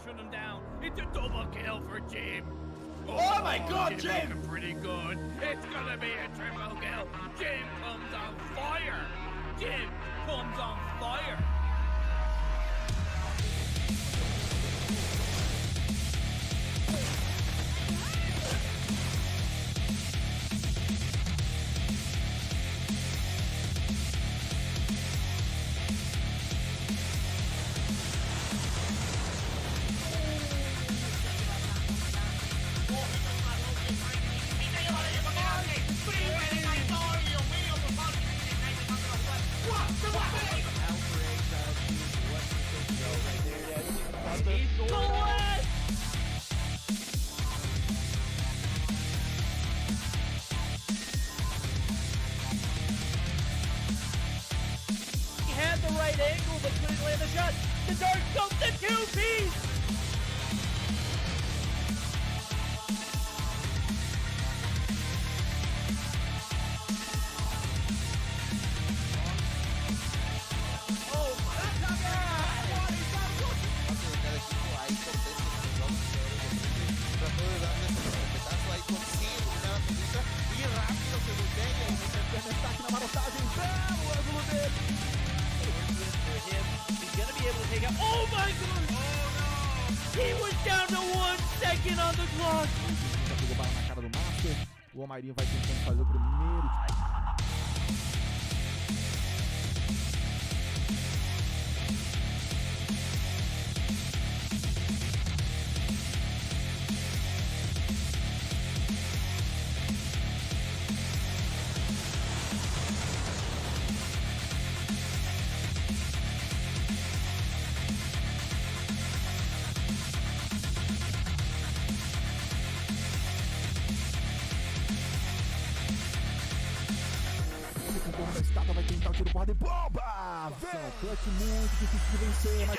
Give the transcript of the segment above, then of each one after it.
Shoot him down. It's a double kill for Jim. Oh my God, Jim! Looking pretty good. It's gonna be a triple kill. Jim comes on fire. Jim comes on fire. Right angle, but couldn't land the shot. The dark scope, the two-piece! Oh my God! Trató de darle ese respetazo ahí, consigue una pelusa y rápido se voltea y se ataque na marotagem. Bravo, ângulo dele! For him, he's gonna be able to take out. Oh my God! Oh no! He was down to 1 second on the clock. Já pegou bala na cara do Master. O Almairinho vai tentando fazer o primeiro. Da estátua vai tentar o tiro porrada e bomba! Vem! Clutch muito difícil de vencer, mas...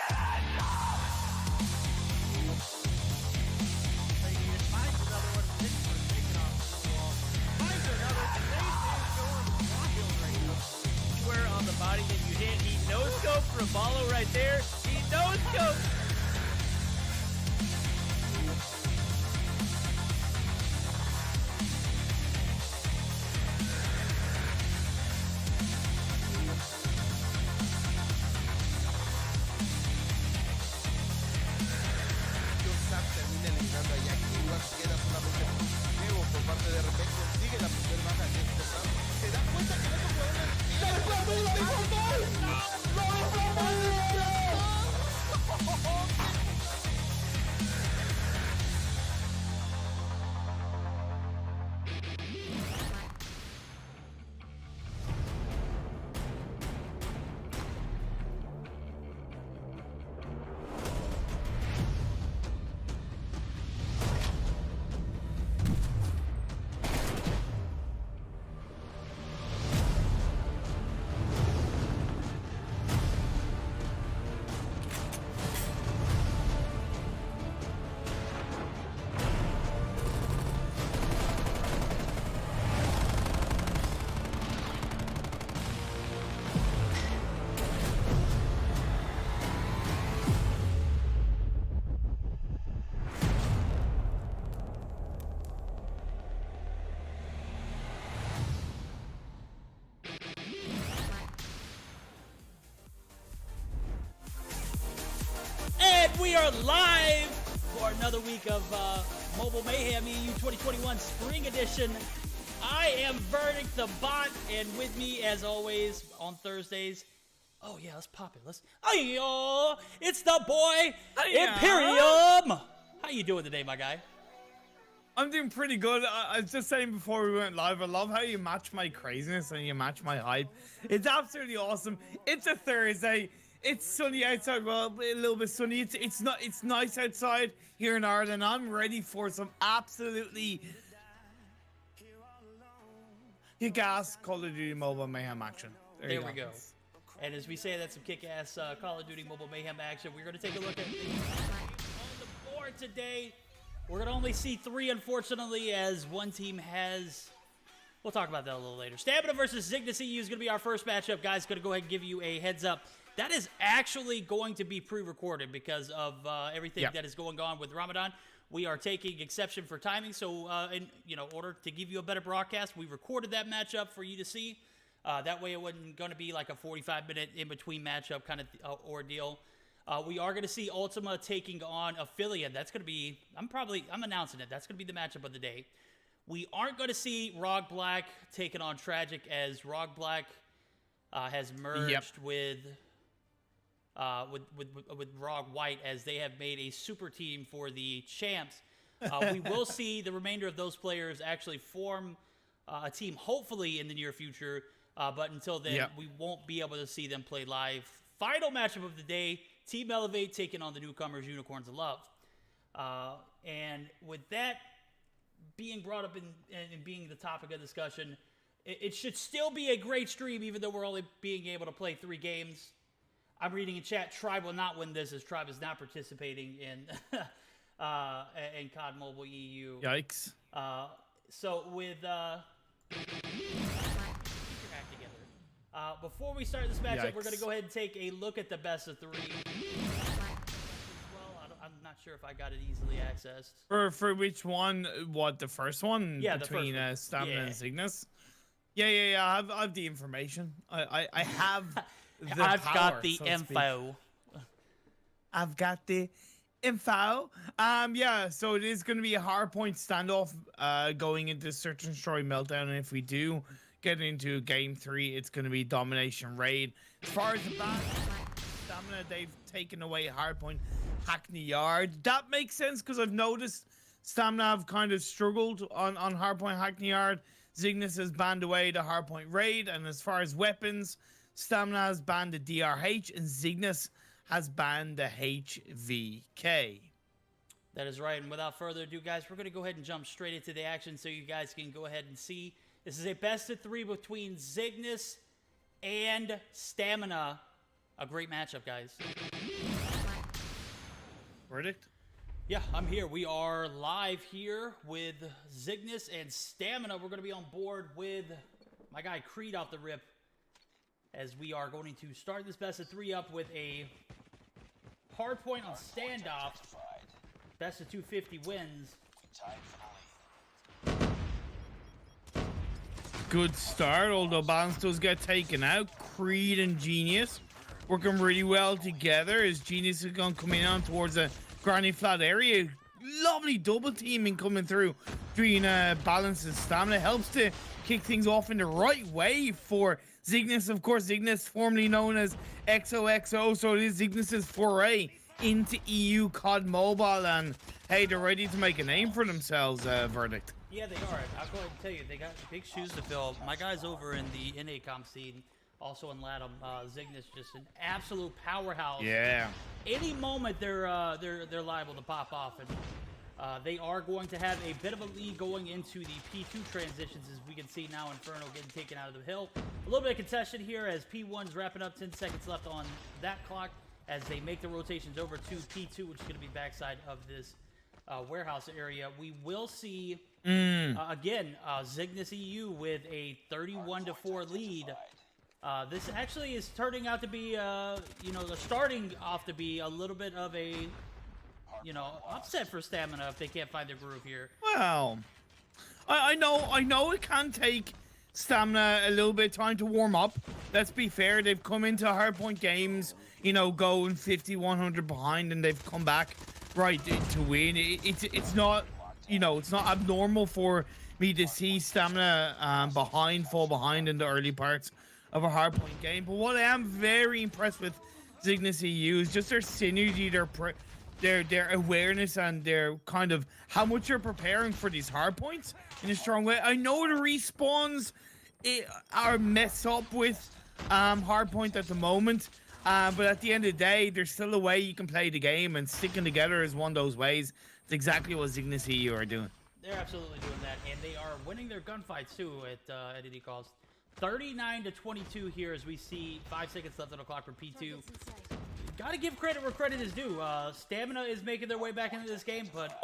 Square on the body that you hit. He no-scope for a follow right there. He no-scope. Termina eliminando a Jack y Wax queda solamente nuevo por parte de repente consigue la primera baja en este round. Se da cuenta que no We are live for another week of Mobile Mayhem EU 2021 Spring Edition. I am Verdict the Bot, and with me, as always, on Thursdays. Oh yeah, let's pop it. It's the boy Imperium. How you doing today, my guy? I'm doing pretty good. I was just saying before we went live, I love how you match my craziness and you match my hype. It's absolutely awesome. It's a Thursday. It's sunny outside. Well, a little bit sunny. It's not. It's nice outside here in Ireland. I'm ready for some absolutely kick-ass Call of Duty Mobile Mayhem action. There we go. And as we say, that's some kick-ass Call of Duty Mobile Mayhem action. We're going to take a look at the on the board today. We're going to only see 3, unfortunately, as one team has... We'll talk about that a little later. Stamina versus Zygnus EU is going to be our first matchup. Guys, going to go ahead and give you a heads up. That is actually going to be pre-recorded because of everything that is going on with Ramadan. We are taking exception for timing, so in order to give you a better broadcast, we recorded that matchup for you to see. That way it wasn't going to be like a 45-minute in-between matchup kind of ordeal. We are going to see Ultima taking on Affiliate. That's going to be, I'm announcing it. That's going to be the matchup of the day. We aren't going to see Rog Black taking on Tragik, as Rog Black has merged with Rog White, as they have made a super team for the champs. We will see the remainder of those players actually form a team, hopefully in the near future. But until then, we won't be able to see them play live. Final matchup of the day, Team Elevate taking on the newcomers, Unicorns of Love. And with that being brought up and being the topic of discussion, it should still be a great stream, even though we're only being able to play 3 games. I'm reading in chat, Tribe will not win this, as Tribe is not participating in COD Mobile EU. Yikes. So with... before we start this matchup, we're going to go ahead and take a look at the best of 3. Well, I'm not sure if I got it easily accessed. For which one? What, the first one? Yeah, between the first one. Stamina and Zygnus? Yeah. I have the information. I have the I've power, got the so to speak. info. I've got the info. Yeah, so it is going to be a hardpoint standoff going into Search and Destroy Meltdown, and if we do get into game 3, it's going to be domination raid. As far as the bad Stamina, they've taken away hardpoint Hackney Yard. That makes sense because I've noticed Stamina have kind of struggled on hardpoint Hackney Yard. Zygnus has banned away the hardpoint raid, and as far as weapons, Stamina has banned the DRH and Zygnus has banned the HVK. That is right, and without further ado, guys, we're going to go ahead and jump straight into the action so you guys can go ahead and see. This is a best of 3 between Zygnus and Stamina. A great matchup, guys. Verdict? Yeah, I'm here. We are live here with Zygnus and Stamina. We're going to be on board with my guy Creed off the rip, as we are going to start this best of 3 up with a hard point on standoff. Best of 250 wins. Good start, although balance does get taken out. Creed and Genius working really well together, as Genius is going to come in on towards the granny flat area. Lovely double teaming coming through between Balance and Stamina. Helps to kick things off in the right way for Zygnus. Of course, Zygnus, formerly known as xoxo, so it is Zygnus's foray into EU COD Mobile, and hey, they're ready to make a name for themselves. Verdict. Yeah, they are. I'll go ahead and tell you, they got big shoes to fill. My guys over in the NACOM scene, also in LATAM, Zygnus, just an absolute powerhouse. Yeah. Any moment they're liable to pop off, and they are going to have a bit of a lead going into the P2 transitions, as we can see now. Inferno getting taken out of the hill. A little bit of concession here as P1's wrapping up. 10 seconds left on that clock as they make the rotations over to P2, which is going to be backside of this warehouse area. We will see again Zygnus EU with a 31-4 lead. This actually is turning out to be starting off to be a little bit of a upset for Stamina if they can't find their groove here. Well, I know it can take Stamina a little bit of time to warm up. Let's be fair, they've come into hardpoint games, going 50-100 behind, and they've come back right to win. It's not, it's not abnormal for me to see Stamina fall behind in the early parts of a hardpoint game. But what I am very impressed with Zygnus EU is just their synergy, their awareness and their kind of how much you're preparing for these hard points in a strong way. I know the respawns are messed up with hard point at the moment, but at the end of the day, there's still a way you can play the game, and sticking together is one of those ways. It's exactly what Zygnus EU are doing. They're absolutely doing that, and they are winning their gunfights too at any cost. 39-22 here as we see 5 seconds left on the clock for P2. Gotta give credit where credit is due. Stamina is making their way back into this game, but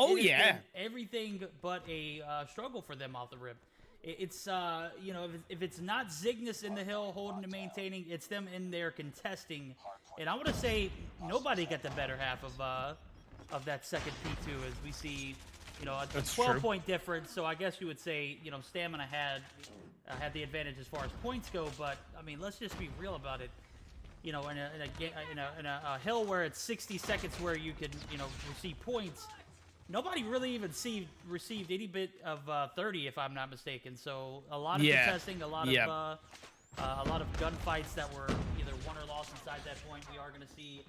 everything but a struggle for them off the rip. It's you know, if it's not Zygnus in the hill holding and maintaining, it's them in there contesting. And I want to say nobody got the better half of that second P2 as we see, you know, a 12-point difference. So I guess you would say, you know, Stamina had the advantage as far as points go. But I mean, let's just be real about it. You know, in a hill where it's 60 seconds where you can, you know, receive points, nobody really even received any bit of 30, if I'm not mistaken. So a lot of contesting, a lot of gunfights that were either won or lost inside that point. We are going to see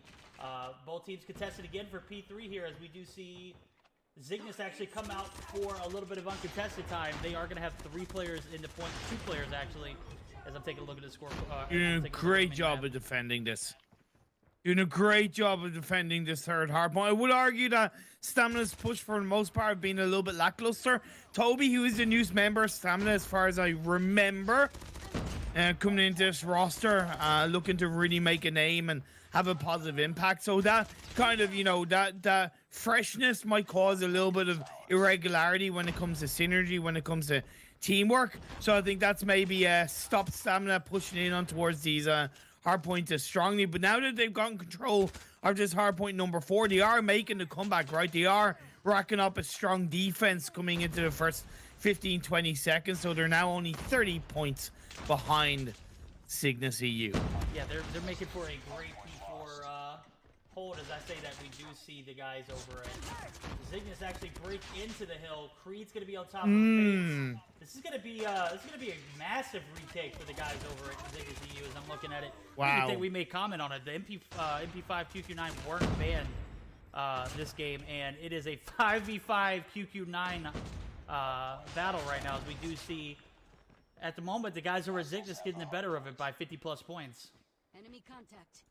both teams contested again for P3 here, as we do see Zygnus actually come out for a little bit of uncontested time. They are going to have 3 players in the point, 2 players actually. As I'm taking a look at the score. Doing a great job of defending this. Doing a great job of defending this third hard point. I would argue that Stamina's push for the most part being a little bit lackluster. Toby, who is the newest member of Stamina, as far as I remember, coming into this roster, looking to really make a name and have a positive impact. So that kind of, you know, that freshness might cause a little bit of irregularity when it comes to synergy, when it comes to teamwork. So I think that's maybe stopped Stamina pushing in on towards these hard points as strongly. But now that they've gotten control of this hard point number 4, they are making the comeback, right? They are racking up a strong defense coming into the first 15-20 seconds. So they're now only 30 points behind Zygnus EU. Yeah, they're making for a great P4 hold. As I say that, we do see the guys over at Zygnus actually break into the hill. Creed's gonna be on top of the face. This is gonna be a massive retake for the guys over at Zygnus EU. As I'm looking at it, wow. I think we may comment on it. The MP5 QQ9 weren't banned this game, and it is a 5v5 QQ9 battle right now. As we do see, at the moment, the guys over at Zygnus getting the better of it by 50+ points. Enemy contact.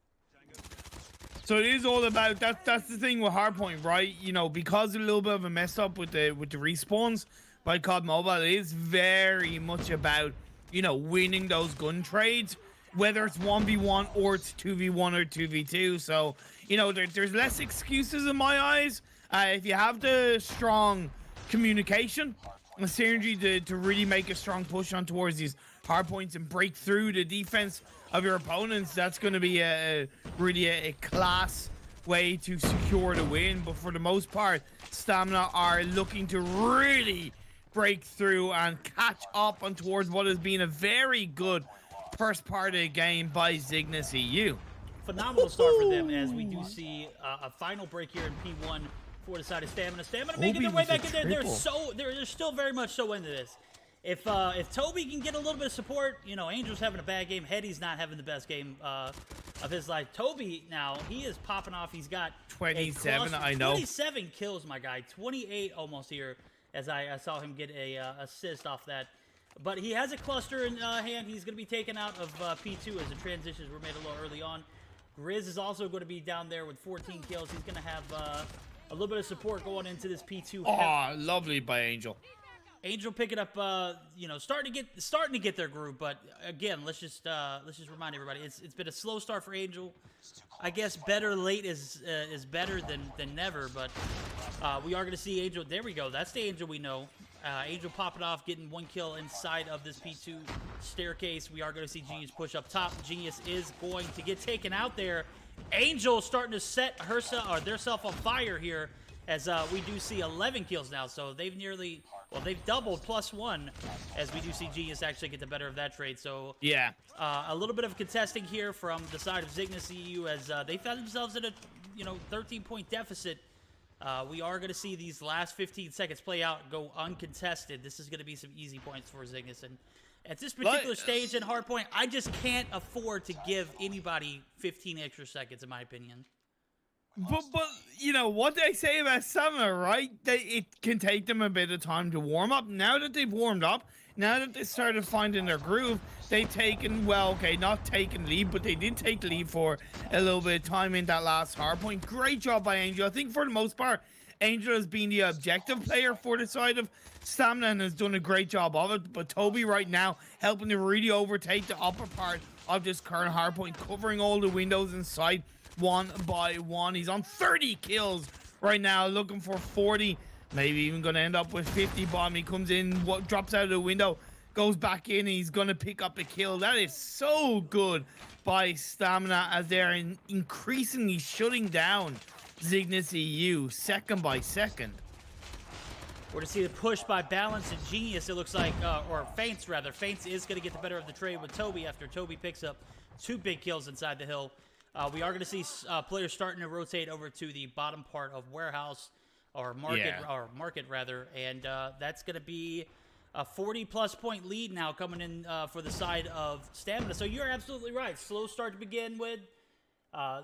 So it is all about that's the thing with hardpoint, right? You know, because a little bit of a mess up with the respawns by COD Mobile, it is very much about, you know, winning those gun trades, whether it's 1v1 or it's 2v1 or 2v2. So, you know, there's less excuses in my eyes. If you have the strong communication and synergy to really make a strong push on towards these hard points and break through the defense of your opponents, that's going to be really a class way to secure the win. But for the most part, Stamina are looking to really break through and catch up on towards what has been a very good first part of the game by Zygnus EU. Phenomenal start for them, as we do see a final break here in P1 for the side of Stamina. Stamina making their way back in there. They're still very much so into this. If Toby can get a little bit of support, you know, Angel's having a bad game. Hetty's not having the best game of his life. Toby, now, he is popping off. He's got 27, I know. 27 kills, my guy. 28 almost here, as I saw him get a assist off that. But he has a cluster in hand. He's going to be taken out of P2 as the transitions were made a little early on. Grizz is also going to be down there with 14 kills. He's going to have a little bit of support going into this P2. Oh, lovely by Angel. Angel picking up, you know, starting to get their groove. But again, let's just remind everybody, it's been a slow start for Angel. I guess better late is better than never. But we are going to see Angel. There we go. That's the Angel we know. Angel popping off, getting 1 kill inside of this P2 staircase. We are going to see Genius push up top. Genius is going to get taken out there. Angel starting to set herself or theirself on fire here, as we do see 11 kills now. So they've they've doubled +1, as we do see Genius actually get the better of that trade. So yeah, a little bit of contesting here from the side of Zygnus EU, as they found themselves in a 13-point deficit. We are going to see these last 15 seconds play out, go uncontested. This is going to be some easy points for Zygnus. And at this particular stage in hardpoint, I just can't afford to give anybody 15 extra seconds, in my opinion. But you know what they say about stamina, right? It can take them a bit of time to warm up. Now that they've warmed up, now that they started finding their groove, they've taken, well, okay, not taken lead, but they did take the lead for a little bit of time in that last hard point. Great job by Angel. I think for the most part, Angel has been the objective player for the side of Stamina and has done a great job of it. But Toby right now helping to really overtake the upper part of this current hard point, covering all the windows inside one by one. He's on 30 kills right now, looking for 40, maybe even going to end up with 50. Bomb, he comes in, drops out of the window, goes back in, and he's going to pick up a kill. That is so good by Stamina as they're increasingly shutting down Zygnus EU second by second. We're to see the push by Balance and Genius, it looks like, or Feints rather. Feints is going to get the better of the trade with Toby after Toby picks up 2 big kills inside the hill. We are going to see players starting to rotate over to the bottom part of Warehouse, or Market rather, and that's going to be a 40-plus point lead now coming in for the side of Stamina. So you're absolutely right. Slow start to begin with,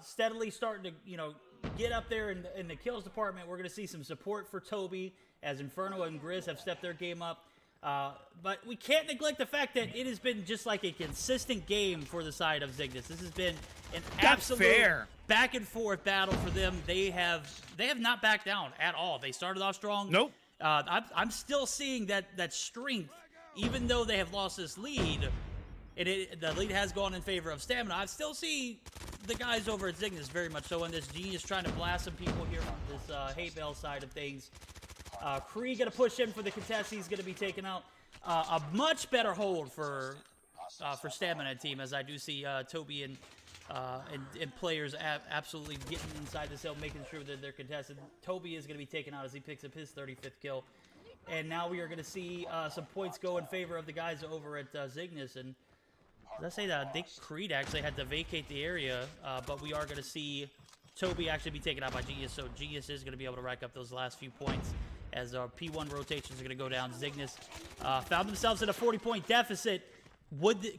steadily starting to, get up there in the kills department. We're going to see some support for Toby as Inferno and Grizz have stepped their game up. But we can't neglect the fact that it has been just like a consistent game for the side of Zygnus. This has been an absolute back and forth battle for them. They have not backed down at all. They started off strong. Nope. I'm still seeing that strength, even though they have lost this lead. The lead has gone in favor of Stamina. I still see the guys over at Zygnus very much so in this. Genius trying to blast some people here on this hay bale side of things. Kree going to push in for the contest. He's going to be taken out. A much better hold for Stamina team, as I do see Toby and players absolutely getting inside this hill, making sure that they're contested. Toby is going to be taken out as he picks up his 35th kill. And now we are going to see some points go in favor of the guys over at Zygnus. And let's say that I think Creed actually had to vacate the area, but we are going to see Toby actually be taken out by Genius. So Genius is going to be able to rack up those last few points as our P1 rotations are going to go down. Zygnus found themselves in a 40-point deficit.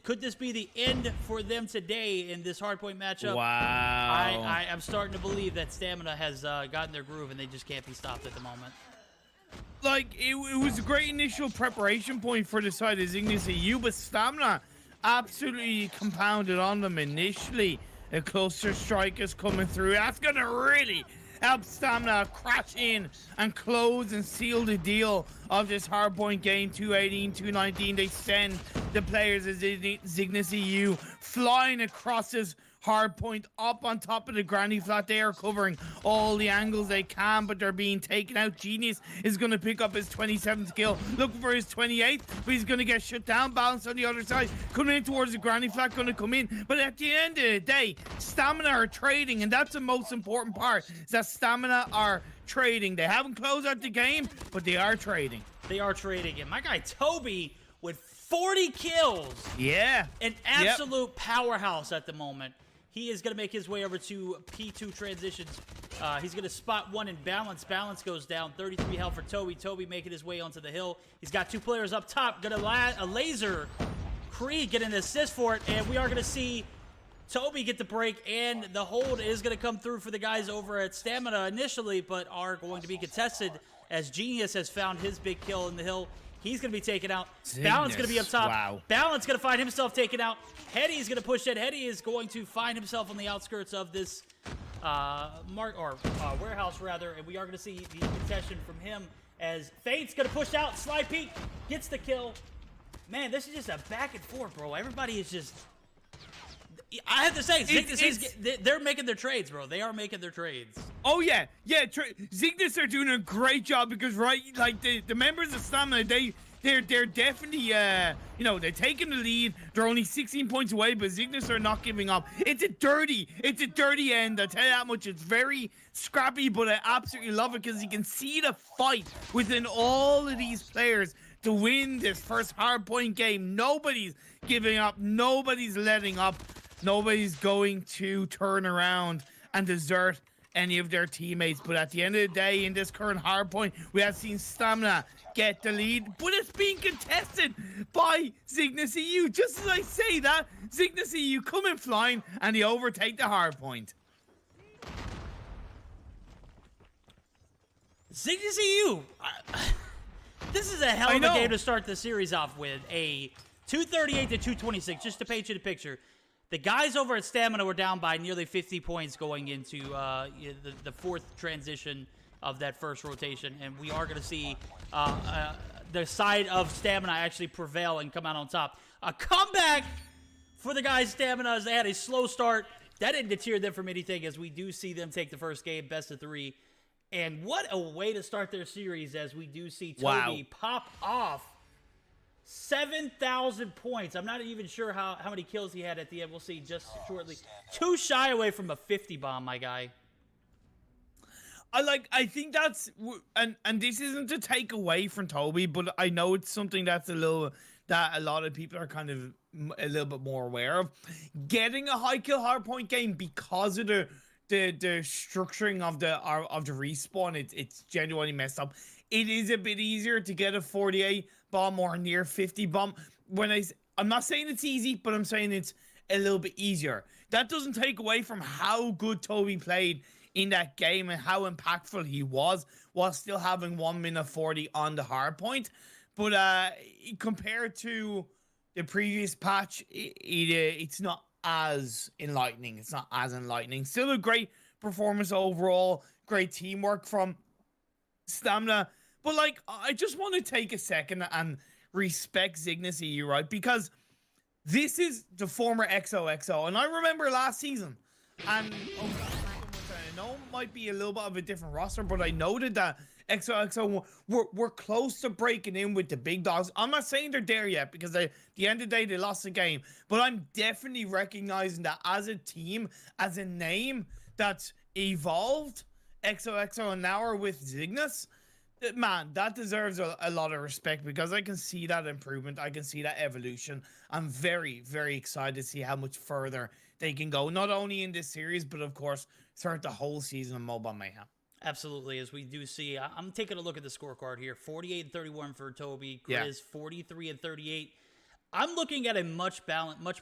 Could this be the end for them today in this hardpoint matchup? Wow. I am starting to believe that Stamina has gotten their groove and they just can't be stopped at the moment. Like, it was a great initial preparation point for the side of Zygnus EU, but Stamina absolutely compounded on them initially. A cluster strike is coming through. That's going to really help Stamina crash in and close and seal the deal of this hardpoint game. 218, 219. They send the players of Zygnus EU flying across this hardpoint up on top of the granny flat. They are covering all the angles they can, but they're being taken out. Genius is going to pick up his 27th kill, looking for his 28th, but he's going to get shut down. Balance on the other side, coming in towards the granny flat, going to come in. But at the end of the day, Stamina are trading, and that's the most important part, is that Stamina are trading. They haven't closed out the game, but they are trading. They are trading, and my guy Toby with 40 kills. Yeah. An absolute powerhouse at the moment. He is going to make his way over to P2 transitions. He's going to spot one in Balance. Balance goes down. 33 health for Toby. Toby making his way onto the hill. He's got 2 players up top. Going to a laser. Creed get an assist for it. And we are going to see Toby get the break. And the hold is going to come through for the guys over at Stamina initially, but are going to be contested as Genius has found his big kill in the hill. He's going to be taken out. Zygnus. Balance going to be up top. Wow. Balance going to find himself taken out. Heady's going to push it. Heady is going to find himself on the outskirts of this warehouse, rather. And we are going to see the contestation from him as Fate's going to push out. Slide peek. Gets the kill. Man, this is just a back and forth, bro. Everybody is just... I have to say, they're making their trades, bro. They are making their trades. Oh, yeah. Yeah, Zygnus are doing a great job because, right, like, the members of Stamina, they're definitely, they're taking the lead. They're only 16 points away, but Zygnus are not giving up. It's a dirty end. I tell you that much. It's very scrappy, but I absolutely love it because you can see the fight within all of these players to win this first hardpoint game. Nobody's giving up. Nobody's letting up. Nobody's going to turn around and desert any of their teammates. But at the end of the day, in this current hardpoint, we have seen Stamina get the lead, but it's being contested by Zygnus EU. Just as I say that, Zygnus EU come in flying and they overtake the hardpoint. Zygnus EU. This is a hell of a game to start the series off with. A 238 to 226, just to paint you the picture. The guys over at Stamina were down by nearly 50 points going into the fourth transition of that first rotation, and we are going to see the side of Stamina actually prevail and come out on top. A comeback for the guys Stamina as they had a slow start. That didn't deter them from anything, as we do see them take the first game, best of 3. And what a way to start their series, as we do see Toby pop off 7,000 points. I'm not even sure how many kills he had at the end. We'll see just shortly. 2 shy away from a 50 bomb, my guy. I think that's, and this isn't to take away from Toby, but I know it's something that a lot of people are kind of a little bit more aware of. Getting a high kill hardpoint game because of the structuring of the respawn, it's genuinely messed up. It is a bit easier to get a 48 bomb or near 50 bomb. I'm not saying it's easy, but I'm saying it's a little bit easier. That doesn't take away from how good Toby played in that game and how impactful he was while still having 1 minute 40 on the hard point. But compared to the previous patch, it's not as enlightening. It's not as enlightening. Still a great performance overall. Great teamwork from Stamina. But like, I just want to take a second and respect Zygnus EU, right? Because this is the former xoxo, and I remember last season, and I know it might be a little bit of a different roster, but I noted that xoxo were close to breaking in with the big dogs. I'm not saying they're there yet, because at the end of the day, they lost the game, but I'm definitely recognizing that as a team, as a name that's evolved, xoxo and now are with Zygnus, man, that deserves a lot of respect, because I can see that improvement. I can see that evolution. I'm very, very excited to see how much further they can go, not only in this series, but of course, throughout the whole season of Mobile Mayhem. Absolutely, as we do see. I'm taking a look at the scorecard here. 48 and 31 for Toby. Grizz, 43 and 38. I'm looking at a much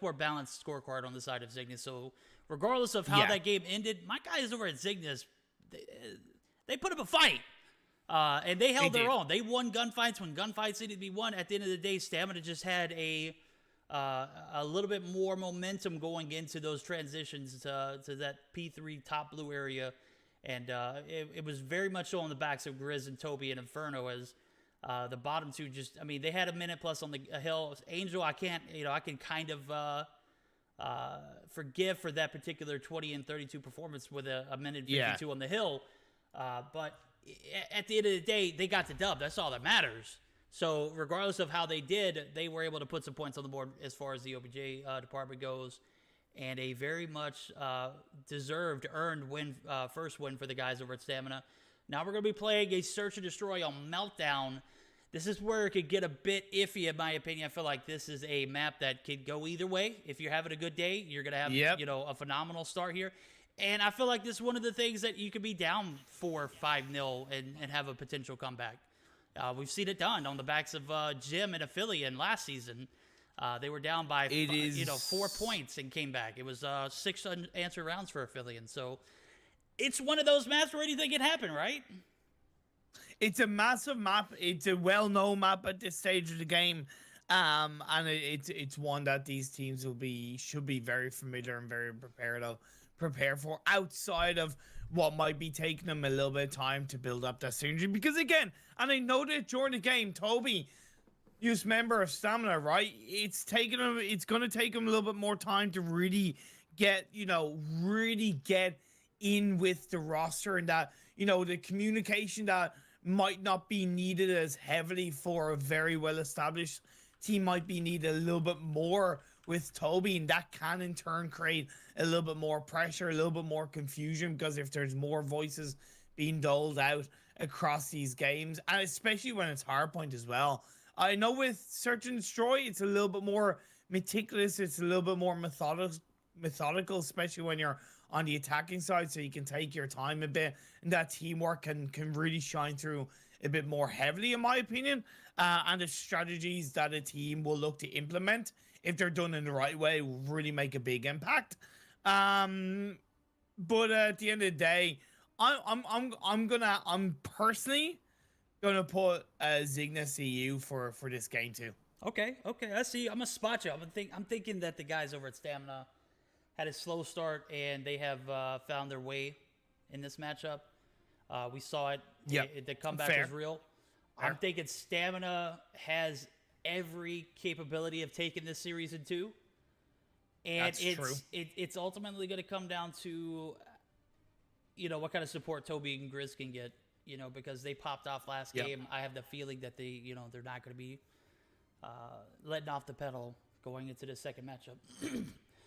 more balanced scorecard on the side of Zygnus. So regardless of how that game ended, my guys over at Zygnus, they put up a fight. And they held their own. They won gunfights when gunfights needed to be won. At the end of the day, Stamina just had a little bit more momentum going into those transitions to that P3 top blue area. And it was very much so on the backs of Grizz and Toby and Inferno, as the bottom two just, I mean, they had a minute plus on the hill. Angel, I can kind of forgive for that particular 20 and 32 performance with a minute 52 on the hill. But at the end of the day, they got the dub. That's all that matters. So regardless of how they did, they were able to put some points on the board as far as the OBJ department goes. And a very much deserved, earned win, first win for the guys over at Stamina. Now we're going to be playing a Search and Destroy on Meltdown. This is where it could get a bit iffy, in my opinion. I feel like this is a map that could go either way. If you're having a good day, you're going to have a phenomenal start here. And I feel like this is one of the things that you could be down 4-5-0 and have a potential comeback. We've seen it done on the backs of Jim and Affiliate last season. They were down by 4 points and came back. It was 6 unanswered rounds for Affiliate. So it's one of those maps where anything can happen, right? It's a massive map. It's a well-known map at this stage of the game. And it's one that these teams should be very familiar and very prepared for, outside of what might be taking them a little bit of time to build up that synergy. Because again, and I noted during the game, Toby, youth member of Stamina, right? It's going to take him a little bit more time to really get in with the roster, and that, the communication that might not be needed as heavily for a very well-established team might be needed a little bit more with Toby, and that can in turn create a little bit more pressure, a little bit more confusion, because if there's more voices being doled out across these games, and especially when it's hardpoint as well. I know with Search and Destroy, it's a little bit more meticulous, it's a little bit more methodical, especially when you're on the attacking side, so you can take your time a bit, and that teamwork can really shine through a bit more heavily, in my opinion. And the strategies that a team will look to implement, if they're done in the right way, will really make a big impact. But at the end of the day, I'm personally gonna put Zygnus EU for this game too. Okay. I see. I'm gonna spot you. I'm thinking that the guys over at Stamina had a slow start and they have found their way in this matchup. We saw it. Yep. The comeback Fair. was real. Fair. I'm thinking Stamina has every capability of taking this series in two. And That's true. It's ultimately going to come down to, what kind of support Toby and Grizz can get, because they popped off last game. I have the feeling that they're not going to be letting off the pedal going into the second matchup.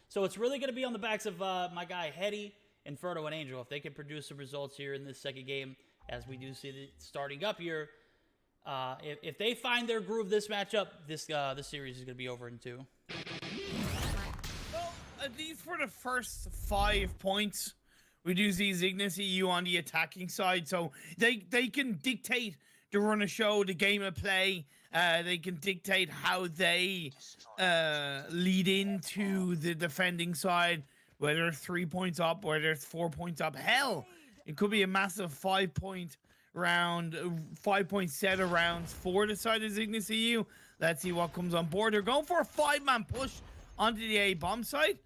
So it's really going to be on the backs of my guy Hetty, Inferno, and Angel. If they can produce some results here in this second game, as we do see it starting up here, if they find their groove this matchup, this series is going to be over in two. Well, at least for the first 5 points, we do see Zygnus EU on the attacking side, so they can dictate the run of show, the game of play. They can dictate how they lead into the defending side, whether it's 3 points up, whether it's 4 points up. Hell, it could be a massive 5-point round, 5-point set of rounds for the side of Zygnus EU. Let's see what comes on board. They're going for a 5-man push onto the A bomb side.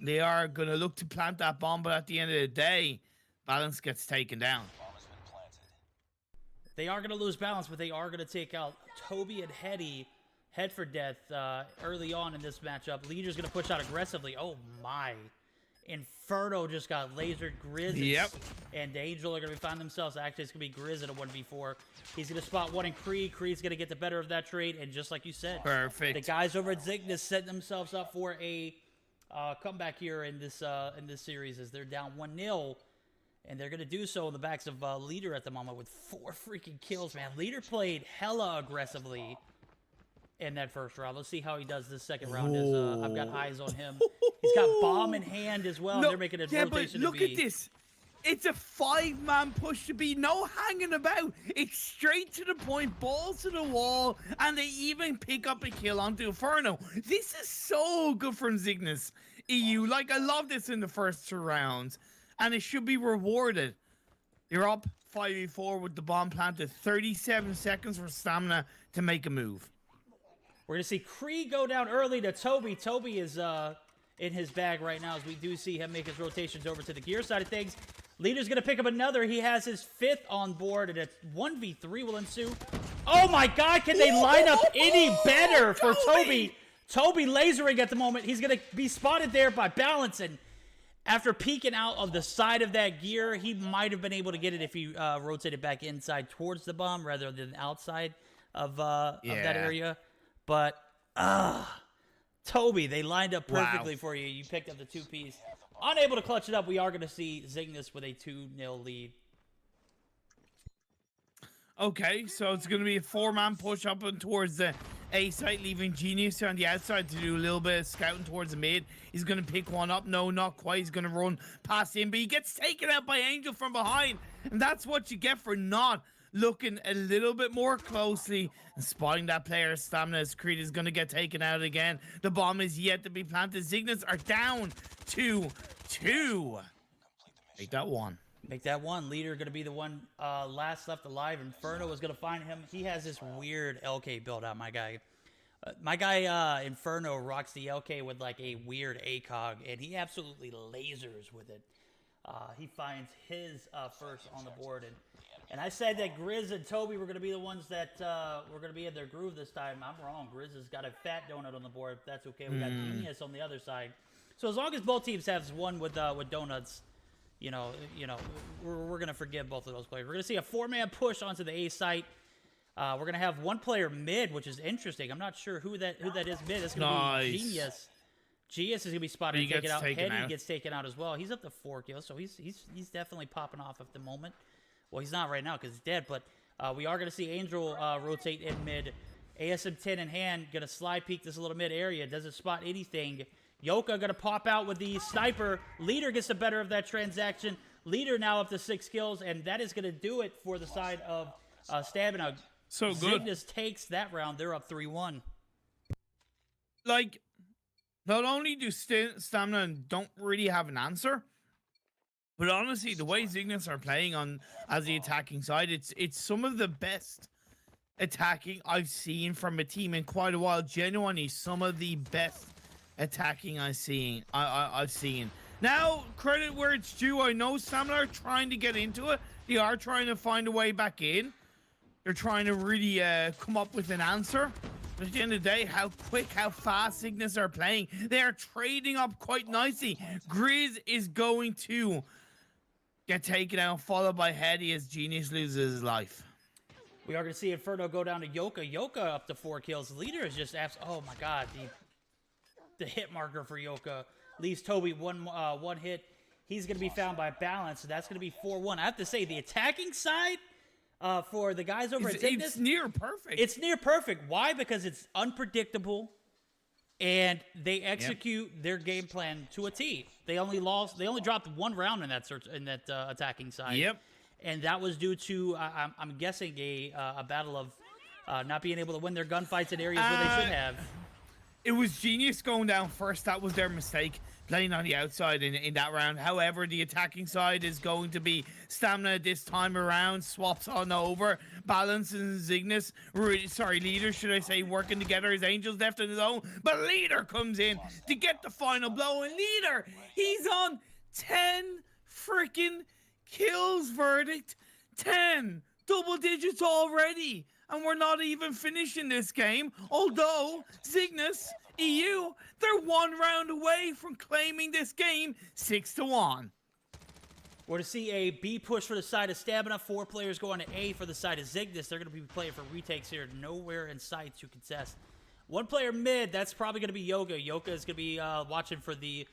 They are going to look to plant that bomb, but at the end of the day, balance gets taken down. They are going to lose balance, but they are going to take out Toby and Hetty head for death early on in this matchup. Leader's going to push out aggressively. Oh, my. Inferno just got lasered. Grizz and Angel are going to find themselves. Actually, it's going to be Grizz in a 1v4. He's going to spot one in Kree. Kree's going to get the better of that trade. And just like you said, perfect. The guys over at Zygnus set themselves up for a comeback here in this series as they're down 1-0. And they're going to do so in the backs of Leader at the moment with 4 freaking kills, man. Leader played hella aggressively in that first round. Let's see how he does this second round. I've got eyes on him. He's got bomb in hand as well. No, and they're making a yeah, rotation but look to B. at this. It's a 5-man push to B. No hanging about. It's straight to the point, balls to the wall, and they even pick up a kill onto Inferno. This is so good from Zygnus EU. Like, I love this in the first 2 rounds, and it should be rewarded. You're up 5v4 with the bomb planted. 37 seconds for Stamina to make a move. We're going to see Kree go down early to Toby. Toby is in his bag right now as we do see him make his rotations over to the gear side of things. Leader's going to pick up another. He has his 5th on board, and a 1v3 will ensue. Oh, my God. Can they line up any better for Toby? Toby lasering at the moment. He's going to be spotted there by Balance, and after peeking out of the side of that gear, he might have been able to get it if he rotated back inside towards the bomb rather than outside of that area. But, Toby, they lined up perfectly for you. You picked up the 2-piece. Unable to clutch it up. We are going to see Zygnus with a 2-0 lead. Okay, so it's going to be a 4-man push up and towards the A site, leaving Genius on the outside to do a little bit of scouting towards the mid. He's going to pick one up. No, not quite. He's going to run past him, but he gets taken out by Angel from behind. And that's what you get for not looking a little bit more closely and spotting that player's stamina as Creed is going to get taken out again. The bomb is yet to be planted. Zygnus are down to 2. Make that 1. Make that 1. Leader going to be the one last left alive. Inferno is going to find him. He has this weird LK build out, my guy. Inferno rocks the LK with like a weird ACOG, and he absolutely lasers with it. He finds his first on the board, and I said that Grizz and Toby were going to be the ones that were going to be in their groove this time. I'm wrong. Grizz has got a fat donut on the board. That's okay. We got Genius on the other side. So as long as both teams have one with donuts, we're going to forgive both of those players. We're going to see a 4-man push onto the A site. We're going to have one player mid, which is interesting. I'm not sure who that is mid. It's going to be Genius. Genius is going to be spotted and taken out. Hetty gets taken out as well. He's up to 4 kills, so he's definitely popping off at the moment. Well, he's not right now because he's dead, but we are going to see Angel rotate in mid. ASM-10 in hand, going to slide peek this little mid area. Doesn't spot anything. Yoka going to pop out with the sniper. Leader gets the better of that transaction. Leader now up to 6 kills, and that is going to do it for the side of Stamina. So good. Zygnus takes that round. They're up 3-1. Like, not only do Stamina don't really have an answer, But honestly, the way Zygnus are playing on as the attacking side, it's some of the best attacking I've seen from a team in quite a while. Genuinely, some of the best attacking I've seen. I've seen. Now, credit where it's due. I know Stamina are trying to get into it. They are trying to find a way back in. They're trying to really come up with an answer. But at the end of the day, how quick, how fast Zygnus are playing. They are trading up quite nicely. Grizz is going to get taken out, followed by Heady as Genius loses his life. We are going to see Inferno go down to Yoka. Yoka up to 4 kills. Leader is just oh my god, the hit marker for Yoka leaves Toby one hit. He's going to be found by Balance, so that's going to be 4-1. I have to say, the attacking side for the guys over at Zygnus, it's near perfect. It's near perfect. Why? Because it's unpredictable, and they execute their game plan to a T. They only dropped 1 round in that attacking side. Yep. And that was due to, I'm guessing, a battle of not being able to win their gunfights in areas where they should have. It was Genius going down first. That was their mistake, playing on the outside in that round. However, the attacking side is going to be Stamina this time around. Swaps on over. Balance and Zygnus, Leader, should I say, working together. His Angel's left on his own. But Leader comes in to get the final blow. And Leader, he's on 10 freaking kills, Verdict. 10 double digits already, and we're not even finishing this game. Although Zygnus EU, they're 1 round away from claiming this game 6-1. We're to see a B push for the side of Stamina. 4 players going to A for the side of Zygnus. They're going to be playing for retakes here. Nowhere in sight to contest. 1 player mid, that's probably going to be Yoga. Yoga is going to be watching for the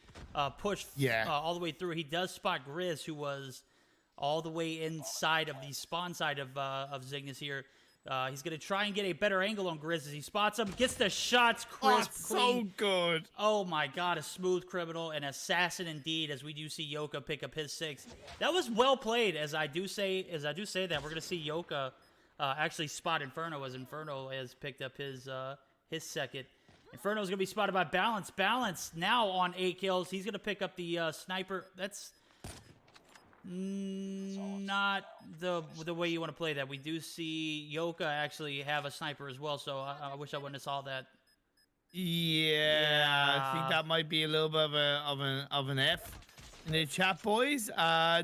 push all the way through. He does spot Grizz, who was all the way inside of the spawn side of Zygnus here. He's going to try and get a better angle on Grizz as he spots him. Gets the shots crisp. So good. Oh my god, a smooth criminal, an assassin indeed, as we do see Yoka pick up his 6th. That was well played, as I do say that. We're going to see Yoka actually spot Inferno, as Inferno has picked up his 2nd. Inferno's going to be spotted by Balance. Balance now on 8 kills. He's going to pick up the sniper. That's not the way you want to play that. We do see Yoka actually have a sniper as well, so I wish I wouldn't have saw that. Yeah, I think that might be a little bit of an F in the chat, boys.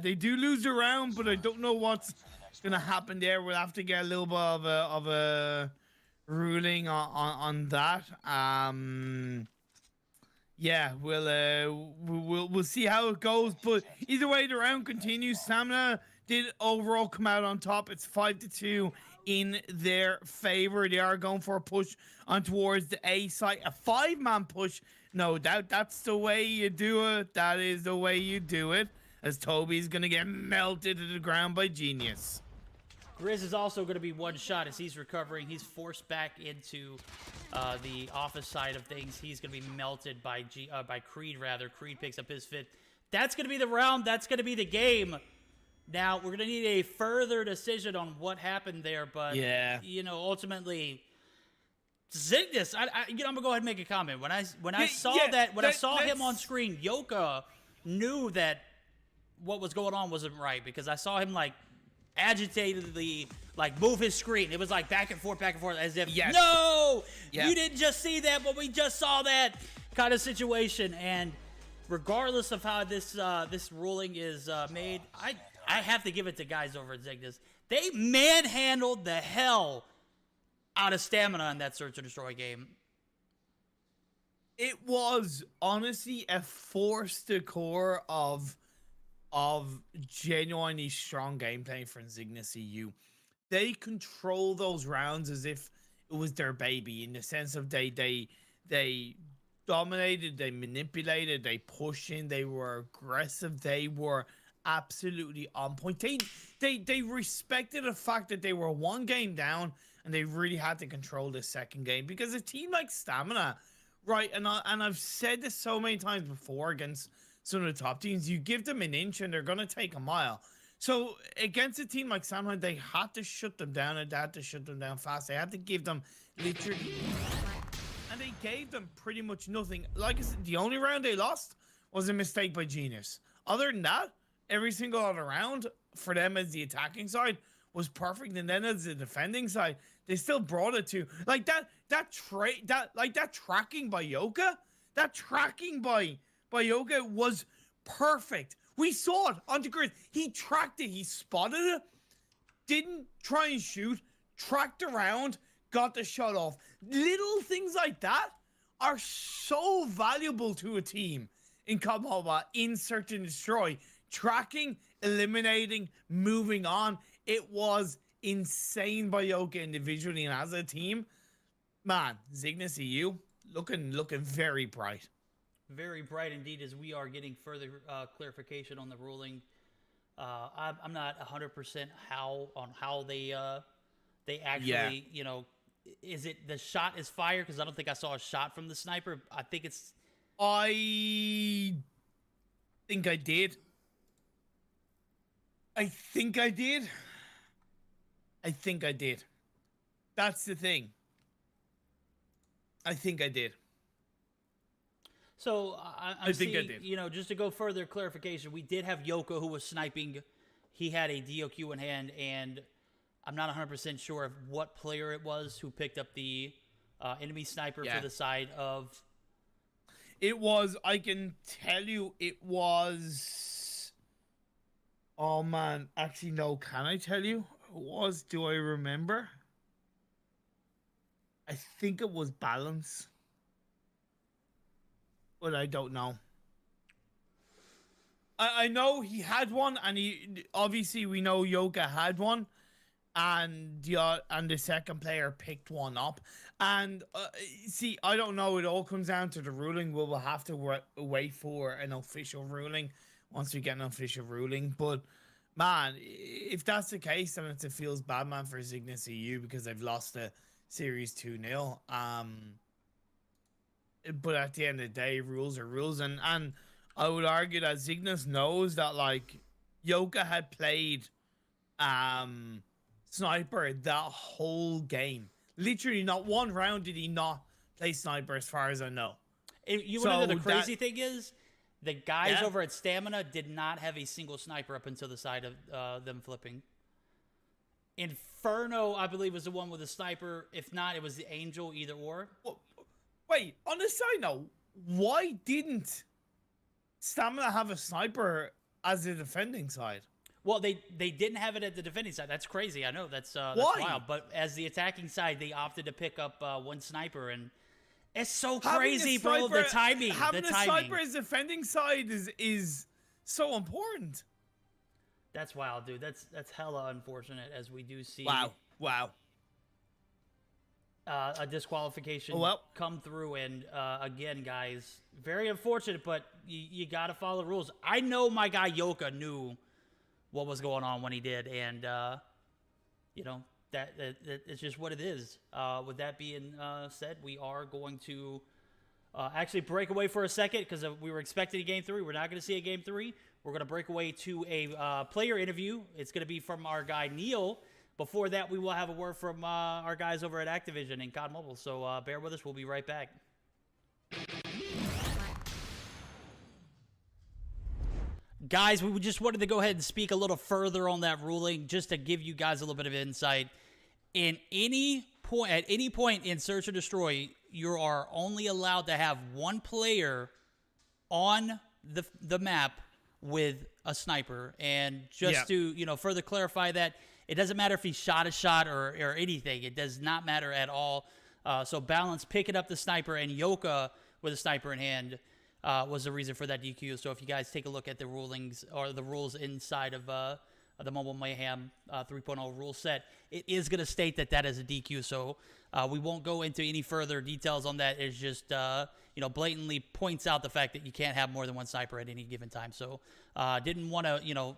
They do lose the round, but I don't know what's gonna happen there. We'll have to get a little bit of a ruling on that. Yeah, we'll see how it goes, but either way, the round continues. Stamina did overall come out on top. It's 5-2 in their favor. They are going for a push on towards the A site, a 5-man push. No doubt, that's the way you do it. That is the way you do it. As Toby's gonna get melted to the ground by Genius. Grizz is also going to be 1 shot as he's recovering. He's forced back into the office side of things. He's going to be melted by Creed, rather. Creed picks up his 5th. That's going to be the round. That's going to be the game. Now, we're going to need a further decision on what happened there, but, you know, ultimately, Zygnus, I'm going to go ahead and make a comment. When I saw him on screen, Yoka knew that what was going on wasn't right, because I saw him, like, agitatedly, like, move his screen. It was like back and forth, as if, no, you didn't just see that, but we just saw that kind of situation. And regardless of how this ruling is made, I have to give it to guys over at Zygnus. They manhandled the hell out of Stamina in that Search and Destroy game. It was honestly a forced decor of genuinely strong gameplay from Zygnus EU. They control those rounds as if it was their baby, in the sense of they dominated, they manipulated, they pushed in, they were aggressive, they were absolutely on point. They respected the fact that they were 1 game down and they really had to control this 2nd game, because a team like Stamina, right, and I've said this so many times before against some of the top teams, you give them an inch and they're going to take a mile. So against a team like Stamina, they had to shut them down, and they had to shut them down fast. They had to give them literally, and they gave them pretty much nothing. Like I said, the only round they lost was a mistake by Genius. Other than that, every single other round for them as the attacking side was perfect, and then as the defending side, they still brought it to like that tracking by Yoka, that tracking by Yoka was perfect. We saw it on the grid. He tracked it, he spotted it, didn't try and shoot, tracked around, got the shot off. Little things like that are so valuable to a team in COD Mobile, in Search and Destroy. Tracking, eliminating, moving on. It was insane by Yoka individually and as a team. Man, Zygnus EU looking very bright. Very bright indeed, as we are getting further clarification on the ruling. I'm not 100% how they actually, you know, is it the shot is fired? Because I don't think I saw a shot from the sniper. I think it's... I think I did. I think I did. That's the thing. I think I did. So I think I did. You know, just to go further clarification, we did have Yoko who was sniping. He had a DOQ in hand, and I'm not 100% sure of what player it was who picked up the enemy sniper for the side of... It was, I can tell you, it was... Oh, man. Actually, no. Can I tell you who it was? Do I remember? I think it was Balance. But I don't know. I know he had one, and he obviously we know Yoka had one, and the second player picked one up. And see, I don't know. It all comes down to the ruling. We'll have to wait for an official ruling once we get an official ruling. But man, if that's the case, then it feels bad, man, for Zygnus EU because they've lost the series 2-0. But at the end of the day, rules are rules, and I would argue that Zygnus knows that like Yoka had played sniper that whole game. Literally, not one round did he not play sniper, as far as I know. You want to know the crazy thing is, the guys over at Stamina did not have a single sniper up until the side of them flipping. Inferno, I believe, was the one with the sniper. If not, it was the Angel, either or. Wait, on a side note, why didn't Stamina have a sniper as the defending side? Well, they didn't have it at the defending side. That's crazy. I know that's wild. But as the attacking side, they opted to pick up one sniper, and it's so crazy, bro. The timing. Having a sniper as defending side is so important. That's wild, dude. That's hella unfortunate, as we do see. Wow. A disqualification come through, and again, guys, very unfortunate, but you got to follow the rules. I know my guy Yoka knew what was going on when he did, and you know that it's just what it is. With that being said, we are going to actually break away for a second because we were expecting a game 3. We're not going to see a game 3. We're going to break away to a player interview. It's going to be from our guy Neil. Before that, we will have a word from our guys over at Activision and COD Mobile. So bear with us. We'll be right back. Guys, we just wanted to go ahead and speak a little further on that ruling, just to give you guys a little bit of insight. At any point in Search and Destroy, you are only allowed to have one player on the map with a sniper. And just to further clarify that, it doesn't matter if he shot a shot or anything. It does not matter at all. So Balance picking up the sniper and Yoka with a sniper in hand was the reason for that DQ. So if you guys take a look at the rulings or the rules inside of the Mobile Mayhem 3.0 rule set, it is going to state that is a DQ. So we won't go into any further details on that. It's just blatantly points out the fact that you can't have more than one sniper at any given time. So didn't want to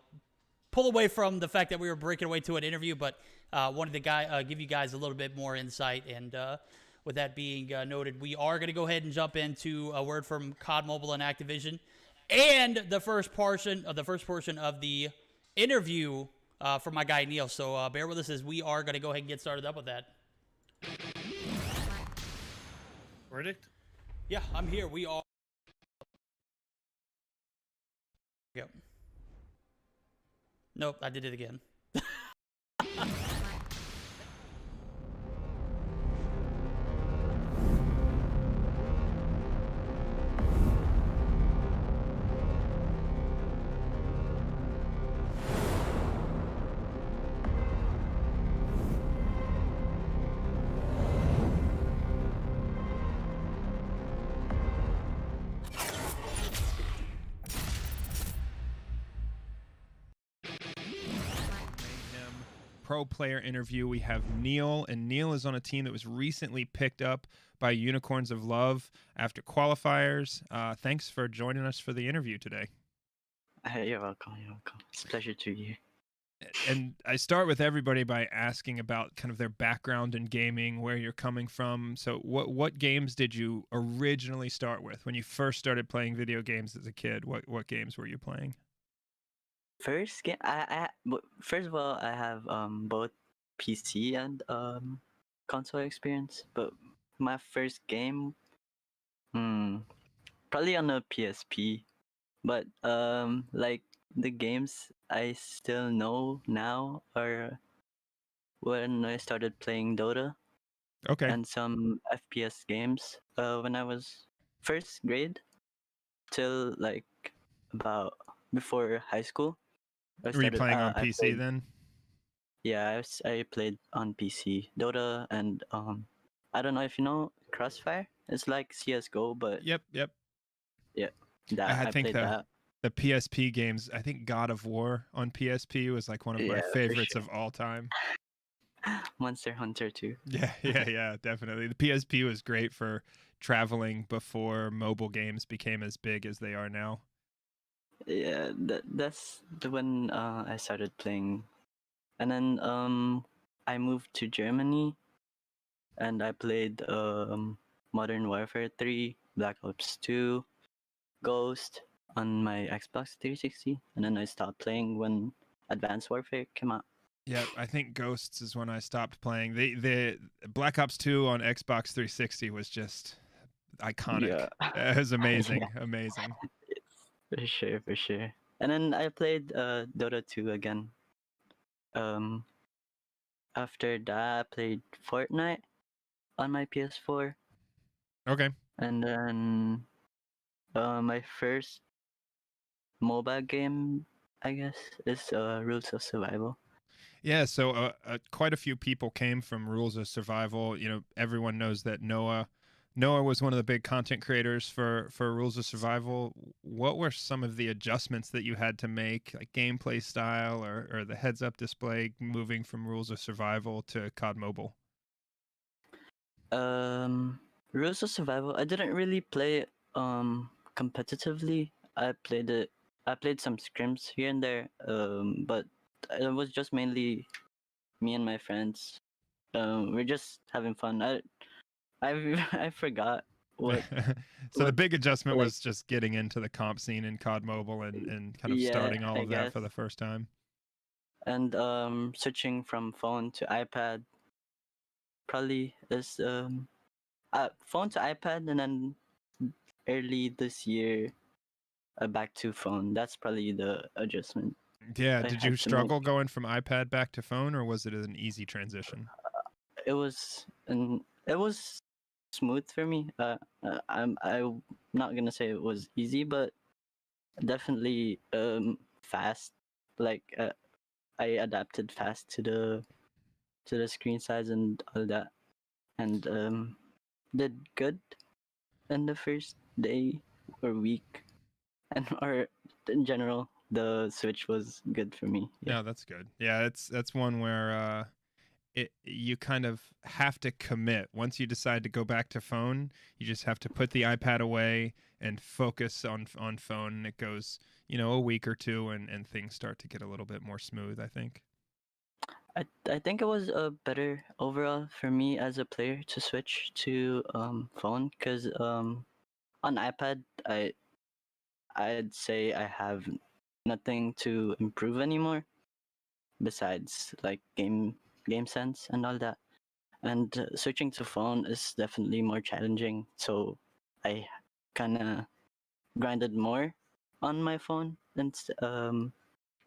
pull away from the fact that we were breaking away to an interview, but wanted to give you guys a little bit more insight. And with that being noted, we are going to go ahead and jump into a word from COD Mobile and Activision, and the first portion of the interview from my guy Neil. So bear with us as we are going to go ahead and get started up with that. Verdict? Yeah, I'm here. We are. Yep. Nope, I did it again. Mayhem pro player interview. We have Neil, and Neil is on a team that was recently picked up by Unicorns of Love after qualifiers. Thanks for joining us for the interview today. You're welcome. You're welcome. It's a pleasure to be here. And I start with everybody by asking about kind of their background in gaming, where you're coming from. So what games did you originally start with when you first started playing video games as a kid? What games were you playing? First game, first of all, I have both PC and console experience. But my first game, probably on a PSP. But like the games I still know now are when I started playing Dota Okay. and some FPS games. When I was first grade till like about before high school. Were you playing on I PC played- then? Yeah, I played on PC, Dota, and I don't know if you know Crossfire. It's like CS:GO, but Yep. I think played that. the PSP games, I think God of War on PSP was like one of my Yeah, for favorites sure. of all time. Monster Hunter too. Yeah, definitely. The PSP was great for traveling before mobile games became as big as they are now. Yeah, that's the when I started playing, and then I moved to Germany, and I played Modern Warfare 3, Black Ops 2, Ghost on my Xbox 360, and then I stopped playing when Advanced Warfare came out. Yeah, I think Ghosts is when I stopped playing. The Black Ops 2 on Xbox 360 was just iconic. Yeah. It was amazing, amazing. For sure, for sure. And then I played Dota 2 again. After that, I played Fortnite on my PS4, Okay. and then my first mobile game, I guess, is Rules of Survival. Yeah, so quite a few people came from Rules of Survival. You know, everyone knows that Noah was one of the big content creators for Rules of Survival. What were some of the adjustments that you had to make, like gameplay style or the heads-up display, moving from Rules of Survival to COD Mobile? Rules of Survival, I didn't really play it competitively. I played some scrims here and there, but it was just mainly me and my friends. We're just having fun. I forgot what. So the what- big adjustment like- was just getting into the comp scene in COD Mobile and kind of Yeah, starting all I of that for guess. the first time. And switching from phone to iPad probably is phone to iPad, and then early this year back to phone. That's probably the adjustment. Yeah, I did had you to struggle make. going from iPad back to phone, or was it an easy transition? It was smooth for me. I'm not gonna say it was easy, but definitely fast. Like I adapted fast to the screen size and all that, and did good in the first day or week, and or in general the Switch was good for me. Yeah. No, that's good. Yeah, that's one where you kind of have to commit. Once you decide to go back to phone, you just have to put the iPad away and focus on phone, and it goes, a week or two, and things start to get a little bit more smooth, I think. I think it was better overall for me as a player to switch to phone, because on iPad I'd say I have nothing to improve anymore besides like game sense and all that. And switching to phone is definitely more challenging, so I kind of grinded more on my phone and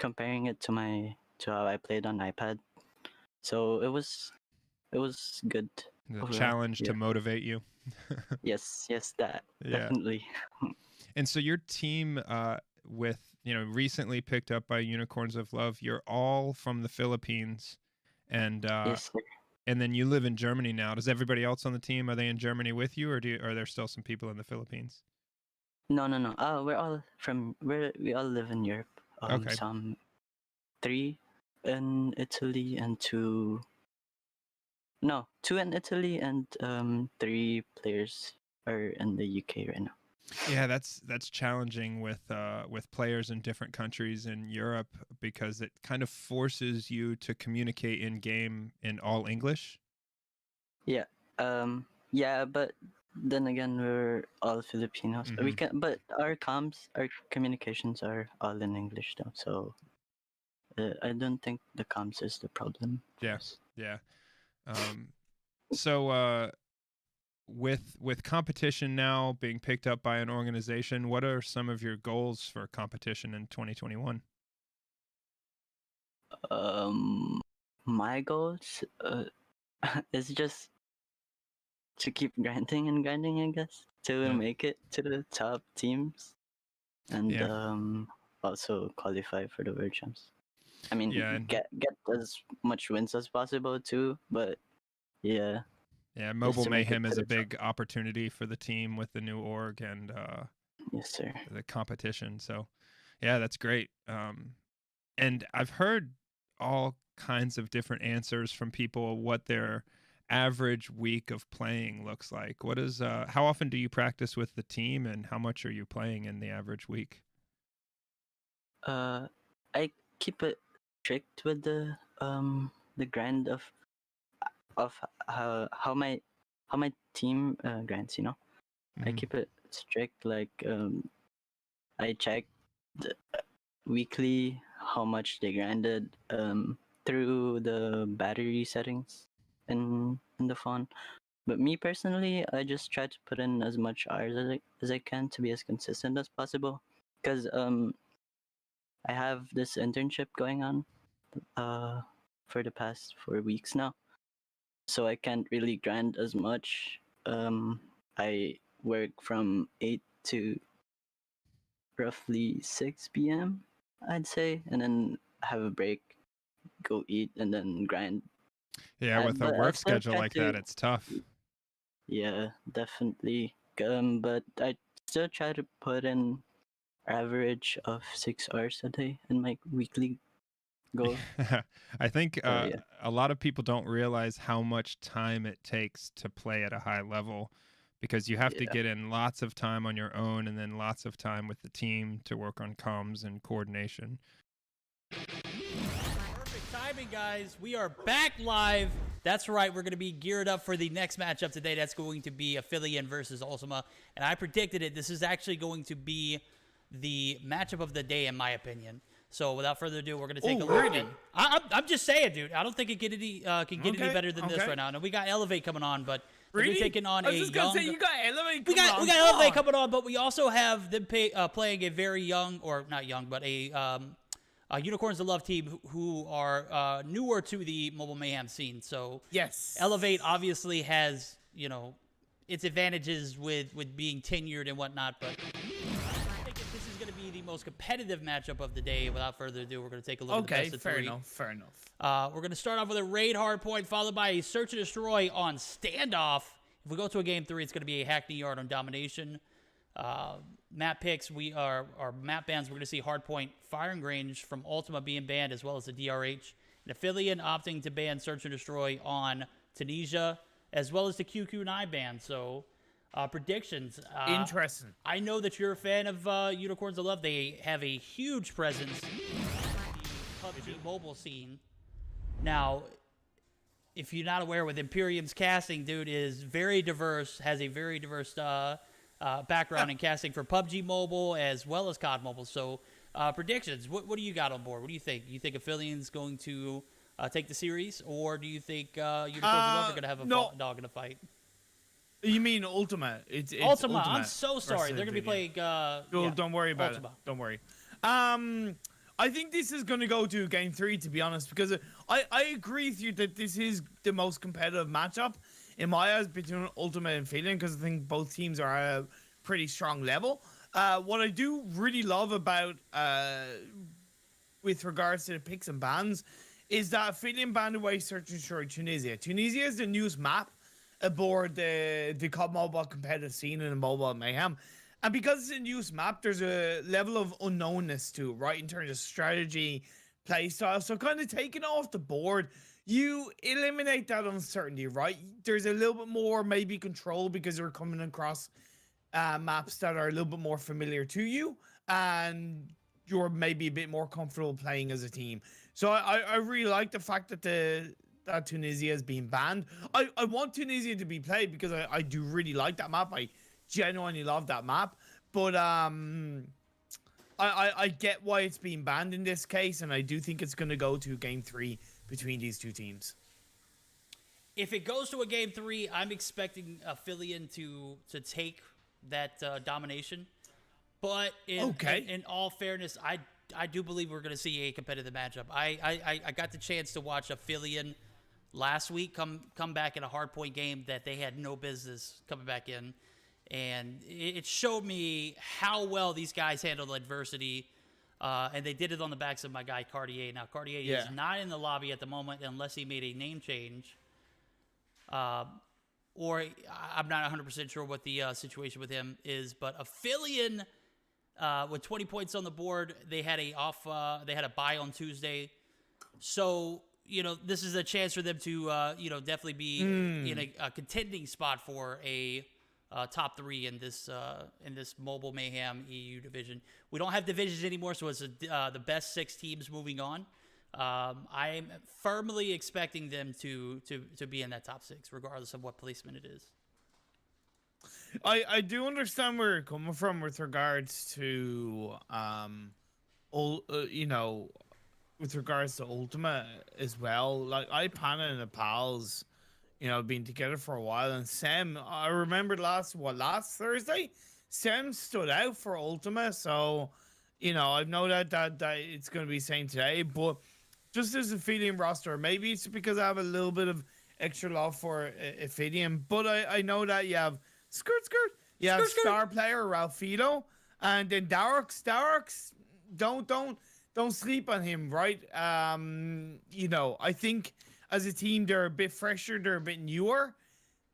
comparing it to how I played on iPad. So it was good. The overall. challenge to Yeah. motivate you. Yes, that Yeah. definitely. And so your team, with recently picked up by Unicorns of Love, you're all from the Philippines, and Yes, sir. and then you live in Germany now. Does everybody else on the team, are they in Germany with you, or are there still some people in the Philippines? No. We all live in Europe. Okay. Some 3 in Italy and 2. No, 2 in Italy and 3 players are in the UK right now. Yeah, that's challenging with players in different countries in Europe, because it kind of forces you to communicate in game in all English. Yeah. Yeah, but then again, we're all Filipinos. We Mhm. can, but our communications are all in English though. So I don't think the comms is the problem. for Yeah. us. Yeah. So with competition now being picked up by an organization, what are some of your goals for competition in 2021? My goals is just to keep grinding and grinding, I guess, to Yeah. make it to the top teams, and Yeah. also qualify for the World Champs. I mean, Yeah, and get as much wins as possible too, but yeah, yeah, just Mobile to make it Mayhem to is the a big opportunity for the team with the new org and yes, sir. the competition. So, yeah, that's great. And I've heard all kinds of different answers from people what their average week of playing looks like. What is how often do you practice with the team, and how much are you playing in the average week? I keep it strict with the grind of how my team grinds. I Mhm. keep it strict. Like I check the, weekly how much they grinded through the battery settings in the phone. But me personally, I just try to put in as much hours as I can to be as consistent as possible. Because I have this internship going on for the past 4 weeks now, so I can't really grind as much. I work from 8 to roughly 6 p.m., I'd say, and then have a break, go eat, and then grind. Yeah, with a But I work still schedule try like to, that, it's tough. yeah, definitely. But I still try to put in average of 6 hours a day in my weekly goal. I think So yeah, a lot of people don't realize how much time it takes to play at a high level, because you have to yeah. get in lots of time on your own and then lots of time with the team to work on comms and coordination. Perfect timing, guys. We are back live. That's right. We're going to be geared up for the next matchup today. That's going to be Affiliate versus Ultima. And I predicted it. This is actually going to be the matchup of the day, in my opinion. So without further ado, we're going to take a look at it. I'm just saying, dude. I don't think it can get any better than this right now. Now, we got Elevate coming on, but they're Really? taking on I was a just gonna young... say you got Elevate. We got Elevate coming on, but we also have them playing a very young, or not young, but a Unicorns of Love team who are newer to the Mobile Mayhem scene. So Yes. Elevate obviously has, its advantages with being tenured and whatnot, but I think if this is going to be the most competitive matchup of the day, without further ado, we're going to take a look at the best of three. Fair enough. We're going to start off with a raid hardpoint, followed by a search and destroy on standoff. If we go to a game 3, it's going to be a Hackney Yard on domination. Map picks, our map bans, we're going to see hardpoint firing range from Ultima being banned, as well as the DRH. An Affiliate opting to ban search and destroy on Tunisia, as well as the QQ9 ban. So predictions. Interesting. I know that you're a fan of Unicorns of Love. They have a huge presence in the PUBG mobile scene. Now, if you're not aware, with Imperium's casting, dude is very diverse, has a very diverse background in casting for PUBG Mobile as well as COD Mobile. So predictions, what do you got on board? What do you think? You think Affiliate's going to take the series, or do you think Unicorns of Love are going to have a dog in a fight? You mean Ultima? It's Ultima. I'm so sorry. They're going to be playing. Don't worry about Ultima. It. Don't worry. I think this is going to go to game 3, to be honest, because I agree with you that this is the most competitive matchup in my eyes between Ultima and Aphelion, because I think both teams are at a pretty strong level. What I do really love about, with regards to the picks and bans, is that Aphelion banned away Search and Destroy Tunisia. Tunisia is the newest map aboard the mobile competitive scene in the mobile mayhem. And because it's a newest map, there's a level of unknownness to it, right? In terms of strategy, playstyle. So kind of taking off the board, you eliminate that uncertainty, right? There's a little bit more maybe control because you're coming across maps that are a little bit more familiar to you. And you're maybe a bit more comfortable playing as a team. So I really like the fact that that Tunisia is being banned. I want Tunisia to be played because I do really like that map. I genuinely love that map, but I get why it's being banned in this case, and I do think it's going to go to game 3 between these two teams. If it goes to a game 3, I'm expecting Aphelion to take that domination. But in all fairness, I do believe we're going to see a competitive matchup. I got the chance to watch Aphelion last week come back in a hardpoint game that they had no business coming back in. And it showed me how well these guys handled adversity. And they did it on the backs of my guy, Cartier. Now, Cartier is not in the lobby at the moment unless he made a name change. Or I'm not 100% sure what the situation with him is. But Aphelion, with 20 points on the board, they had a bye on Tuesday. So, this is a chance for them to, definitely be in a contending spot for a top 3 in this Mobile Mayhem EU division. We don't have divisions anymore, so it's the best 6 teams moving on. I'm firmly expecting them to be in that top 6, regardless of what placement it is. I do understand where you're coming from with regards to with regards to Ultima as well. Like Pana and the pals, been together for a while, and Sam, I remember last Thursday, Sam stood out for Ultima, so I know that it's going to be the same today, but just as a Aphelion roster, maybe it's because I have a little bit of extra love for Aphelion, but I know that you have you have star player Ralphito, and then Darux, don't sleep on him, right? I think as a team, they're a bit fresher, they're a bit newer,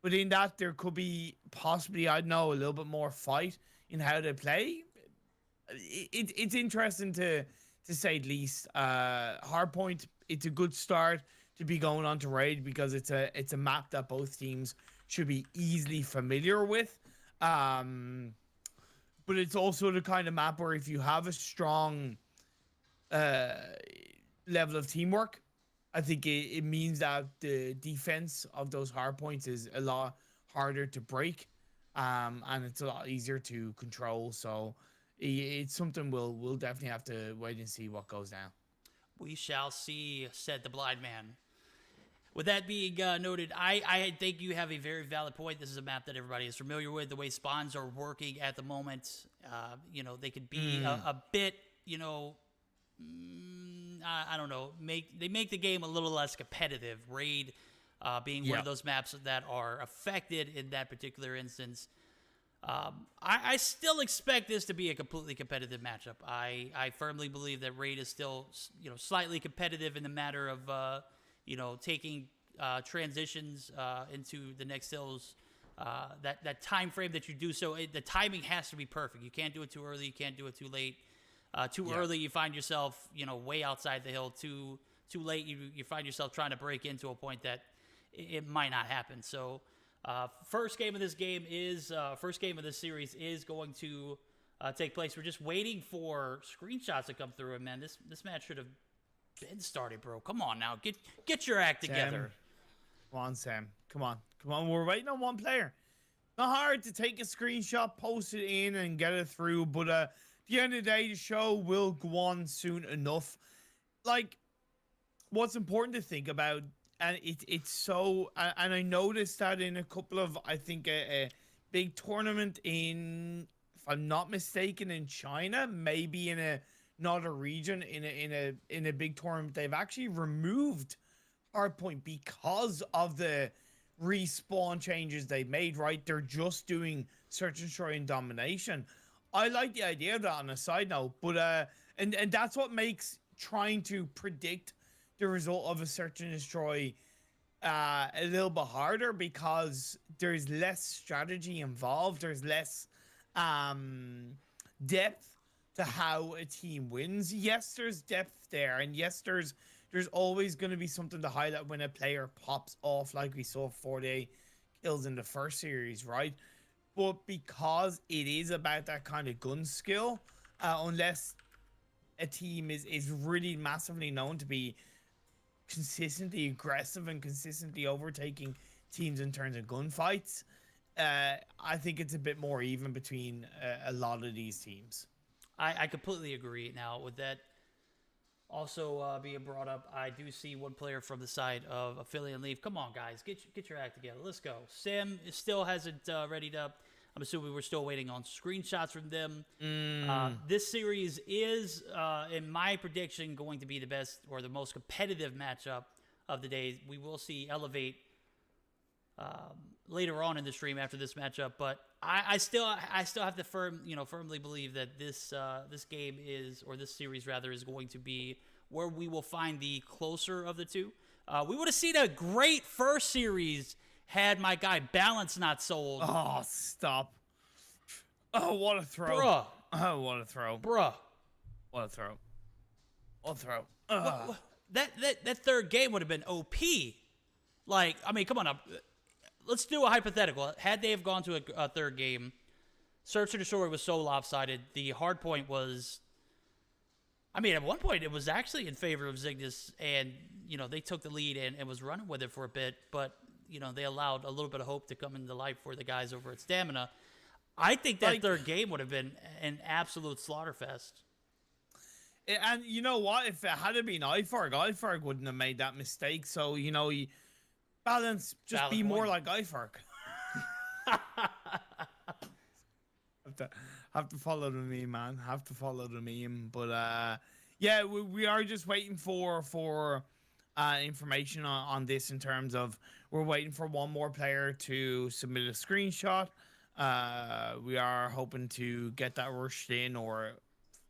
but in that there could be possibly, a little bit more fight in how they play. It's interesting to say the least. Hardpoint, it's a good start to be going on to Raid because it's a map that both teams should be easily familiar with. But it's also the kind of map where if you have a strong level of teamwork, I think it means that the defense of those hard points is a lot harder to break, and it's a lot easier to control. So it's something we'll definitely have to wait and see what goes down. We shall see, said the blind man. With that being noted, I think you have a very valid point. This is a map that everybody is familiar with. The way spawns are working at the moment, they could be a bit, I don't know. They make the game a little less competitive. Raid being one of those maps that are affected in that particular instance. I still expect this to be a completely competitive matchup. I firmly believe that Raid is still, slightly competitive in the matter of, taking transitions into the next hills. That time frame that you do so, the timing has to be perfect. You can't do it too early. You can't do it too late. Too early, you find yourself, way outside the hill. Too late, you find yourself trying to break into a point that it might not happen. So, first game of this series is going to take place. We're just waiting for screenshots to come through, and man, this match should have been started, bro. Come on now, get your act together. Come on, Sam. Come on. We're waiting on one player. Not hard to take a screenshot, post it in, and get it through, but at the end of the day, the show will go on soon enough. Like, what's important to think about, and it's so, and I noticed that in a couple of, I think, a big tournament in, if I'm not mistaken, in China, maybe in a not a region in a big tournament. They've actually removed hardpoint because of the respawn changes they made. Right, they're just doing search and destroy and domination. I like the idea of that on a side note, but and that's what makes trying to predict the result of a search and destroy a little bit harder, because there's less strategy involved. There's less depth to how a team wins. Yes, there's depth there, and yes, there's always going to be something to highlight when a player pops off, like we saw 48 kills in the first series, right? But because it is about that kind of gun skill, unless a team is really massively known to be consistently aggressive and consistently overtaking teams in terms of gunfights, I think it's a bit more even between a lot of these teams. I completely agree. Now, with that also being brought up, I do see one player from the side of Affiliate leave. Come on, guys, get your act together. Let's go. Sam still hasn't readied up. I'm assuming we're still waiting on screenshots from them. This series is, in my prediction, going to be the best or the most competitive matchup of the day. We will see Elevate later on in the stream after this matchup, but I still have to firmly believe that this game is, or this series rather, is going to be where we will find the closer of the two. We would have seen a great first series had my guy Balance not sold. Oh, stop. Oh, what a throw. Bruh. Oh, what a throw. Bruh. What a throw. What a throw. That third game would have been OP. Like, I mean, come on up. Let's do a hypothetical. Had they have gone to a third game, Search and Destroy was so lopsided. The hard point was, I mean, at one point it was actually in favor of Zygnus, and, they took the lead and was running with it for a bit, but, they allowed a little bit of hope to come into life for the guys over at Stamina. I think that third game would have been an absolute slaughterfest. And you know what? If it had been iFarg wouldn't have made that mistake. So, Balance, just Valid be more point. like iFarg. have to follow the meme, man. Have to follow the meme. But yeah, we are just waiting for information on this, in terms of we're waiting for one more player to submit a screenshot. We are hoping to get that rushed in, or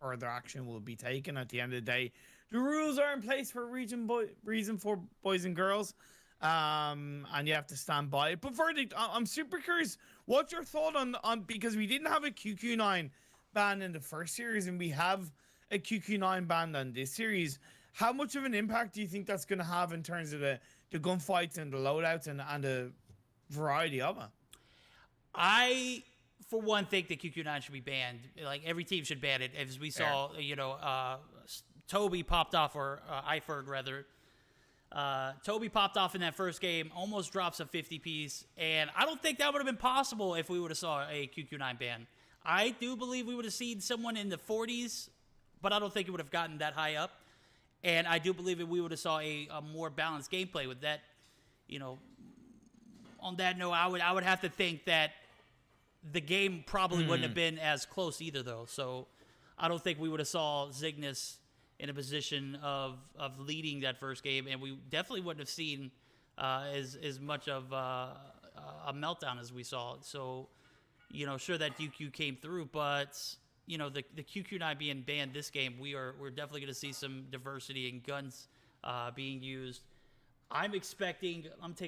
further action will be taken. At the end of the day, the rules are in place for reason for boys and girls, and you have to stand by it. But Verdict, I'm super curious, what's your thought on because we didn't have a QQ9 ban in the first series, and we have a QQ9 ban on this series. How much of an impact do you think that's going to have in terms of the gunfights and the loadouts and the variety of it? I, for one, think that QQ9 should be banned. Like, every team should ban it. As we saw, Toby popped off, or iFerg rather. Toby popped off in that first game, almost drops a 50-piece, and I don't think that would have been possible if we would have saw a QQ9 ban. I do believe we would have seen someone in the 40s, but I don't think it would have gotten that high up. And I do believe that we would have saw a more balanced gameplay with that. On that note, I would have to think that the game probably wouldn't have been as close either, though. So I don't think we would have saw Zygnus in a position of leading that first game, and we definitely wouldn't have seen as much of a meltdown as we saw. So, sure, that DQ came through, but the QQ9 being banned this game, we're definitely going to see some diversity in guns being used. I'm taking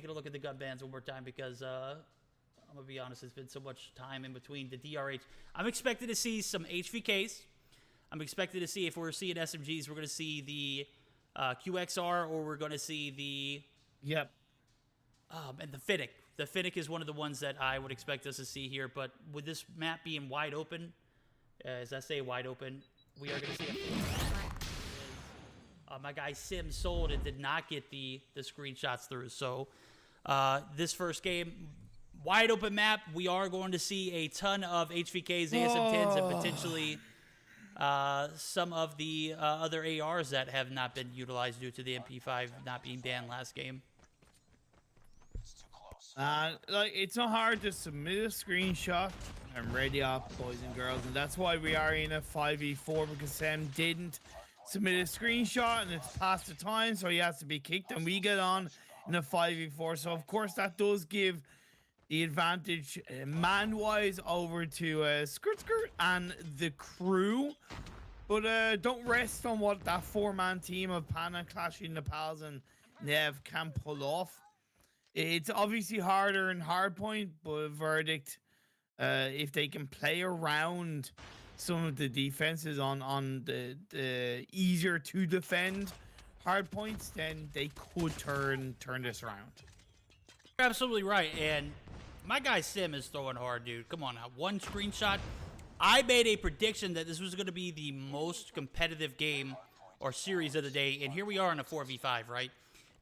a look at the gun bans one more time, because I'm going to be honest, there's been so much time in between the DRH. I'm expecting to see some HVKs. I'm expecting to see, if we're seeing SMGs, we're going to see the QXR, or we're going to see the... Yep. And the Finnick. The Finnick is one of the ones that I would expect us to see here, but with this map being wide open, as I say wide open, we are going to see my guy Sim sold and did not get the screenshots through. So this first game, wide open map, we are going to see a ton of HVKs, ASM-10s, and potentially some of the other ARs that have not been utilized due to the MP5 not being banned last game. It's too close. Like it's not hard to submit a screenshot. I'm ready up, boys and girls, and that's why we are in a 5v4 because Sam didn't submit a screenshot and it's past the time, so he has to be kicked, and we get on in a 5v4. So of course that does give the advantage man-wise over to Skirt and the crew. But don't rest on what that 4-man team of Pana, Clashing, Nepals, and Nev can pull off. It's obviously harder in Hardpoint, but Verdict, if they can play around some of the defenses on the easier to defend Hardpoints, then they could turn this around. You're absolutely right, and my guy Sim is throwing hard, dude. Come on now, one screenshot. I made a prediction that this was going to be the most competitive game or series of the day, and here we are in a 4v5, right?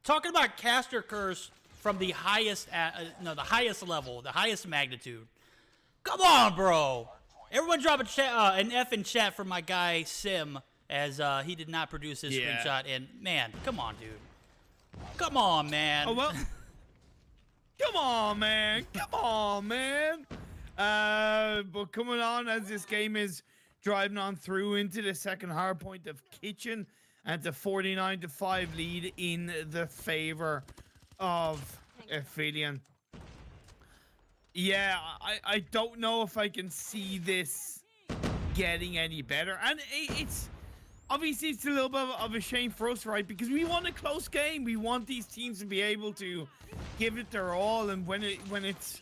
Talking about caster curse from the highest, the highest level, the highest magnitude. Come on, bro. Everyone drop an F in chat for my guy Sim, as he did not produce his screenshot. And man, come on, dude. Come on, man. Oh well. Come on, man. Come on, man. But coming on as this game is driving on through into the second hard point of Kitchen, and the 49-5 lead in the favor of Aphelion. Yeah, I don't know if I can see this getting any better. And it's obviously it's a little bit of a shame for us, right? Because we want a close game. We want these teams to be able to give it their all. And when it's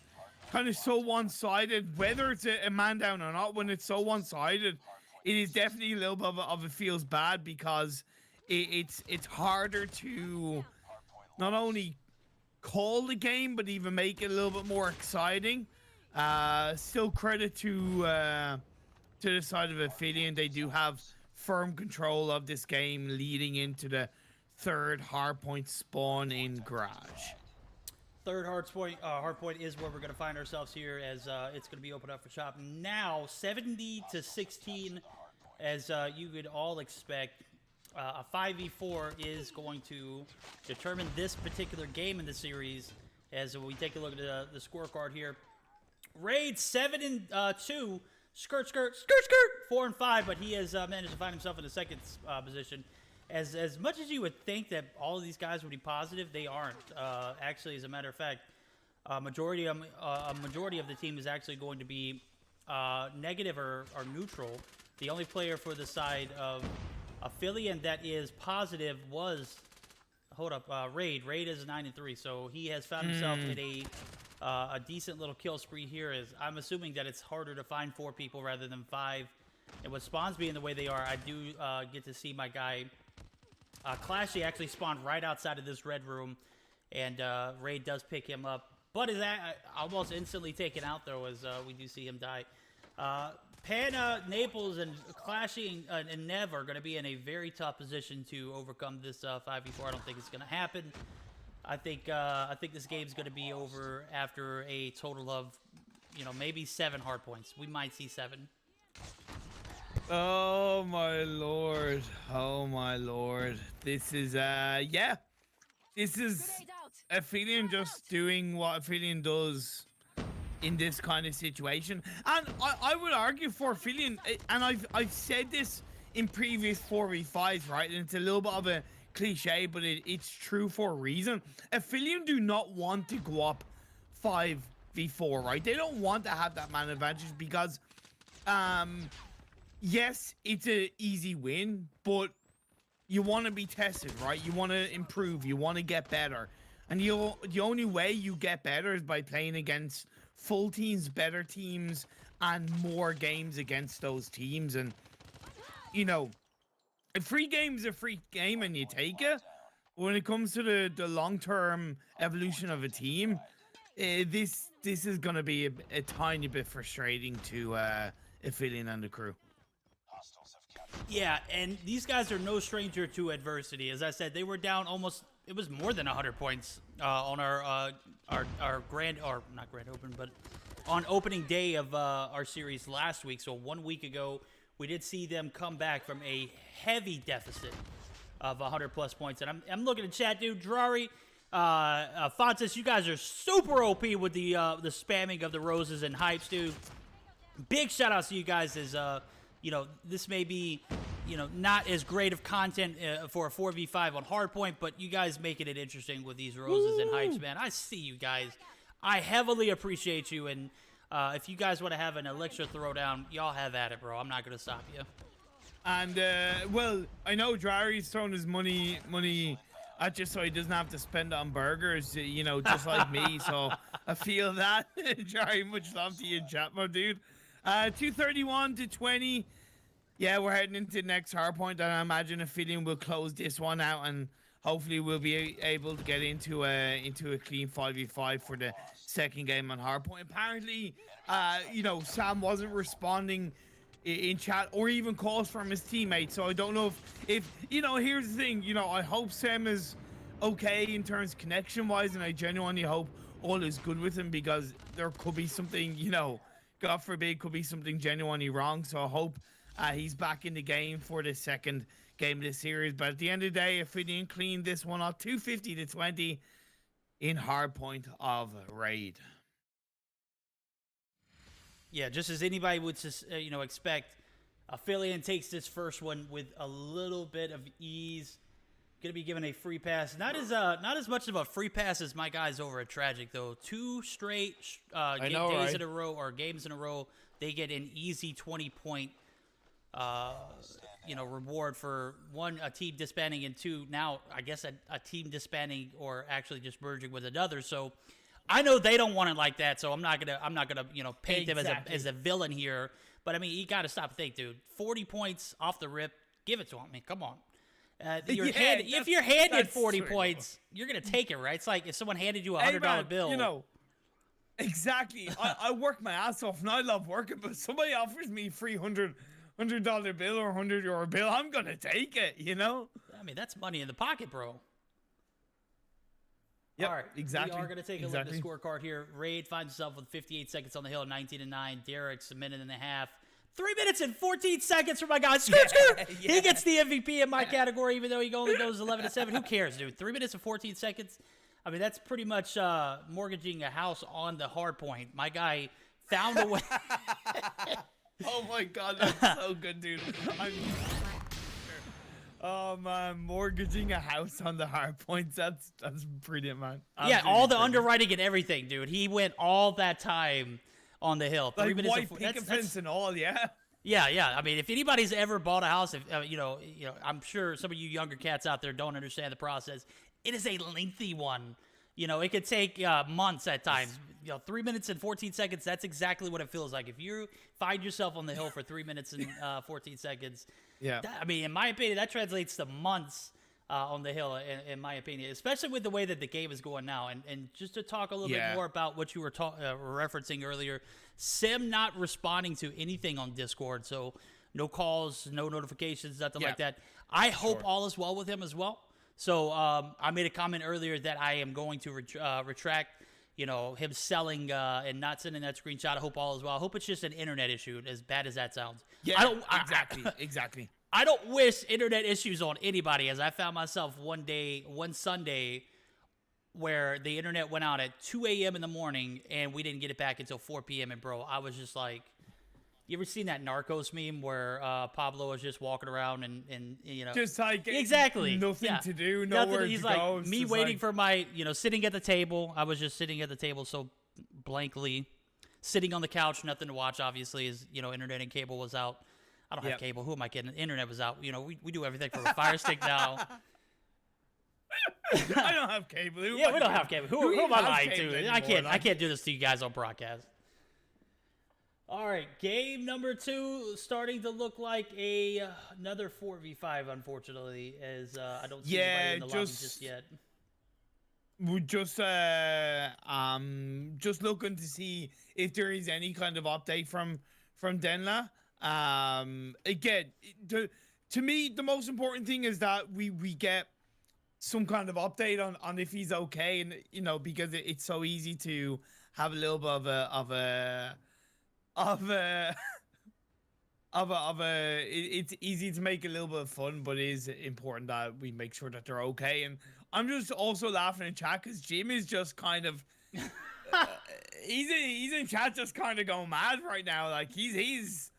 kind of so one-sided, whether it's a man down or not, when it's so one-sided, it is definitely a little bit of it feels bad, because it's harder to not only call the game, but even make it a little bit more exciting. Still credit to the side of Aphelion. They do have firm control of this game leading into the third hardpoint spawn in Garage. Third hardpoint is where we're going to find ourselves here, as it's going to be opened up for shop now. 70-16, as you could all expect. A 5v4 is going to determine this particular game in the series, as we take a look at the scorecard here. Raid 7-2, Skirt 4-5, but he has managed to find himself in the second position. As much as you would think that all of these guys would be positive, they aren't. Actually, as a matter of fact, a majority of the team is actually going to be negative or neutral. The only player for the side of Aphelion that is positive was, Raid. Raid is 9-3, so he has found himself in a decent little kill spree here. As I'm assuming that it's harder to find 4 people rather than 5, and with spawns being the way they are, I do get to see my guy Clashy actually spawned right outside of this red room, and Raid does pick him up, but is almost instantly taken out though, as we do see him die. Pana, Naples, and Clashy and Nev are going to be in a very tough position to overcome this 5v4. I don't think it's going to happen. I think this game's going to be over after a total of, maybe 7 hard points. We might see 7. Oh my lord. Oh my lord. This is This is Aphelion just doing what Aphelion does in this kind of situation. And I would argue for Aphelion, and I've said this in previous 4v5s, right? And it's a little bit of a cliche, but it's true for a reason. Aphelion do not want to go up 5v4, right? They don't want to have that man advantage because, yes, it's an easy win, but you want to be tested, right? You want to improve. You want to get better. And the only way you get better is by playing against full teams, better teams, and more games against those teams. And, a free game is a free game and you take it. When it comes to the long-term evolution of a team, this is going to be a tiny bit frustrating to Aphelion and the crew. Yeah, and these guys are no stranger to adversity. As I said, they were down almost, it was more than 100 points on our grand, or not grand open, but on opening day of our series last week. So 1 week ago, we did see them come back from a heavy deficit of 100 plus points. And I'm looking at chat, dude. Drari, Fontes, you guys are super OP with the spamming of the roses and hypes, dude. Big shout outs to you guys as this may be not as great of content for a 4v5 on hardpoint, but you guys making it interesting with these roses and hypes, man. I see you guys. I heavily appreciate you, and if you guys want to have an elixir throwdown, y'all have at it, bro. I'm not gonna stop you. And well, I know Drary's throwing his money just so he doesn't have to spend it on burgers, just like me. So I feel that. Drary, much love to you in chat, my dude. 231 to 20. Yeah, we're heading into the next hardpoint, and I imagine Aphelion will close this one out, and hopefully we'll be able to get into a clean 5v5 for the second game on hardpoint. Apparently, Sam wasn't responding in chat or even calls from his teammates, so I don't know if here's the thing, I hope Sam is okay in terms of connection wise, and I genuinely hope all is good with him, because there could be something, God forbid, could be something genuinely wrong. So I hope he's back in the game for the second game of the series. But at the end of the day, if we didn't clean this one up, 250 to 20 in hardpoint of raid. Yeah, just as anybody would expect, Aphelion takes this first one with a little bit of ease. Gonna be given a free pass. Not as much of a free pass as my guys over at Tragik, though. 2 straight days in a row, or games in a row, they get an easy 20-point reward for 1, a team disbanding, and 2, now I guess a team disbanding or actually just merging with another. So I know they don't want it like that, so I'm not gonna paint them as a villain here. But I mean, you got to stop and think, dude. 40 points off the rip, give it to him. I mean, come on. If you're handed 40 points, you're gonna take it, right? It's like if someone handed you a $100 bill. Exactly. I work my ass off, and I love working. But somebody offers me free $100 bill or €100 bill, I'm gonna take it. I mean, that's money in the pocket, bro. Yep, all right, exactly. We are gonna take a look at the scorecard here. Raid finds himself with 58 seconds on the hill, 19-9. Derek's a minute and a half. 3 minutes and 14 seconds for my guy. Screw. Yeah. He gets the MVP in my category, even though he only goes 11-7. Who cares, dude? 3 minutes and 14 seconds. I mean, that's pretty much mortgaging a house on the hard point. My guy found a way. Oh my God, that's so good, dude. Oh man, mortgaging a house on the hard points. That's brilliant, man. Absolutely all the brilliant underwriting and everything, dude. He went all that time on the hill. 3 minutes white picket fence and all, yeah. Yeah. I mean, if anybody's ever bought a house, if I'm sure some of you younger cats out there don't understand the process. It is a lengthy one. It could take months at times. 3 minutes and 14 seconds. That's exactly what it feels like. If you find yourself on the hill for 3 minutes and 14 seconds, yeah. I mean, in my opinion, that translates to months on the hill. In my opinion, especially with the way that the game is going now. And just to talk a little bit more about what you were referencing earlier, Sim not responding to anything on Discord. So no calls, no notifications, nothing like that. I hope all is well with him as well. So I made a comment earlier that I am going to retract, him selling and not sending that screenshot. I hope all is well. I hope it's just an internet issue, as bad as that sounds. Yeah, exactly. I don't wish internet issues on anybody, as I found myself one Sunday, where the internet went out at 2 a.m. in the morning, and we didn't get it back until 4 p.m. And bro, I was just like, you ever seen that Narcos meme where Pablo is just walking around and just like exactly nothing to do, nowhere He's to like go. Me waiting for my sitting at the table. I was just sitting at the table, so blankly sitting on the couch, nothing to watch. Obviously, as internet and cable was out. I don't have cable. Who am I kidding? The internet was out. We do everything from a Fire Stick now. I don't have cable. We don't have cable. Who am I lying to? I can't do this to you guys on broadcast. All right, game number 2 starting to look like another 4v5, unfortunately, as I don't see anybody in the lobby just yet. We're just looking to see if there is any kind of update from Denla. Again, to me, the most important thing is that we get some kind of update on if he's okay, and because it's so easy to have a little bit it's easy to make a little bit of fun, but it is important that we make sure that they're okay. And I'm just also laughing in chat because Jim is just kind of he's in chat just kind of going mad right now. Like he's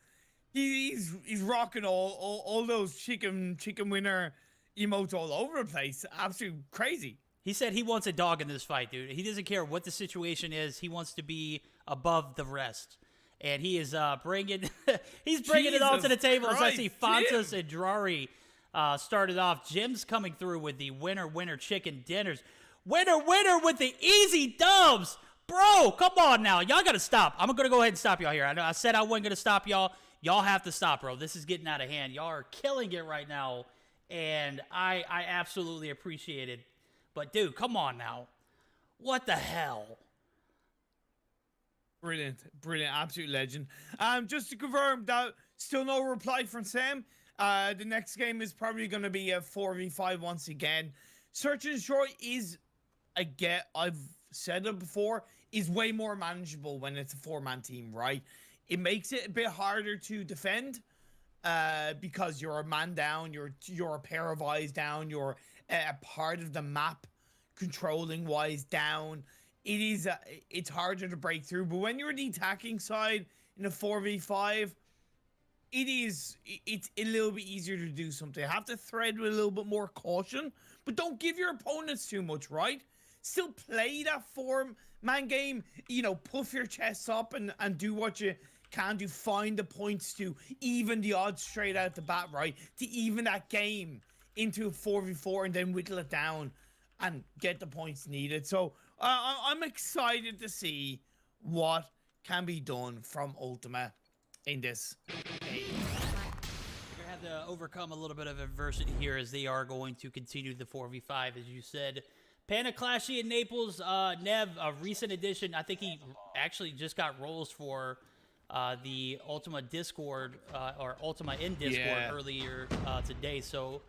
rocking all those chicken winner emotes all over the place. Absolute crazy. He said he wants a dog in this fight, dude. He doesn't care what the situation is. He wants to be above the rest. And he is bringing it all to the table. As I see Fontas and Drari started off. Jim's coming through with the winner chicken dinners. Winner with the easy dubs. Bro, come on now. Y'all got to stop. I'm going to go ahead and stop y'all here. I know I said I wasn't going to stop y'all. Y'all have to stop, bro. This is getting out of hand. Y'all are killing it right now. And I absolutely appreciate it. But, dude, come on now. What the hell? Brilliant. Absolute legend. Just to confirm that still no reply from Sam. The next game is probably going to be a 4v5 once again. Search and Destroy is, I've said it before, is way more manageable when it's a 4-man team, right? It makes it a bit harder to defend because you're a man down, you're a pair of eyes down, you're a part of the map controlling wise down. It's harder to break through, but when you're the attacking side in a 4v5, it's a little bit easier to do something. Have to thread with a little bit more caution, but don't give your opponents too much, right? Still play that 4-man game, puff your chests up and do what you can do. Find the points to even the odds straight out the bat, right? To even that game into a 4v4 and then whittle it down and get the points needed. So I'm excited to see what can be done from Ultima in this game. They're going to have to overcome a little bit of adversity here as they are going to continue the 4v5, as you said. Panda Clashy in Naples, Nev, a recent addition. I think he actually just got roles for the Ultima Discord, or Ultima in Discord earlier today. So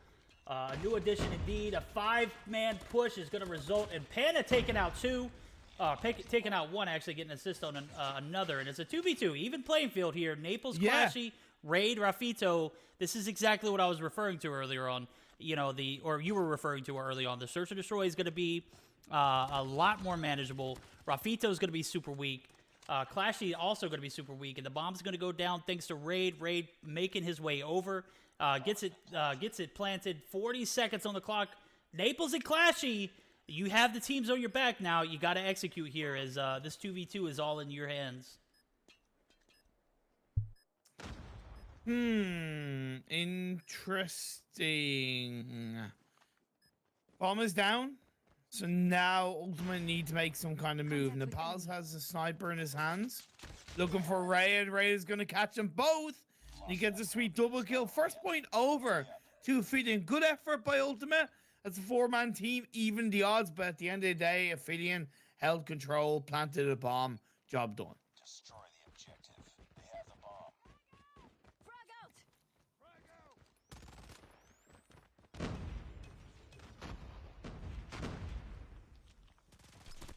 a new addition indeed. A 5-man push is going to result in Panda taking out 2. Taking out 1, actually getting an assist on another. And it's a 2v2. Even playing field here. Naples, Clashy, Raid, Rafito. This is exactly what I was referring to earlier on. Or you were referring to early on. The Search and Destroy is going to be a lot more manageable. Rafito is going to be super weak. Clashy also going to be super weak. And the bomb's going to go down thanks to Raid. Raid making his way over. Gets it planted. 40 seconds on the clock. Naples and Clashy, you have the teams on your back now. You got to execute here as this 2v2 is all in your hands. Interesting. Bomb is down. So now Ultima need to make some kind of move. Nepals has a sniper in his hands. Looking for Ray, and Ray is going to catch them both. He gets a sweet double kill. First point over to Ophidian. Good effort by Ultima. That's a 4-man team. Even the odds, but at the end of the day, Ophidian held control, planted a bomb. Job done. Destroy the objective. They have the bomb. Frag out!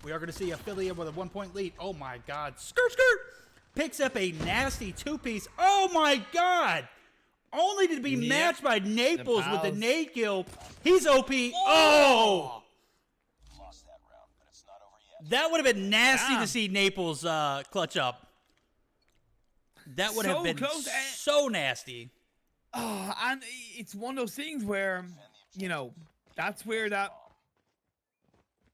We are going to see Affiliate with a 1-point lead. Oh my God. Skirt! Picks up a nasty 2-piece. Oh my God! Only to be matched by Naples with the nade kill. He's OP. Oh! Lost that round, but it's not over yet. That would have been nasty to see Naples clutch up. That would have been close. So nasty. Oh, and it's one of those things where, that's where that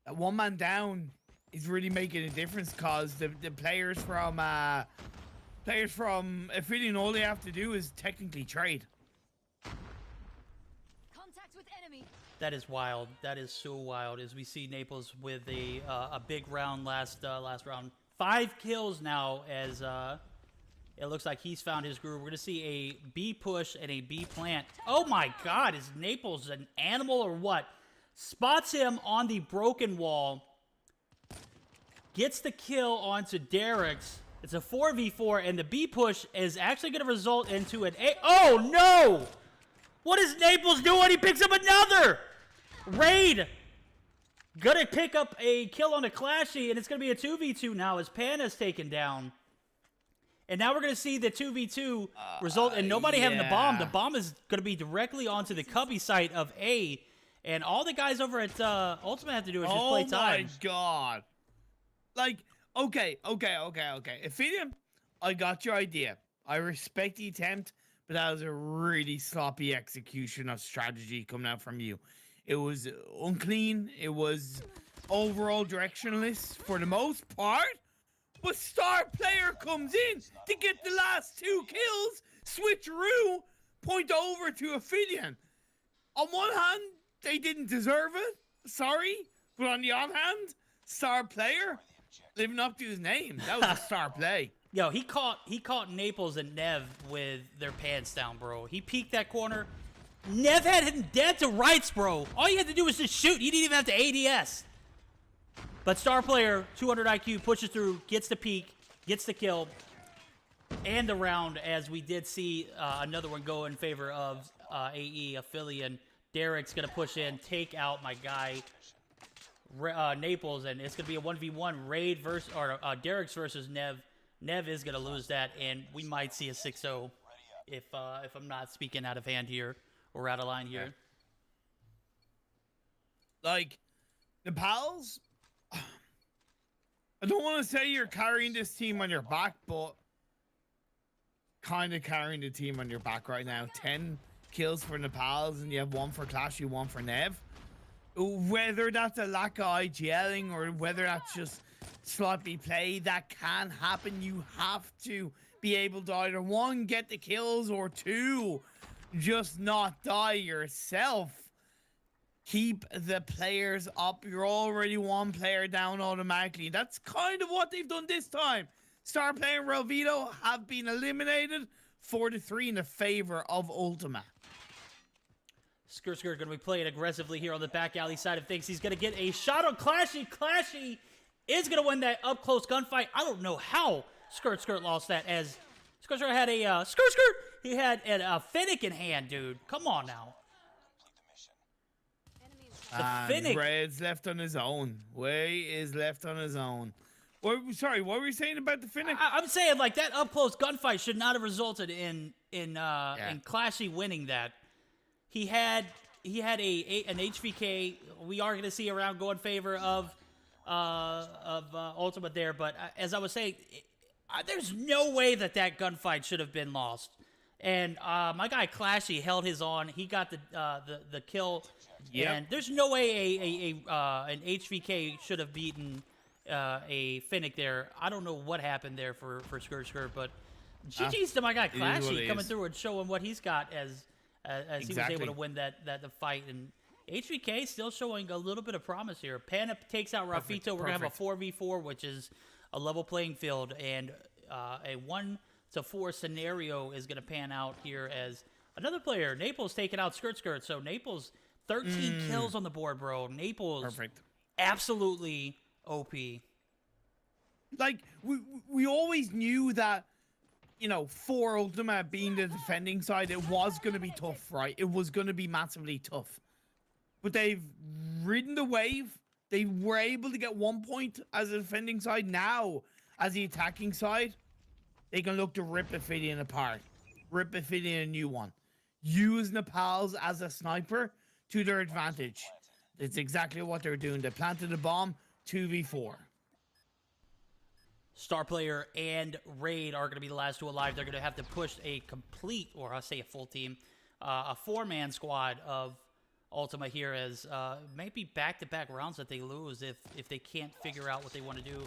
1-man down is really making a difference, because the players from Ophidian, all they have to do is technically trade. Contact with enemy. That is wild. That is so wild. As we see Naples with a big round last round. 5 kills now as it looks like he's found his groove. We're going to see a B push and a B plant. Oh my God, is Naples an animal or what? Spots him on the broken wall. Gets the kill onto Derek's. It's a 4v4, and the B push is actually going to result into an A. Oh no! What is Naples doing? He picks up another! Raid! Gonna pick up a kill on a Clashy, and it's going to be a 2v2 now as Panda's taken down. And now we're going to see the 2v2 result in nobody having the bomb. The bomb is going to be directly onto the cubby site of A And all the guys over at Ultima have to do is just Oh play my time. god. Like, okay. Ephelium, I got your idea. I respect the attempt, but that was a really sloppy execution of strategy coming out from you. It was unclean. It was overall directionless for the most part. But star player comes in to get the last 2 kills, switcheroo, point over to Ephelium. On one hand, they didn't deserve it. Sorry. But on the other hand, star player living up to his name. That was a star play. Yo, he caught Naples and Nev with their pants down, bro. He peeked that corner. Nev had him dead to rights, bro. All you had to do was just shoot. You didn't even have to ADS. But star player, 200 IQ, pushes through, gets the peek, gets the kill, and the round, as we did see another one go in favor of AE, Aphelion. Derek's going to push in, take out my guy, Naples, and it's going to be a 1v1 raid versus, or Derek's versus Nev. Nev is going to lose that, and we might see a 6-0 if I'm not speaking out of hand here or out of line here. Like, the pals, I don't want to say you're carrying this team on your back, but kind of carrying the team on your back right now. 10 kills for Nepals, and you have 1 for Clashy, 1 for Nev. Whether that's a lack of IGLing or whether that's just sloppy play, that can happen. You have to be able to either 1, get the kills, or 2, just not die yourself. Keep the players up. You're already 1 player down automatically. That's kind of what they've done this time. Star player and Relvito have been eliminated 4-3 in the favor of Ultima. Skirt going to be playing aggressively here on the back alley side of things. He's going to get a shot on Clashy. Clashy is going to win that up-close gunfight. I don't know how Skirt lost that, as Skirt had a he had a Finnick in hand, dude. Come on now. And Red's left on his own. Way is left on his own. Sorry, what were you saying about the Finnick? I'm saying, like, that up-close gunfight should not have resulted in Clashy winning that. He had an HVK. We are going to see a round go in favor of Ultima there, but as I was saying, there's no way that gunfight should have been lost. And my guy Clashy held his on. He got the kill. Yep. And there's no way an HVK should have beaten a Finnick there. I don't know what happened there for Skirt, but GG's to my guy Clashy coming through and showing what he's got as he was able to win the fight. And HVK still showing a little bit of promise here. Pana takes out Rafito. We're going to have a 4v4, which is a level playing field. And a 1-4 scenario is going to pan out here as another player, Naples, taking out Skirt. So Naples, 13 kills on the board, bro. Naples, absolutely OP. Like, we always knew that, you know, for Ultima being the defending side, it was going to be tough, right? It was going to be massively tough. But they've ridden the wave. They were able to get 1 point as a defending side. Now, as the attacking side, they can look to rip Aphelion apart. Rip Aphelion a new one. Use Nepals as a sniper to their advantage. It's exactly what they're doing. They planted a bomb, 2v4. Star player and Raid are going to be the last 2 alive. They're going to have to push a complete, or I'll say a full team, a 4-man squad of Ultima here, as maybe back-to-back rounds that they lose if they can't figure out what they want to do.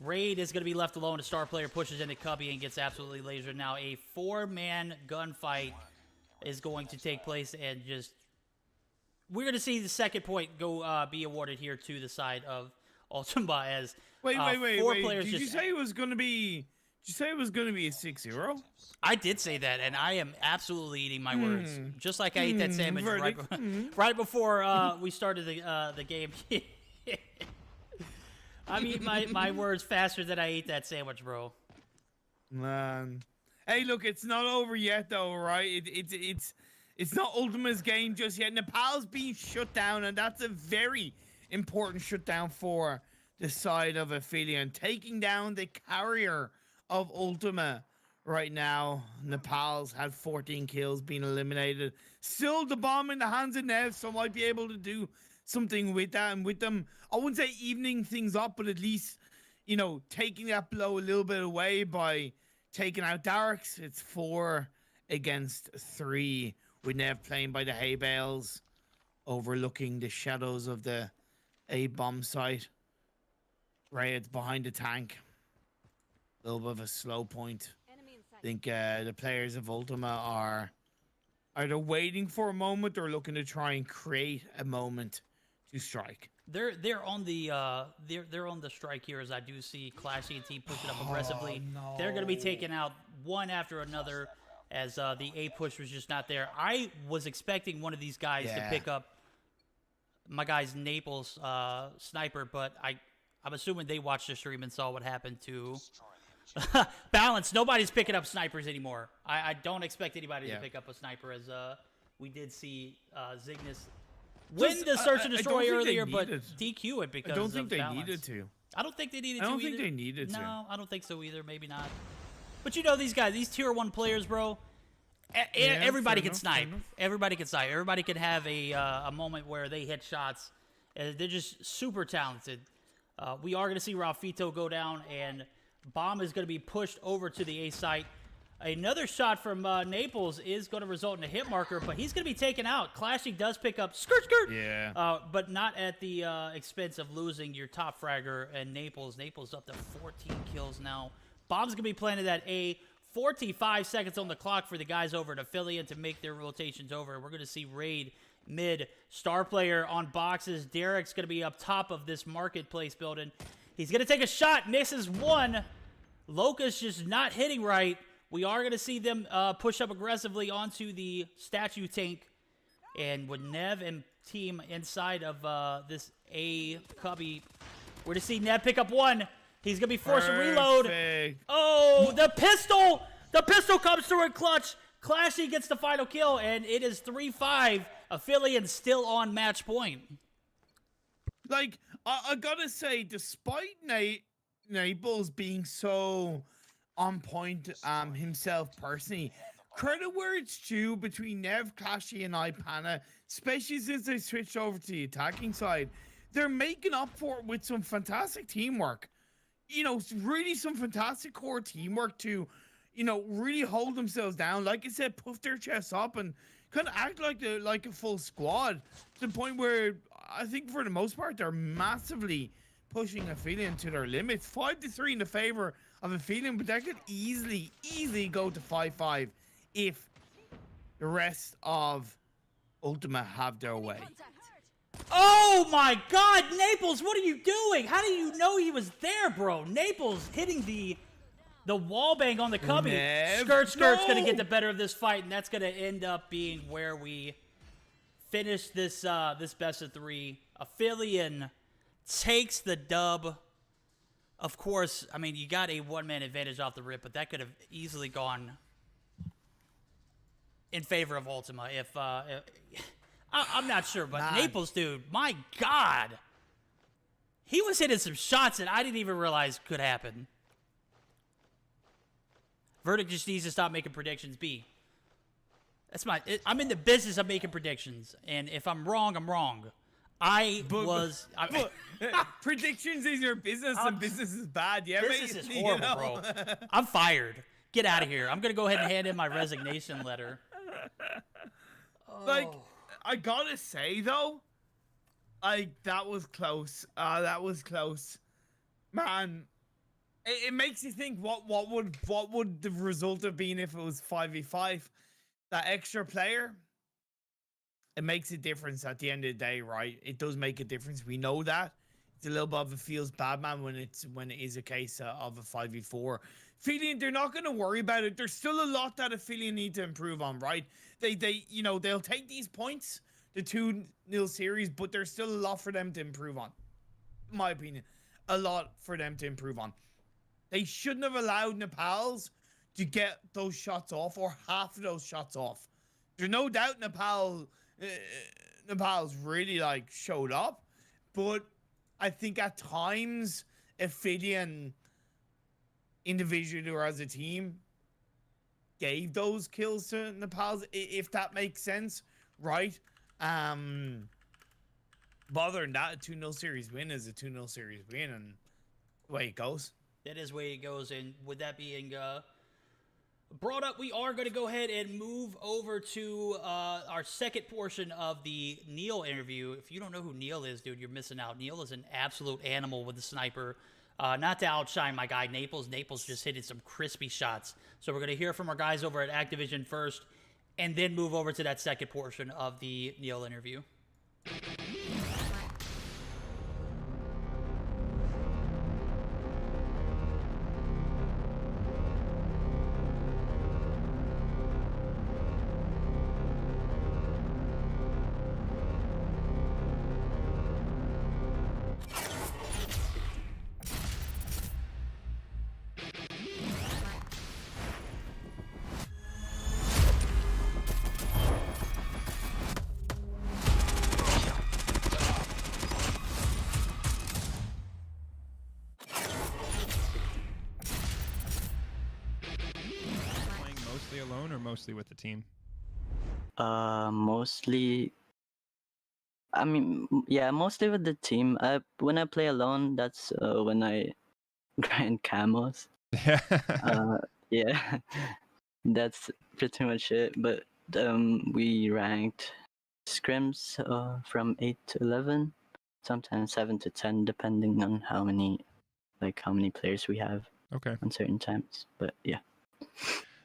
Raid is going to be left alone. A star player pushes into Cubby and gets absolutely lasered. Now a 4-man gunfight is going to take place, and just we're going to see the second point go be awarded here to the side of Ultima, as wait. Players Did you say it was going to be? Did you say it was going to be a 6-0? I did say that, and I am absolutely eating my words, just like I ate that sandwich right before we started the game. I eat my words faster than I ate that sandwich, bro. Man, hey, look, it's not over yet, though, right? It's not Ultima's game just yet. Nepal's being shut down, and that's a very important shutdown for the side of Aphelion, taking down the carrier of Ultima right now. Nepal's had 14 kills, being eliminated. Still the bomb in the hands of Nev, so might be able to do something with that. And with them, I wouldn't say evening things up, but at least, you know, taking that blow a little bit away by taking out Darks. It's 4 against 3 with Nev playing by the hay bales, overlooking the shadows of the A bomb site. Right behind the tank. A little bit of a slow point. Enemy in sight. I think the players of Ultima are either waiting for a moment or looking to try and create a moment to strike. They're on the they're on the strike here, as I do see Classy and Team pushing up aggressively. no. They're going to be taking out one after another, as the A push was just not there. I was expecting one of these guys to Yeah. pick up my guy's Naples sniper, but I'm assuming they watched the stream and saw what happened to Balance. Nobody's picking up snipers anymore. I don't expect anybody to pick up a sniper, as we did see Zygnus win the search and I destroy don't think they earlier, but needed- DQ it because I don't think of they Balance. needed to. I don't think they needed I to don't think either. they needed to. No, I don't think so either. Maybe not. But you know these guys, these tier 1 players, bro. Everybody fair can enough, fair snipe. enough. Everybody can snipe. Everybody can have a moment where they hit shots. They're just super talented. We are going to see Rafito go down, and bomb is going to be pushed over to the A site. Another shot from Naples is going to result in a hit marker, but he's going to be taken out. Clashing does pick up skirt. Yeah. But not at the expense of losing your top fragger and Naples. Naples up to 14 kills now. Bomb's going to be planted at A. 45 seconds on the clock for the guys over at Affiliate to make their rotations over. We're going to see Raid mid. Star player on boxes. Derek's going to be up top of this marketplace building. He's going to take a shot. Misses one. Locust just not hitting right. We are going to see them push up aggressively onto the statue tank. And with Nev and team inside of this A cubby, we're going to see Nev pick up one. He's going to be forced to reload. Perfect. Oh, the pistol! The pistol comes through in clutch. Clashy gets the final kill, and it is 3-5. Affiliate still on match point. Like, I gotta say, despite Naples being so on point himself personally, credit where it's due between Nev, Clashy, and Ipana, especially since they switched over to the attacking side. They're making up for it with some fantastic teamwork. You know, really some fantastic core teamwork to, you know, really hold themselves down. Like I said, puff their chests up and kind of act like a full squad to the point where I think for the most part they're massively pushing Affiliate to their limits. 5-3 in the favor of Affiliate, but that could easily go to 5-5 if the rest of Ultima have their way. Contact. Oh my God, Naples, what are you doing? How do you know he was there, bro? Naples hitting the wall bang on the cubby. Nev, Skirt's gonna no! get the better of this fight, and that's gonna end up being where we finish this this best of 3. Affiliate takes the dub. Of course, I mean, you got a one-man advantage off the rip, but that could have easily gone in favor of Ultima if I'm not sure, but Man. Naples, dude, my God. He was hitting some shots that I didn't even realize could happen. Verdict just needs to stop making predictions. B. That's I'm in the business of making predictions, and if I'm wrong, I'm wrong. Predictions is your business, and business is bad. Yeah, Business mate, is you horrible, know? bro. I'm fired. Get out of here. I'm going to go ahead and hand in my resignation letter. Like, I gotta say though, like that was close. That was close, man. It makes you think what would the result have been if it was 5v5? That extra player. It makes a difference at the end of the day, right? It does make a difference. We know that. It's a little bit of a feels bad, man, when it is a case of a 5v4. Affiliate, they're not going to worry about it. There's still a lot that Affiliate need to improve on, right? They you know, they'll take these points, the 2-0 series, but there's still a lot for them to improve on. In my opinion, a lot for them to improve on. They shouldn't have allowed Nepal's to get those shots off, or half of those shots off. There's no doubt Nepal's really like showed up, but I think at times Affiliate individually or as a team gave those kills to Nepal's, if that makes sense, right? But other than that, a 2-0 series win is a 2-0 series win, and the way it goes. That is the way it goes. And with that being brought up, we are going to go ahead and move over to our second portion of the Neil interview. If you don't know who Neil is, dude, you're missing out. Neil is an absolute animal with the sniper. Not to outshine my guy Naples. Naples just hitting some crispy shots. So we're going to hear from our guys over at Activision first, and then move over to that second portion of the Neil interview. Mostly alone or mostly with the team? Mostly. I mean, yeah, mostly with the team. When I play alone, that's when I grind camos. Yeah, that's pretty much it. But we ranked scrims from 8 to 11, sometimes 7 to 10, depending on how many players we have Okay. on certain times. But yeah.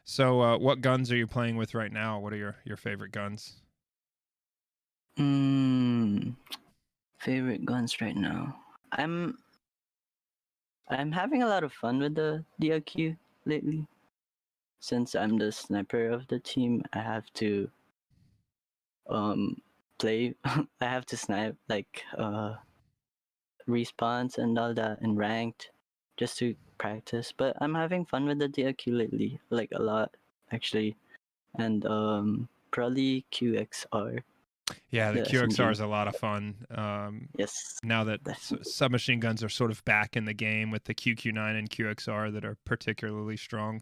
So what guns are you playing with right now? What are your favorite guns? Favorite guns right now. I'm having a lot of fun with the DLQ lately. Since I'm the sniper of the team, I have to play. I have to snipe like respawns and all that in ranked, just to practice. But I'm having fun with the DLQ lately, like a lot actually, and probably QXR. Yeah, the The QXR SMG. is a lot of fun. Yes. Now that Definitely. submachine guns are sort of back in the game with the QQ9 and QXR that are particularly strong.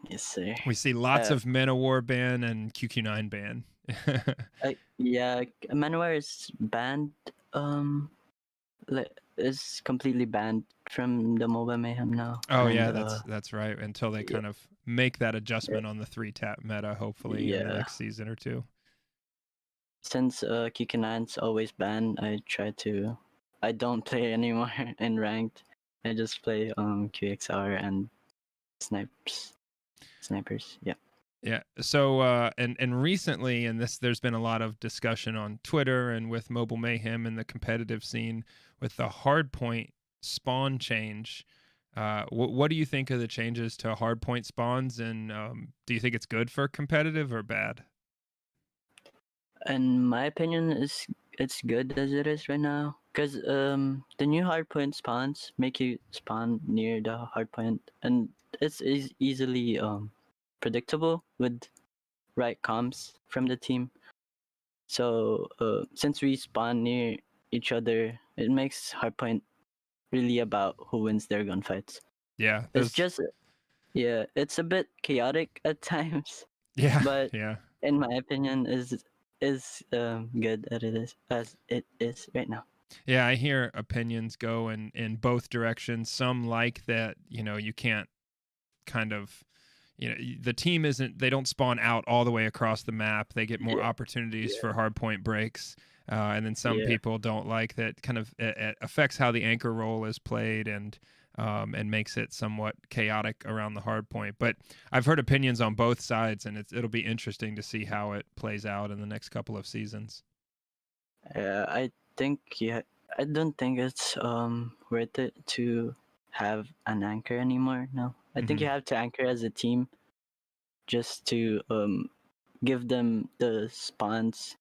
Yes, sir. We see lots of Manowar ban and QQ9 ban. Yeah, Manowar is banned. Is completely banned from the MOBA Mayhem now. Oh and, yeah, that's right. Until they yeah. kind of make that adjustment on the 3-tap meta, hopefully in the Yeah. next season or two. Since QQ9's always banned, I don't play anymore in ranked. I just play QXR and snipers. Yeah. Yeah. So and recently, and there's been a lot of discussion on Twitter and with Mobile Mayhem and the competitive scene with the hardpoint spawn change. What do you think of the changes to hardpoint spawns, and do you think it's good for competitive or bad? In my opinion, it's good as it is right now, because the new hardpoint spawns make you spawn near the hardpoint, and it's easily predictable with right comms from the team. So since we spawn near each other, it makes hardpoint really about who wins their gunfights. Yeah. It's just it's a bit chaotic at times. Yeah. But yeah. in my opinion, is good as it is right now. Yeah, I hear opinions go in both directions. Some like that, you can't kind of, the team they don't spawn out all the way across the map. They get more opportunities for hardpoint breaks. And then some people don't like that. Kind of it affects how the anchor role is played and makes it somewhat chaotic around the hard point. But I've heard opinions on both sides, and it'll be interesting to see how it plays out in the next couple of seasons. I don't think it's worth it to have an anchor anymore. No, I think you have to anchor as a team, just to give them the spawns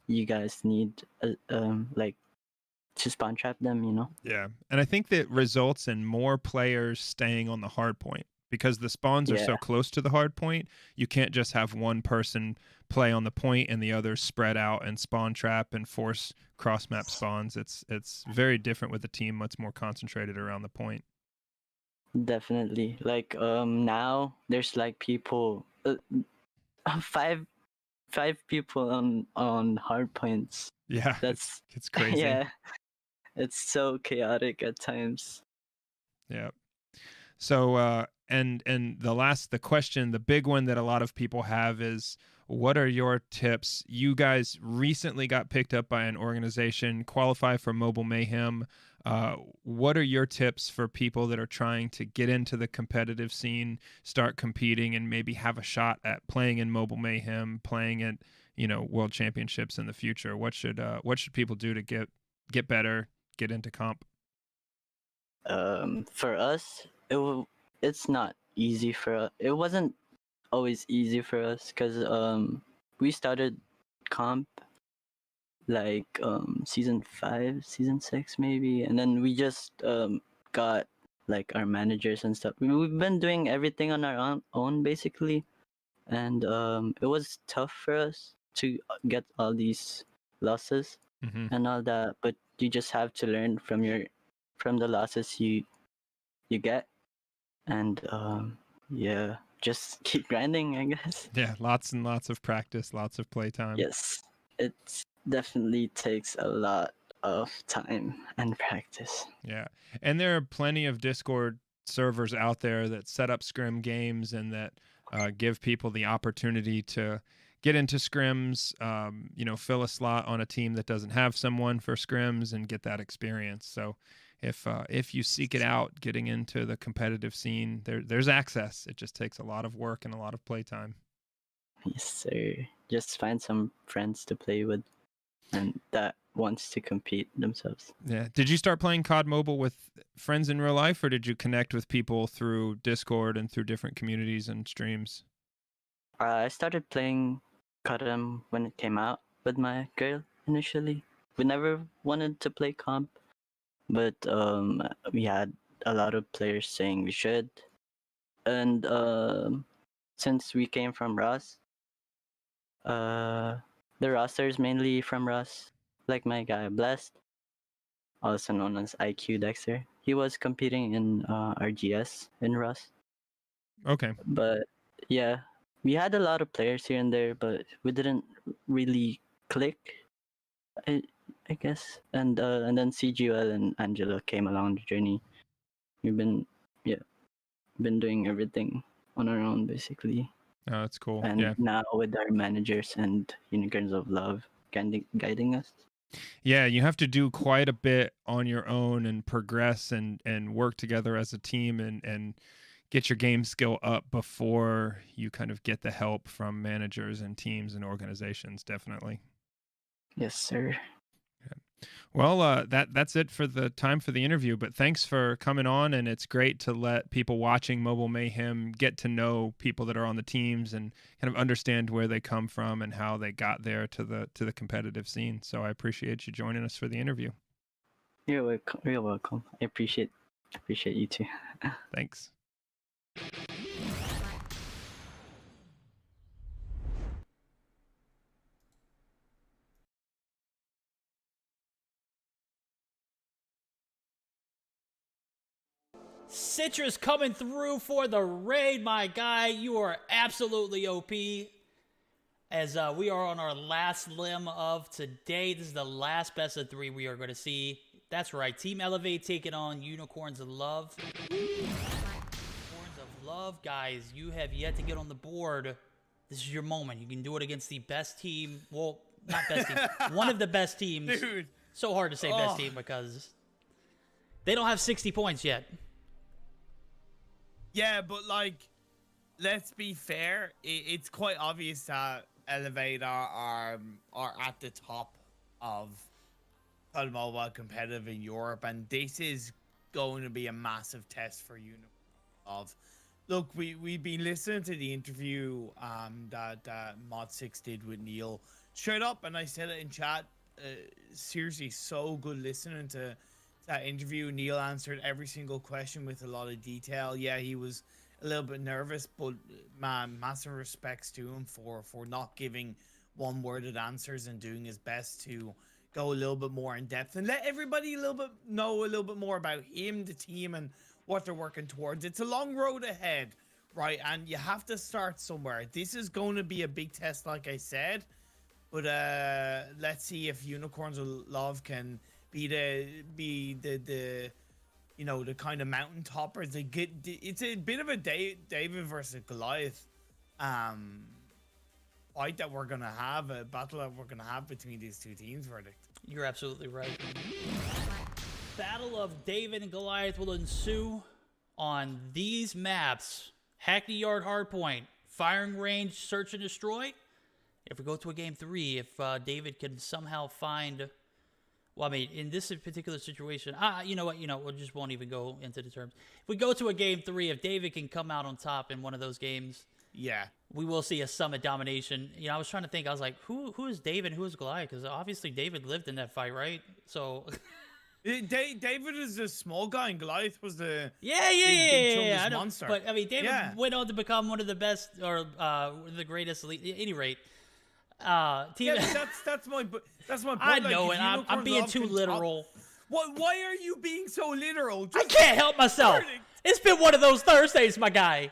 you guys need, like to spawn trap them. Yeah, and I think that results in more players staying on the hard point because the spawns are so close to the hard point. You can't just have one person play on the point and the others spread out and spawn trap and force cross map spawns. It's very different with the team much more concentrated around the point. Definitely. Like now there's like people five people on hard points. Yeah, That's it's crazy. yeah. It's so chaotic at times. Yeah. So and the question, the big one that a lot of people have is, what are your tips? You guys recently got picked up by an organization, qualify for Mobile Mayhem. What are your tips for people that are trying to get into the competitive scene, start competing, and maybe have a shot at playing in Mobile Mayhem, playing at, you know, World Championships in the future? What should people do to get better, get into comp? For us, it's not easy for us. It wasn't always easy for us because we started comp like season 5, season 6 maybe, and then we just got like our managers and stuff. We've been doing everything on our own basically, and it was tough for us to get all these losses Mm-hmm. and all that, but you just have to learn from the losses you get, and yeah, just keep grinding, I guess. Yeah, lots and lots of practice, lots of playtime. Yes, it definitely takes a lot of time and practice. Yeah. And there are plenty of Discord servers out there that set up scrim games and that give people the opportunity to get into scrims, you know, fill a slot on a team that doesn't have someone for scrims and get that experience. So if you seek it out, getting into the competitive scene, there's access. It just takes a lot of work and a lot of playtime. Yes, sir. Just find some friends to play with and that wants to compete themselves. Yeah. Did you start playing COD Mobile with friends in real life, or did you connect with people through Discord and through different communities and streams? I started playing COD when it came out with my girl initially. We never wanted to play comp, but we had a lot of players saying we should. And since we came from Ross, the roster is mainly from Ross. Like my guy Blessed, also known as IQ Dexter. He was competing in RGS in Ross. Okay. But yeah, we had a lot of players here and there, but we didn't really click, I guess. And then CGL and Angela came along the journey. We've been doing everything on our own basically. Oh, that's cool. And Yeah. now with our managers and Unicorns of Love guiding us. Yeah, you have to do quite a bit on your own and progress and work together as a team and get your game skill up before you kind of get the help from managers and teams and organizations, definitely. Yes, sir. Well, that's it for the time for the interview, but thanks for coming on, and it's great to let people watching Mobile Mayhem get to know people that are on the teams and kind of understand where they come from and how they got there to the competitive scene. So I appreciate you joining us for the interview. You're welcome. You're welcome. I appreciate you too. Thanks. Citrus coming through for the raid, my guy. You are absolutely OP. As we are on our last limb of today. This is the last best of 3 we are going to see. That's right. Team Elevate taking on Unicorns of Love. Unicorns of Love, guys. You have yet to get on the board. This is your moment. You can do it against the best team. Well, not best team. One of the best teams. Dude. So hard to say best team because they don't have 60 points yet. Yeah, but like, let's be fair. It's quite obvious that Elevate are at the top of COD Mobile competitive in Europe, and this is going to be a massive test for Unicorn of. Look, we've been listening to the interview that Mod6 did with Neil straight up, and I said it in chat. Seriously, so good listening to that interview. Neil answered every single question with a lot of detail. Yeah, he was a little bit nervous, but man, massive respects to him for not giving one-worded answers and doing his best to go a little bit more in depth and let everybody know a little bit more about him, the team, and what they're working towards. It's a long road ahead, right? And you have to start somewhere. This is going to be a big test, like I said. But let's see if Unicorns of Love can be the you know, the kind of mountain toppers. They get. It's a bit of a David versus Goliath fight that we're gonna have, a battle that we're gonna have between these two teams. Verdict. You're absolutely right. Battle of David and Goliath will ensue on these maps: Hackney Yard Hardpoint, Firing Range, Search and Destroy. If we go to a game 3, if David can somehow find, well, I mean, in this particular situation, you know what, we just won't even go into the terms. If we go to a game 3, if David can come out on top in one of those games, yeah, we will see a summit domination. You know, I was trying to think, I was like, who is David, who is Goliath? Because obviously David lived in that fight, right? So David is the small guy, and Goliath was the yeah, I know. monster. But I mean, David went on to become one of the best, or the greatest elite. At any rate, team. Yeah, that's my point. I like, know, and I'm being too literal. Why are you being so literal? I can't help myself. It's been one of those Thursdays, my guy.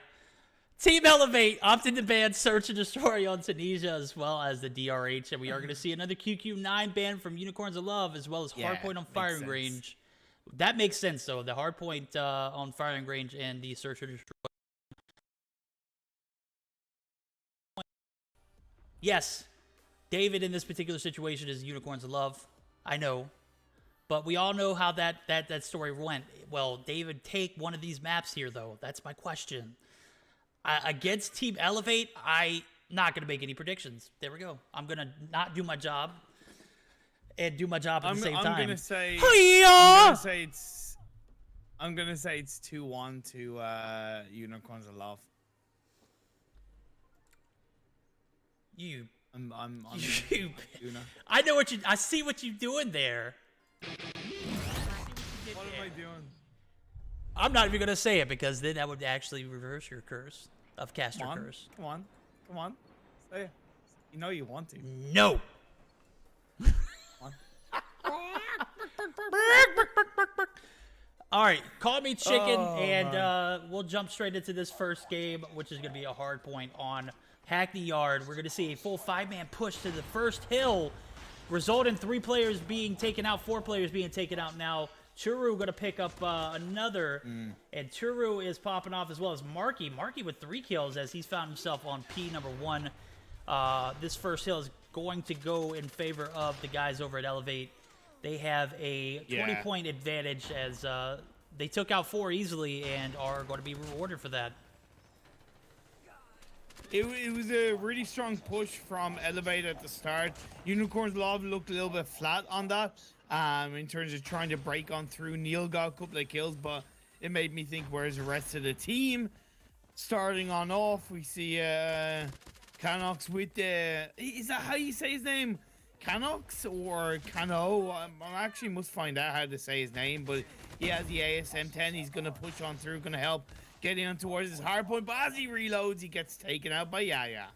Team Elevate opted to ban Search and Destroy on Tunisia as well as the DRH, and we are going to see another QQ9 ban from Unicorns of Love as well as Hardpoint on Firing Range. That makes sense, though. The Hardpoint on Firing Range and the Search and Destroy. Yes, David in this particular situation is Unicorns of Love. I know. But we all know how that story went. Well, David take one of these maps here, though. That's my question. Against Team Elevate, I'm not going to make any predictions. There we go. I'm going to not do my job and do my job at the same time. I'm going to say it's 2-1 to Unicorns of Love. I know what I see what you're doing there. What am I doing? I'm not even going to say it because then that would actually reverse your curse of caster curse. Come on. Say it. You know you want to. No. All right, call me chicken, and we'll jump straight into this first game, which is going to be a hard point on Hackney Yard. We're going to see a full 5-man push to the first hill, result in 3 players being taken out, 4 players being taken out now. Churu going to pick up another, and Churu is popping off as well as Marky. Marky with 3 kills as he's found himself on P number 1. This first hill is going to go in favor of the guys over at Elevate. They have a 20-point advantage as they took out 4 easily and are going to be rewarded for that. It was a really strong push from Elevate at the start. Unicorns Love looked a little bit flat on that. In terms of trying to break on through. Neil got a couple of kills, but it made me think, where's the rest of the team? Starting on off, we see Canox with the... Is that how you say his name? Canox or Cano? I actually must find out how to say his name, but he has the ASM-10. He's going to push on through, going to help get in towards his hardpoint, but as he reloads, he gets taken out by Yaya.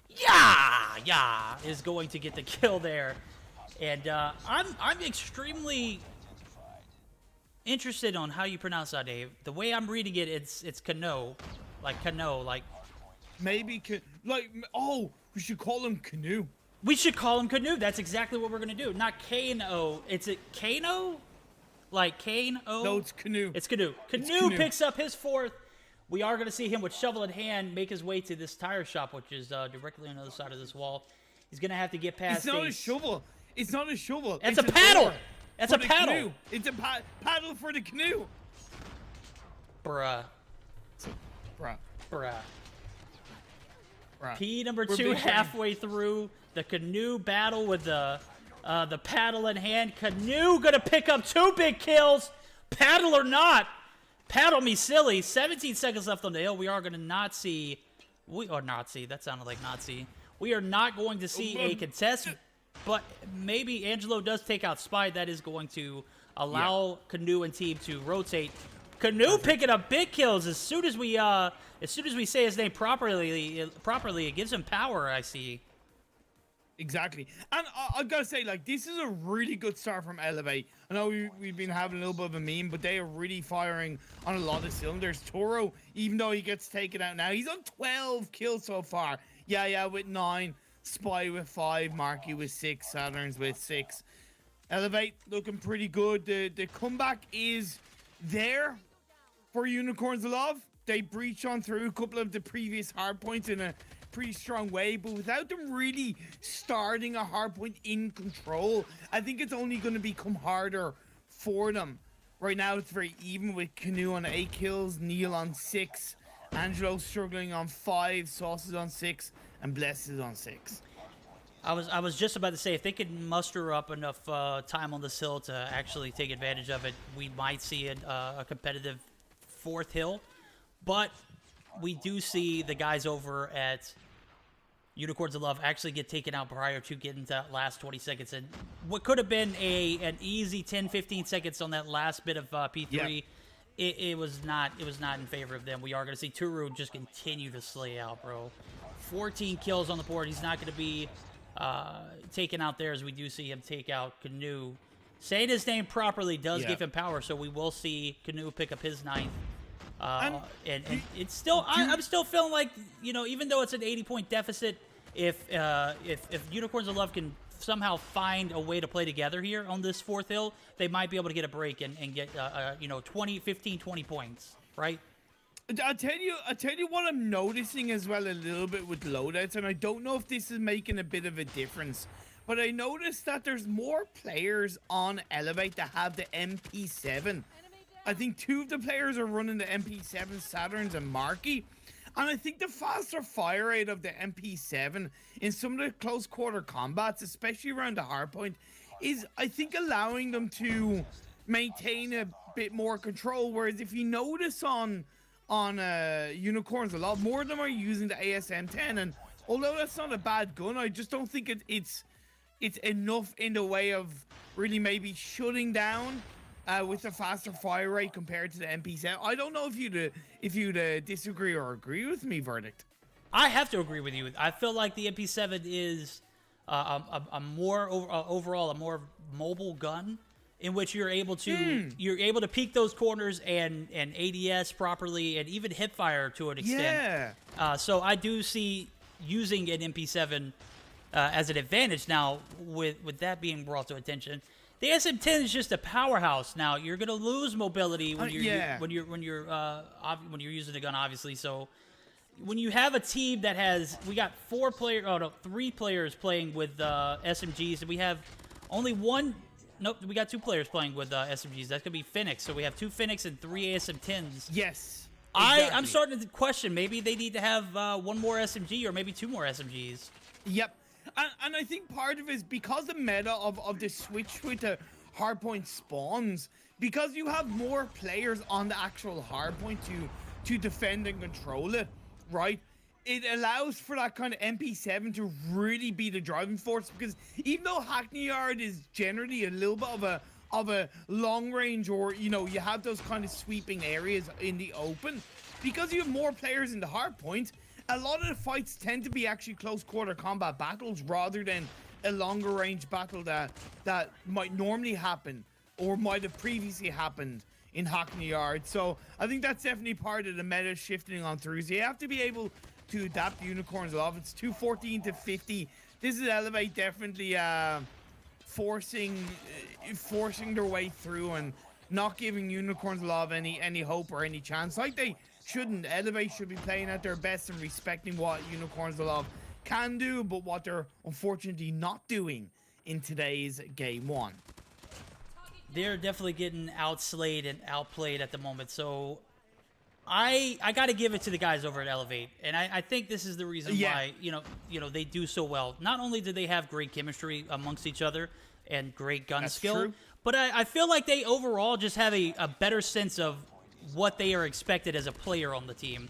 Yeah, is going to get the kill there. And I'm extremely interested on how you pronounce that, Dave. The way I'm reading it, it's Cano, like maybe we should call him Canoe. We should call him Canoe. That's exactly what we're gonna do. Not Kano. It's a Kano, like Kano. No, it's Canoe. It's Canoe. Canoe picks up his 4th. We are gonna see him with shovel in hand make his way to this tire shop, which is directly on the other side of this wall. He's gonna have to get past. It's not a shovel. It's not a shovel. It's a paddle. That's a paddle. Canoe. It's a paddle for the canoe. Bruh. P number 2 halfway through the canoe battle with the paddle in hand. Canoe gonna pick up 2 big kills. Paddle or not. Paddle me silly. 17 seconds left on the hill. We are gonna not see. That sounded like Nazi. We are not going to see a contest. But maybe Angelo does take out Spy. That is going to allow Canoe and team to rotate. Canoe picking up big kills as soon as we say his name properly. It gives him power. I see. Exactly. And I gotta say, like, this is a really good start from Elevate. I know we've been having a little bit of a meme, but they are really firing on a lot of cylinders. Toro, even though he gets taken out now, he's on 12 kills so far. Yeah, with 9. Spy with 5. Marky with 6. Saturns with 6. Elevate looking pretty good. The comeback is there for Unicorns of Love. They breached on through a couple of the previous hard points in a pretty strong way, but without them really starting a hard point in control, I think it's only going to become harder for them. Right now, it's very even with Canoe on 8 kills, Neil on 6, Angelo struggling on 5, Sauce is on 6, and Bless is on 6. I was just about to say, if they could muster up enough time on this hill to actually take advantage of it, we might see a competitive 4th hill. But we do see the guys over at Unicorns of Love actually get taken out prior to getting to that last 20 seconds. And what could have been an easy 10-15 seconds on that last bit of P3, it was not in favor of them. We are going to see Turu just continue to slay out, bro. 14 kills on the board. He's not going to be taken out there, as we do see him take out Canoe. Saying his name properly does give him power, so we will see Canoe pick up his 9th. And it's still, I'm still feeling like, you know, even though it's an 80-point deficit, if Unicorns of Love can somehow find a way to play together here on this 4th hill, they might be able to get a break and get, 15, 20 points, right? I'll tell you what I'm noticing as well a little bit with loadouts, and I don't know if this is making a bit of a difference, but I noticed that there's more players on Elevate that have the MP7. I think 2 of the players are running the MP7, Saturns and Marky. And I think the faster fire rate of the MP7 in some of the close quarter combats, especially around the hardpoint, is, I think, allowing them to maintain a bit more control. Whereas if you notice on Unicorns, a lot more of them are using the ASM-10. And although that's not a bad gun, I just don't think it's enough in the way of really maybe shutting down with a faster fire rate compared to the MP7. I don't know if you'd disagree or agree with me, Verdict. I have to agree with you. I feel like the MP7 is a more overall a more mobile gun, in which you're able to peek those corners and ADS properly, and even hip fire to an extent. Yeah. So I do see using an MP7 as an advantage. Now, with that being brought to attention, the SM-10 is just a powerhouse. Now you're gonna lose mobility when you're using the gun, obviously. So when you have a team that has, we got 3 players playing with SMGs, and we have only one. Nope, we got 2 players playing with SMGs. That's gonna be Phoenix. So we have 2 Phoenix and 3 ASM-10s. Yes. Exactly. I'm starting to question, maybe they need to have 1 more SMG or maybe 2 more SMGs. Yep. And I think part of it is because the meta of the switch with the hardpoint spawns, because you have more players on the actual hardpoint to defend and control it, right? It allows for that kind of MP7 to really be the driving force, because even though Hackney Yard is generally a little bit of a long range, or you have those kind of sweeping areas in the open, because you have more players in the hardpoint, a lot of the fights tend to be actually close quarter combat battles rather than a longer range battle that might normally happen or might have previously happened in Hackney Yard. So I think that's definitely part of the meta shifting on through. So you have to be able to adapt Unicorns Love. It's 214 to 50. This is Elevate definitely forcing their way through and not giving Unicorns Love any hope or any chance. Like they shouldn't. Elevate should be playing at their best and respecting what Unicorns of Love can do, but what they're unfortunately not doing in today's game 1. They're definitely getting outslayed and outplayed at the moment. So I got to give it to the guys over at Elevate, and I think this is the reason why they do so well. Not only do they have great chemistry amongst each other and great gun skill, but I feel like they overall just have a better sense of what they are expected as a player on the team.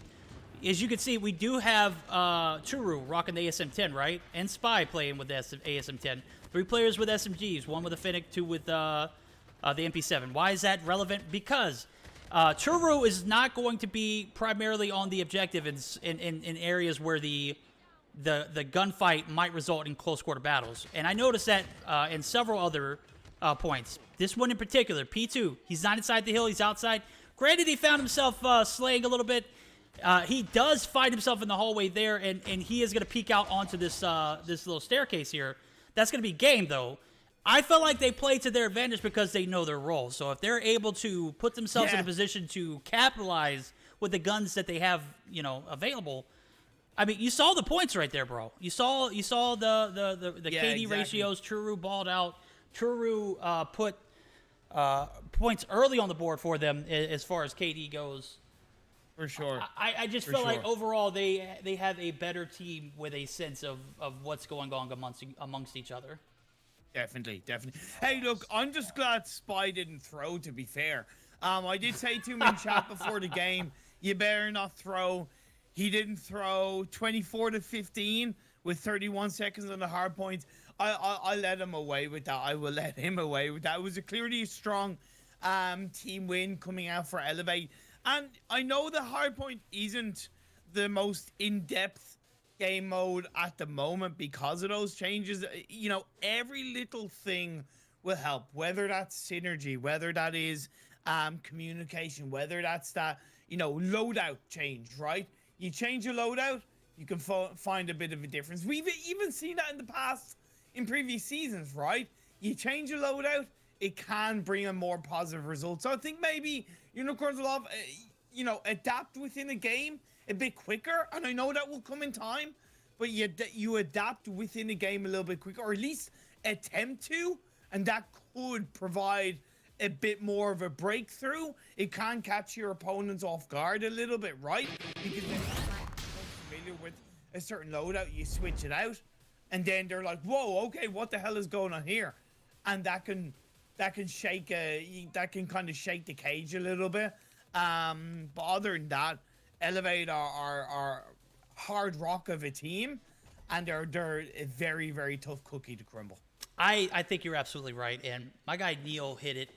As you can see, we do have Churu rocking the ASM-10, right? And Spy playing with the ASM-10. 3 players with SMGs, 1 with a Finnick, 2 with the MP7. Why is that relevant? Because Churu is not going to be primarily on the objective in areas where the the gunfight might result in close quarter battles. And I noticed that in several other points. This one in particular, P2, he's not inside the hill, he's outside. Granted, he found himself slaying a little bit. He does find himself in the hallway there, and he is going to peek out onto this this little staircase here. That's going to be game, though. I felt like they played to their advantage because they know their role. So if they're able to put themselves in a position to capitalize with the guns that they have, you know, available, I mean, you saw the points right there, bro. You saw the KD ratios. Truru balled out. Truru put points early on the board for them as far as KD goes. For sure. I just feel like overall they have a better team with a sense of what's going on amongst each other. Definitely. Hey, look, I'm just glad Spy didn't throw, to be fair. I did say to him in chat before the game, you better not throw. He didn't throw. 24-15 with 31 seconds on the hard point. I let him away with that. I will let him away with that. It was clearly a strong team win coming out for Elevate. And I know the hard point isn't the most in-depth game mode at the moment because of those changes. You know, every little thing will help, whether that's synergy, whether that is communication, whether that's that, you know, loadout change, right? You change your loadout, you can find a bit of a difference. We've even seen that in the past, in previous seasons, right? You change your loadout, it can bring a more positive result. So I think maybe Unicorns will have, you know, adapt within a game a bit quicker, and I know that will come in time, but you adapt within a game a little bit quicker, or at least attempt to, and that could provide a bit more of a breakthrough. It can catch your opponents off guard a little bit, right? Because they're not familiar with a certain loadout, you switch it out, and then they're like, whoa, okay, what the hell is going on here? And that can shake that can kind of shake the cage a little bit. But other than that, Elevate are hard rock of a team, and they're a very, very tough cookie to crumble. I think you're absolutely right, and my guy Neil hit it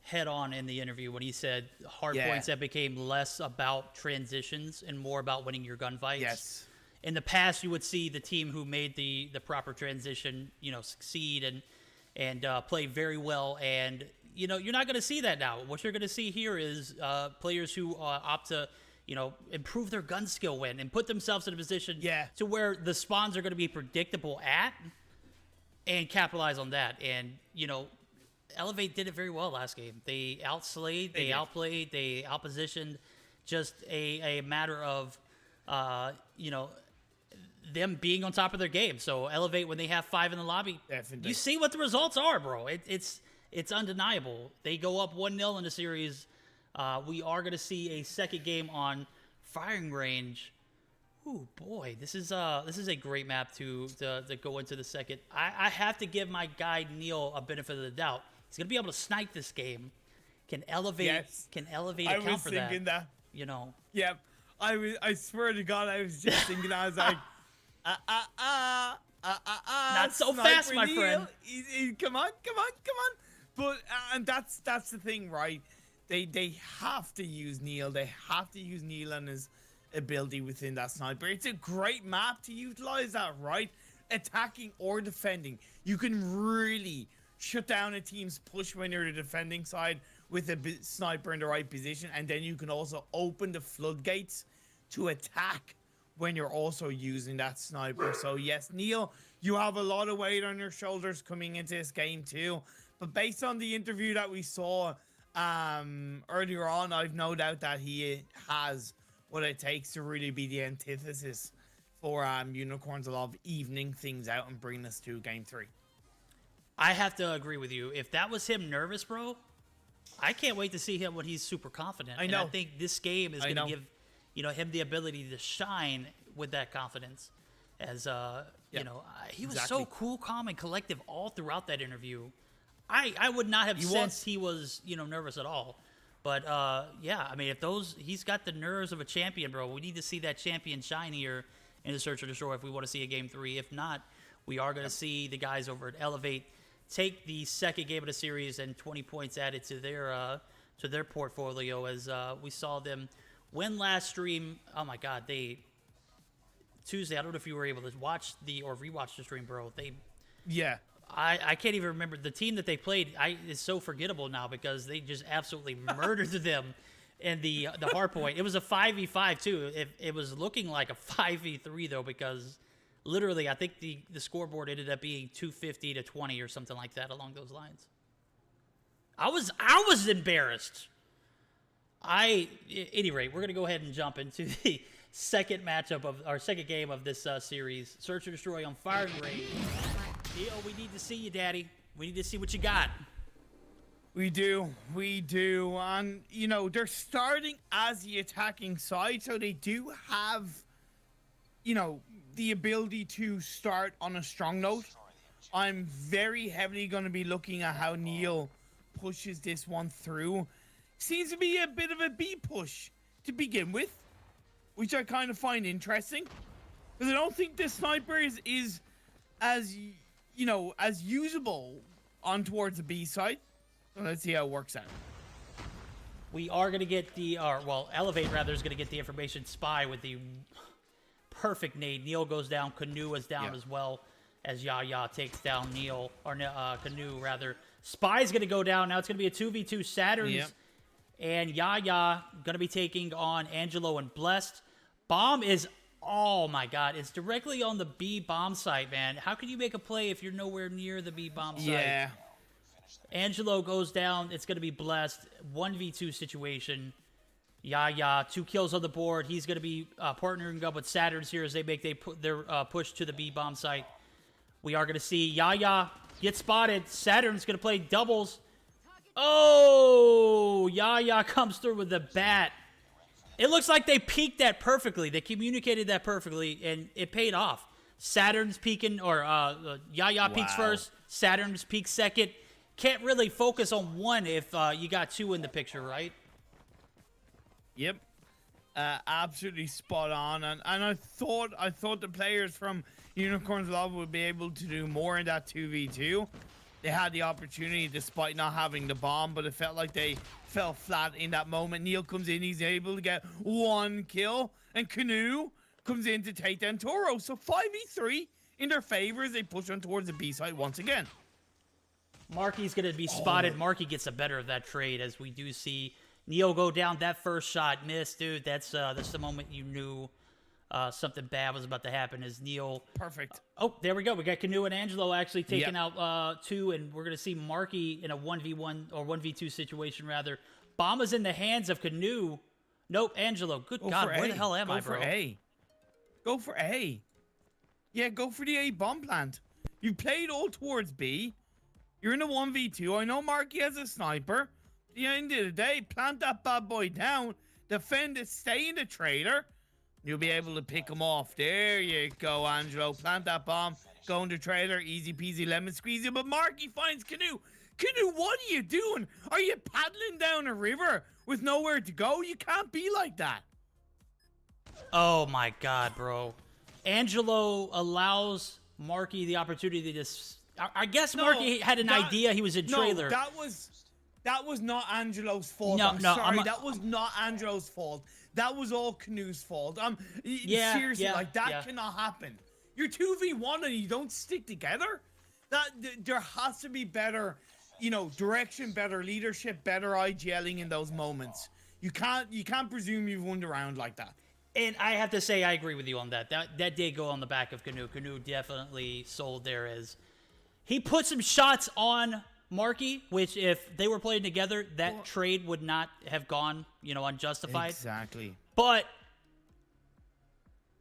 head on in the interview when he said hard points that became less about transitions and more about winning your gunfights. Yes. In the past, you would see the team who made the proper transition, you know, succeed and play very well, and you know, you're not going to see that now. What you're going to see here is players who opt to, you know, improve their gun skill win and put themselves in a position to where the spawns are going to be predictable at and capitalize on that. And, you know, Elevate did it very well last game. They outslayed, they outplayed, they outpositioned. Just a matter of, you know, them being on top of their game. So Elevate, when they have 5 in the lobby, you see what the results are, bro. It's undeniable. They go up 1-0 in the series. We are going to see a second game on firing range. Ooh, boy, this is a great map to go into the second. I have to give my guy Neil a benefit of the doubt. He's going to be able to snipe this game. Can Elevate account for that? I was thinking that. You know. Yep. I swear to God, I was just thinking that. I was like, not so fast, my friend. Come on. But and that's the thing, right? They have to use Neil. They have to use Neil and his ability within that sniper. It's a great map to utilize that, right? Attacking or defending. You can really shut down a team's push when you're the defending side with a sniper in the right position, and then you can also open the floodgates to attack when you're also using that sniper. So yes, Neil, you have a lot of weight on your shoulders coming into this game too. But based on the interview that we saw earlier on, I've no doubt that he has what it takes to really be the antithesis for Unicorns. A lot of evening things out and bringing us to game 3. I have to agree with you. If that was him nervous, bro, I can't wait to see him when he's super confident. I know. And I think this game is going to give, you know, him the ability to shine with that confidence. As you know, he was so cool, calm, and collective all throughout that interview. I would not have sensed he was, you know, nervous at all. But yeah, I mean, he's got the nerves of a champion, bro. We need to see that champion shine here in the Search or Destroy if we want to see a game 3. If not, we are going to see the guys over at Elevate take the second game of the series and 20 points added to their portfolio, as we saw them win last stream. Oh my God, they Tuesday. I don't know if you were able to watch or rewatch the stream, bro. Yeah. I can't even remember the team that they played. Is so forgettable now because they just absolutely murdered them in the hard point. It was a 5v5 too. It was looking like a 5v3 though, because literally I think the scoreboard ended up being 250 to 20 or something like that along those lines. I was embarrassed. At any rate, we're gonna go ahead and jump into the second matchup of our second game of this series. Search and Destroy on Fire and Raid. Neil, we need to see you, Daddy. We need to see what you got. We do. And, you know, they're starting as the attacking side, so they do have, you know, the ability to start on a strong note. I'm very heavily going to be looking at how Neil pushes this one through. Seems to be a bit of a B push to begin with, which I kind of find interesting. Because I don't think this sniper is as, you know, as usable on towards the B side. So let's see how it works out. We are going to get Elevate rather is going to get the information. Spy with the perfect nade. Neil goes down. Canoe is down as well as Yaya takes down Neil, or Canoe rather. Spy's going to go down. Now it's going to be a 2v2 Saturns. And Yaya going to be taking on Angelo and Blessed. Bomb is, oh my God, it's directly on the B bomb site, man. How can you make a play if you're nowhere near the B bomb site? Yeah. Angelo goes down. It's going to be Blessed. 1v2 situation. Yaya, 2 kills on the board. He's going to be partnering up with Saturns here as they make their push to the B bomb site. We are going to see Yaya get spotted. Saturn's going to play doubles. Oh, Yaya comes through with the bat. It looks like they peaked that perfectly. They communicated that perfectly, and it paid off. Saturn's peaking, or Yaya peaks first. Saturn's peaks second. Can't really focus on one if you got 2 in the picture, right? Yep. Absolutely spot on. And I thought the players from Unicorns Love would be able to do more in that 2v2. They had the opportunity despite not having the bomb, but it felt like they fell flat in that moment. Neil comes in, he's able to get 1 kill, and Canoe comes in to take down Toro. So 5v3 in their favor as they push on towards the B side once again. Marky's going to be spotted. Marky gets the better of that trade as we do see Neil go down. That first shot missed, dude. That's the moment you knew something bad was about to happen as Neil. Perfect. Oh, there we go. We got Canoe and Angelo actually taking out 2, and we're going to see Marky in a 1v1 or 1v2 situation, rather. Bomb is in the hands of Canoe. Nope, Angelo. Good God, where the hell am I, bro? Go for A. Go for A. Yeah, go for the A bomb plant. You played all towards B. You're in a 1v2. I know Marky has a sniper. At the end of the day, plant that bad boy down. Defend it. Stay in the trailer. You'll be able to pick him off. There you go, Angelo. Plant that bomb. Go in the trailer. Easy peasy lemon squeezy. But Marky finds Canoe. Canoe, what are you doing? Are you paddling down a river with nowhere to go? You can't be like that. Oh my God, bro. Angelo allows Marky the opportunity to... I guess Marky had an idea he was in trailer. No, that was not Angelo's fault. No, sorry, that was not Angelo's fault. That was all Canoe's fault. Seriously, that cannot happen. You're 2v1 and you don't stick together. There has to be better, you know, direction, better leadership, better IGLing in those moments. You can't presume you've won the round like that. And I have to say, I agree with you on that. That did go on the back of Canoe. Canoe definitely sold there as he put some shots on Marky, which if they were playing together, that trade would not have gone, you know, unjustified. Exactly. But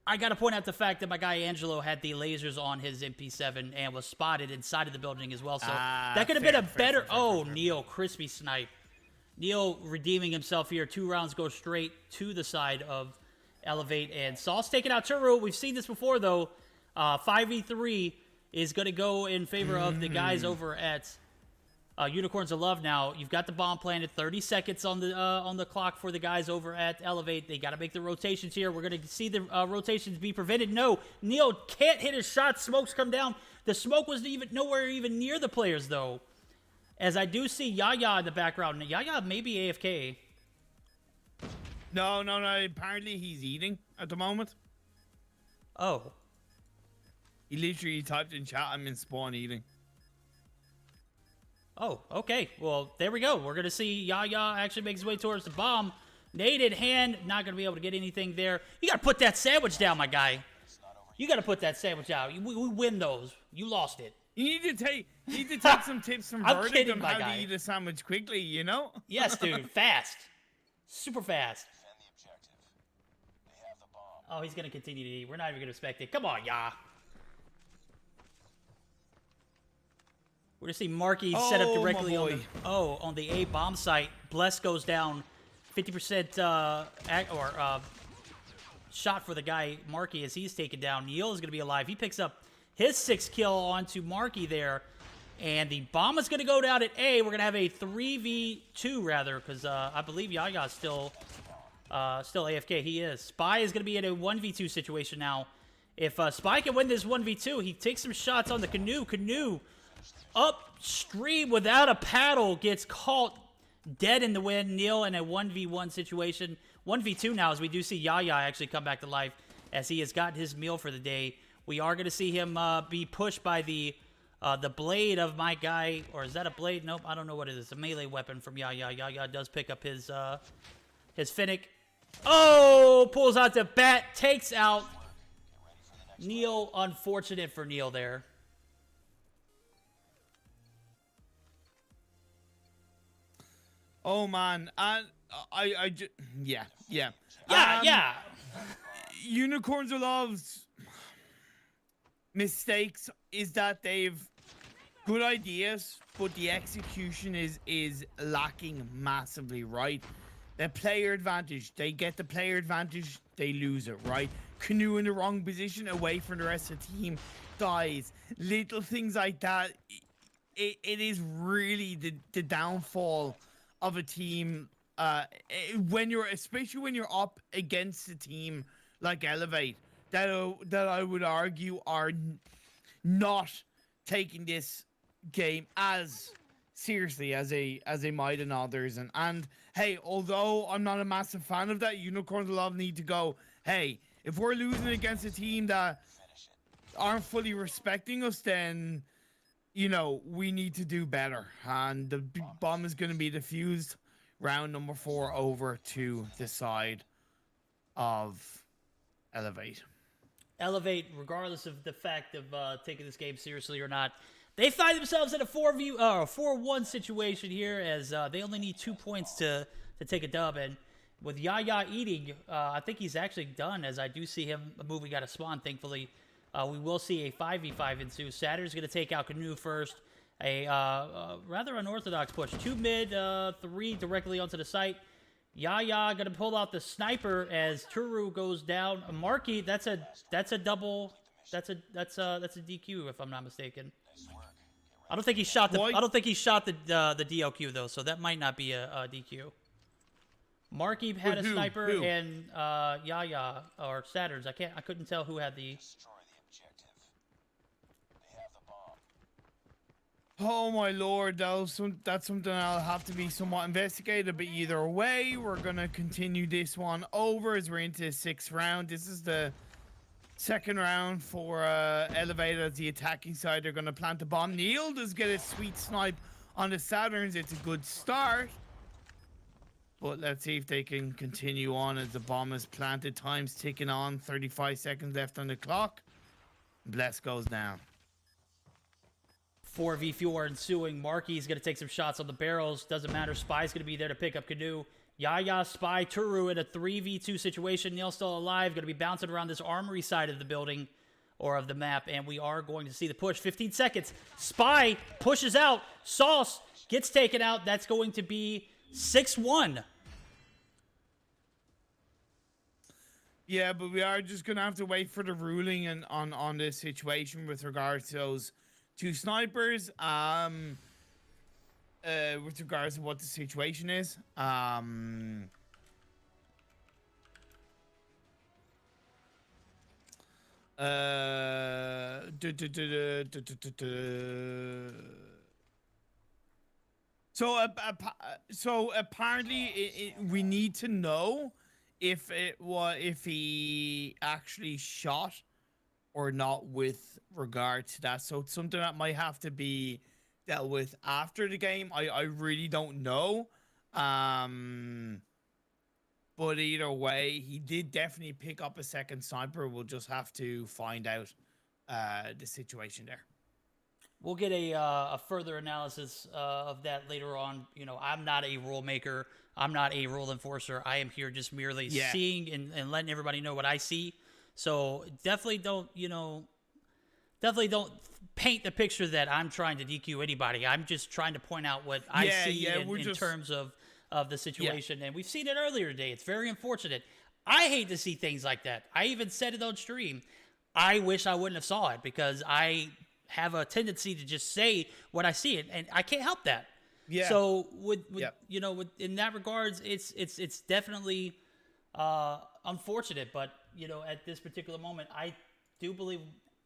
I got to point out the fact that my guy Angelo had the lasers on his MP7 and was spotted inside of the building as well. So that could have been a better... Neil, crispy snipe. Neil redeeming himself here. 2 rounds go straight to the side of Elevate. And Saul's taking out Turu. We've seen this before, though. 5v3 is going to go in favor of the guys over at Unicorns of Love. Now, you've got the bomb planted. 30 seconds on the clock for the guys over at Elevate. They got to make the rotations here. We're going to see the rotations be prevented. No, Neil can't hit his shot. Smokes come down. The smoke was nowhere even near the players, though. As I do see Yaya in the background. Yaya may be AFK. No. Apparently he's eating at the moment. Oh. He literally typed in chat, I'm in spawn eating. Oh, okay. Well, there we go. We're going to see Yaya actually make his way towards the bomb. Nade in hand. Not going to be able to get anything there. You got to put that sandwich down, my guy. You got to put that sandwich out. We win those. You lost it. You need to take some tips from I'm Verdict kidding, on my how guy. to eat a sandwich quickly, you know? Yes, dude. Fast. Super fast. Defend the objective. They have the bomb. Oh, he's going to continue to eat. We're not even going to respect it. Come on, Ya. We're going to see Marky set up Oh, my directly on boy. on the A bomb site. Bless goes down. 50% shot for the guy, Marky, as he's taken down. Neil is going to be alive. He picks up his 6th kill onto Marky there. And the bomb is going to go down at A. We're going to have a 3v2, rather, because I believe Yaya's still AFK. He is. Spy is going to be in a 1v2 situation now. If Spy can win this 1v2, he takes some shots on the Canoe. Canoe upstream without a paddle gets caught dead in the wind. Neil in a 1v1 situation. 1v2 now, as we do see Yaya actually come back to life as he has got his meal for the day. We are going to see him be pushed by the blade of my guy. Or is that a blade? Nope, I don't know what it is. A melee weapon from Yaya. Yaya does pick up his Finnick. Oh, pulls out the bat, takes out Neil. Unfortunate for Neil there. Oh man, and I just yeah. Yeah. Unicorns of Love's mistakes is that they've good ideas, but the execution is lacking massively, right? The player advantage, they get the player advantage, they lose it, right? Canoe in the wrong position away from the rest of the team dies. Little things like that, it is really the downfall of a team especially when you're up against a team like Elevate that I would argue are not taking this game as seriously as they might in others. And hey, although I'm not a massive fan of that, Unicorns of Love need to go, hey, if we're losing against a team that aren't fully respecting us, then you know, we need to do better. And the bomb is going to be defused round number 4 over to the side of Elevate. Elevate, regardless of the fact of taking this game seriously or not, they find themselves in a 4-1 situation here, as they only need 2 points to take a dub. And with Yaya eating, I think he's actually done, as I do see him moving out of spawn, thankfully. We will see a 5v5 ensue. Saturn's going to take out Canoe first. A rather unorthodox push. 2 mid, 3 directly onto the site. Yaya going to pull out the sniper as Turu goes down. Marky, that's a double. That's a DQ if I'm not mistaken. I don't think he shot the DLQ though, so that might not be a DQ. Marky had a sniper and Yaya or Saturn's. I couldn't tell who had the. Destroy the objective. They have the bomb. Oh my lord, that's something I'll have to be somewhat investigated. But either way, we're gonna continue this one over as we're into the 6th round. This is the 2nd round for Elevator as the attacking side. They're gonna plant the bomb. Neil does get a sweet snipe on the Saturns. It's a good start. But let's see if they can continue on as the bomb is planted. Time's ticking on. 35 seconds left on the clock. Bless goes down. 4v4 ensuing. Marky's going to take some shots on the barrels. Doesn't matter. Spy's going to be there to pick up Canoe. Yaya, Spy, Turu in a 3v2 situation. Neil's still alive. Going to be bouncing around this armory side of the building or of the map. And we are going to see the push. 15 seconds. Spy pushes out. Sauce gets taken out. That's going to be 6-1. Yeah, but we are just gonna have to wait for the ruling and on this situation with regards to those 2 snipers. With regards to what the situation is. So apparently we need to know if he actually shot or not with regard to that. So it's something that might have to be dealt with after the game. I really don't know. But either way, he did definitely pick up a second sniper. We'll just have to find out the situation there. We'll get a further analysis of that later on. You know, I'm not a rule maker. I'm not a rule enforcer. I am here just merely seeing and letting everybody know what I see. So definitely don't paint the picture that I'm trying to DQ anybody. I'm just trying to point out what I see in terms of the situation. And we've seen it earlier today. It's very unfortunate. I hate to see things like that. I even said it on stream. I wish I wouldn't have saw it because I have a tendency to just say what I see, and I can't help that. Yeah. So in that regards, it's definitely unfortunate, but at this particular moment, I do believe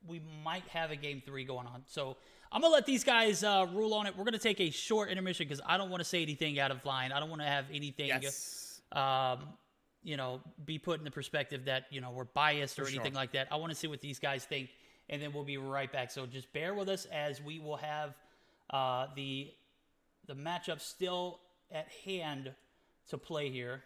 we might have a game 3 going on. So I'm gonna let these guys rule on it. We're gonna take a short intermission because I don't want to say anything out of line. I don't want to have anything, be put in the perspective that we're biased or anything like that. I want to see what these guys think. And then we'll be right back. So just bear with us as we will have the matchup still at hand to play here.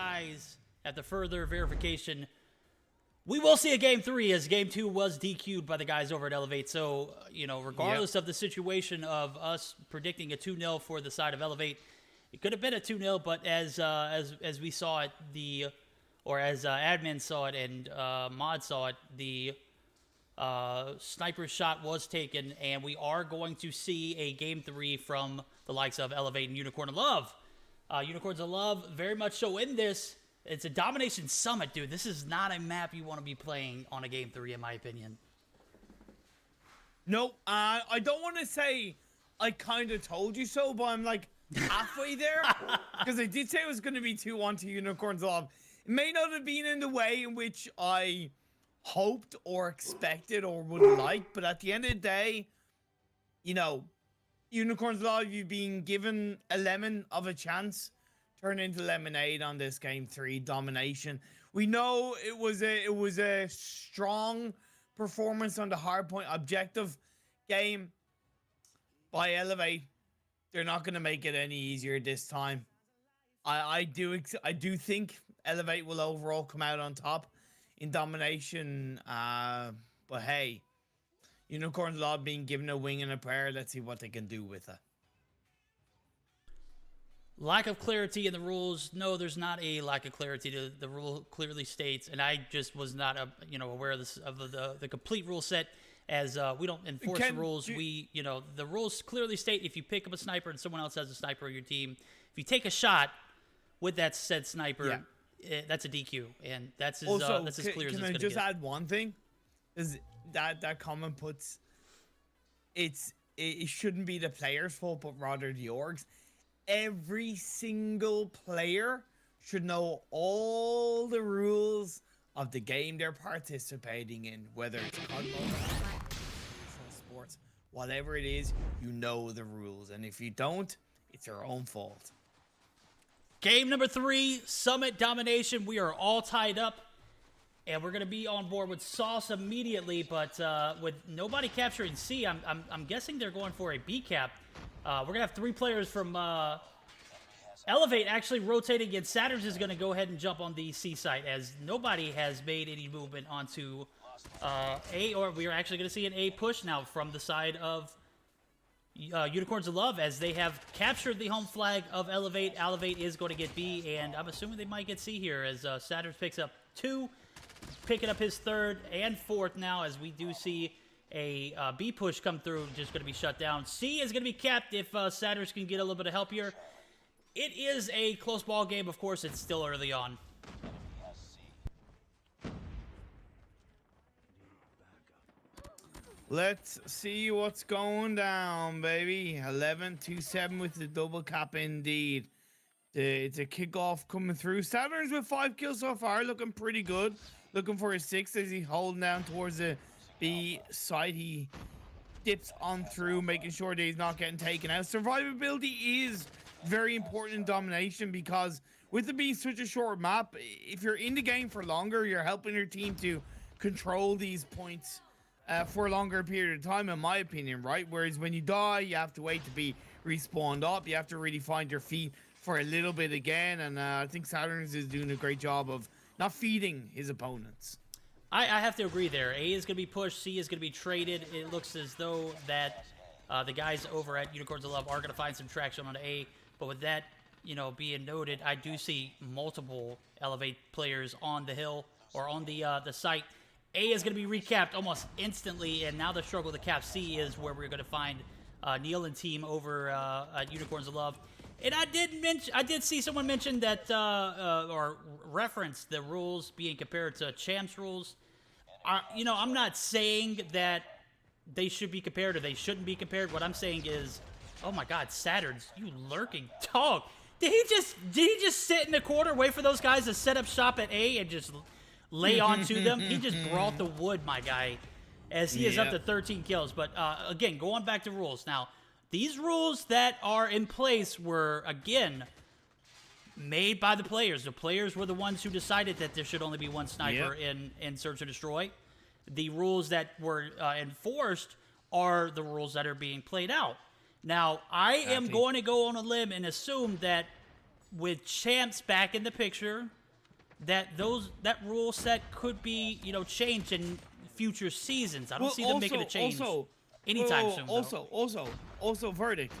guys, after further verification, we will see a Game 3, as Game 2 was DQ'd by the guys over at Elevate. So, regardless of the situation of us predicting a 2-0 for the side of Elevate, it could have been a 2-0, but as we saw it, as admin saw it and mod saw it, the sniper shot was taken, and we are going to see a Game 3 from the likes of Elevate and Unicorn of Love. Unicorns of Love, very much so in this. It's a domination summit, dude. This is not a map you want to be playing on a Game 3, in my opinion. No, I don't want to say I kind of told you so, but I'm like halfway there. Because I did say it was going to be 2-1 to Unicorns of Love. It may not have been in the way in which I hoped or expected or would like, but at the end of the day, Unicorns of Love, you being given a lemon of a chance, turn into lemonade on this Game 3 domination. We know it was a strong performance on the hardpoint objective game by Elevate. They're not going to make it any easier this time. I do think Elevate will overall come out on top in domination. But hey, Unicorns of Love being given a wing and a prayer. Let's see what they can do with it. Lack of clarity in the rules. No, there's not a lack of clarity. The rule clearly states, and I just was not aware of this, of the complete rule set, as we don't enforce the rules. The rules clearly state if you pick up a sniper and someone else has a sniper on your team, if you take a shot with that said sniper, that's a DQ, and that's as clear as it's going to get. Can I just add one thing? Is that comment puts it shouldn't be the player's fault, but rather the orgs. Every single player should know all the rules of the game they're participating in, whether it's COD mode, sports, whatever it is, you know the rules. And if you don't, it's your own fault. Game number 3, Summit Domination. We are all tied up, and we're going to be on board with Sauce immediately, but with nobody capturing C, I'm guessing they're going for a B cap. We're going to have 3 players from Elevate actually rotating, and Saturns is going to go ahead and jump on the C site, as nobody has made any movement onto A, or we are actually going to see an A push now from the side of Unicorns of Love, as they have captured the home flag of Elevate. Elevate is going to get B, and I'm assuming they might get C here, as Saturns picks up 2, picking up his 3rd and 4th now, as we do see a B push come through, just going to be shut down. C is going to be capped if Saturns can get a little bit of help here. It is a close ball game, of course. It's still early on. Let's see what's going down, baby. 11-2-7 with the double cap indeed. It's a kickoff coming through. Saturns with 5 kills so far, looking pretty good. Looking for his 6th as he's holding down towards the B side. He dips on through, making sure that he's not getting taken out. Survivability is very important in domination, because with it being such a short map, if you're in the game for longer, you're helping your team to control these points for a longer period of time, in my opinion, right? Whereas when you die, you have to wait to be respawned up. You have to really find your feet for a little bit again, and I think Saturns is doing a great job of not feeding his opponents. I have to agree there. A is going to be pushed. C is going to be traded. It looks as though that the guys over at Unicorns of Love are going to find some traction on A. But with that, being noted, I do see multiple Elevate players on the hill or on the site. A is going to be recapped almost instantly, and now the struggle to cap C is where we're going to find Neil and team over at Unicorns of Love. And I did see someone mention that or reference the rules being compared to Champs rules. I'm not saying that they should be compared or they shouldn't be compared. What I'm saying is, oh my God, Saturns, you lurking dog! Did he just sit in the corner, wait for those guys to set up shop at A and just lay onto them? He just brought the wood, my guy, as he is up to 13 kills. But again, going back to rules now. These rules that are in place were, again, made by the players. The players were the ones who decided that there should only be one sniper in Search and Destroy. The rules that were enforced are the rules that are being played out. Now, I am going to go on a limb and assume that with champs back in the picture, that rule set could be, you know, changed in future seasons. I don't see them making a change anytime soon. Also, verdict.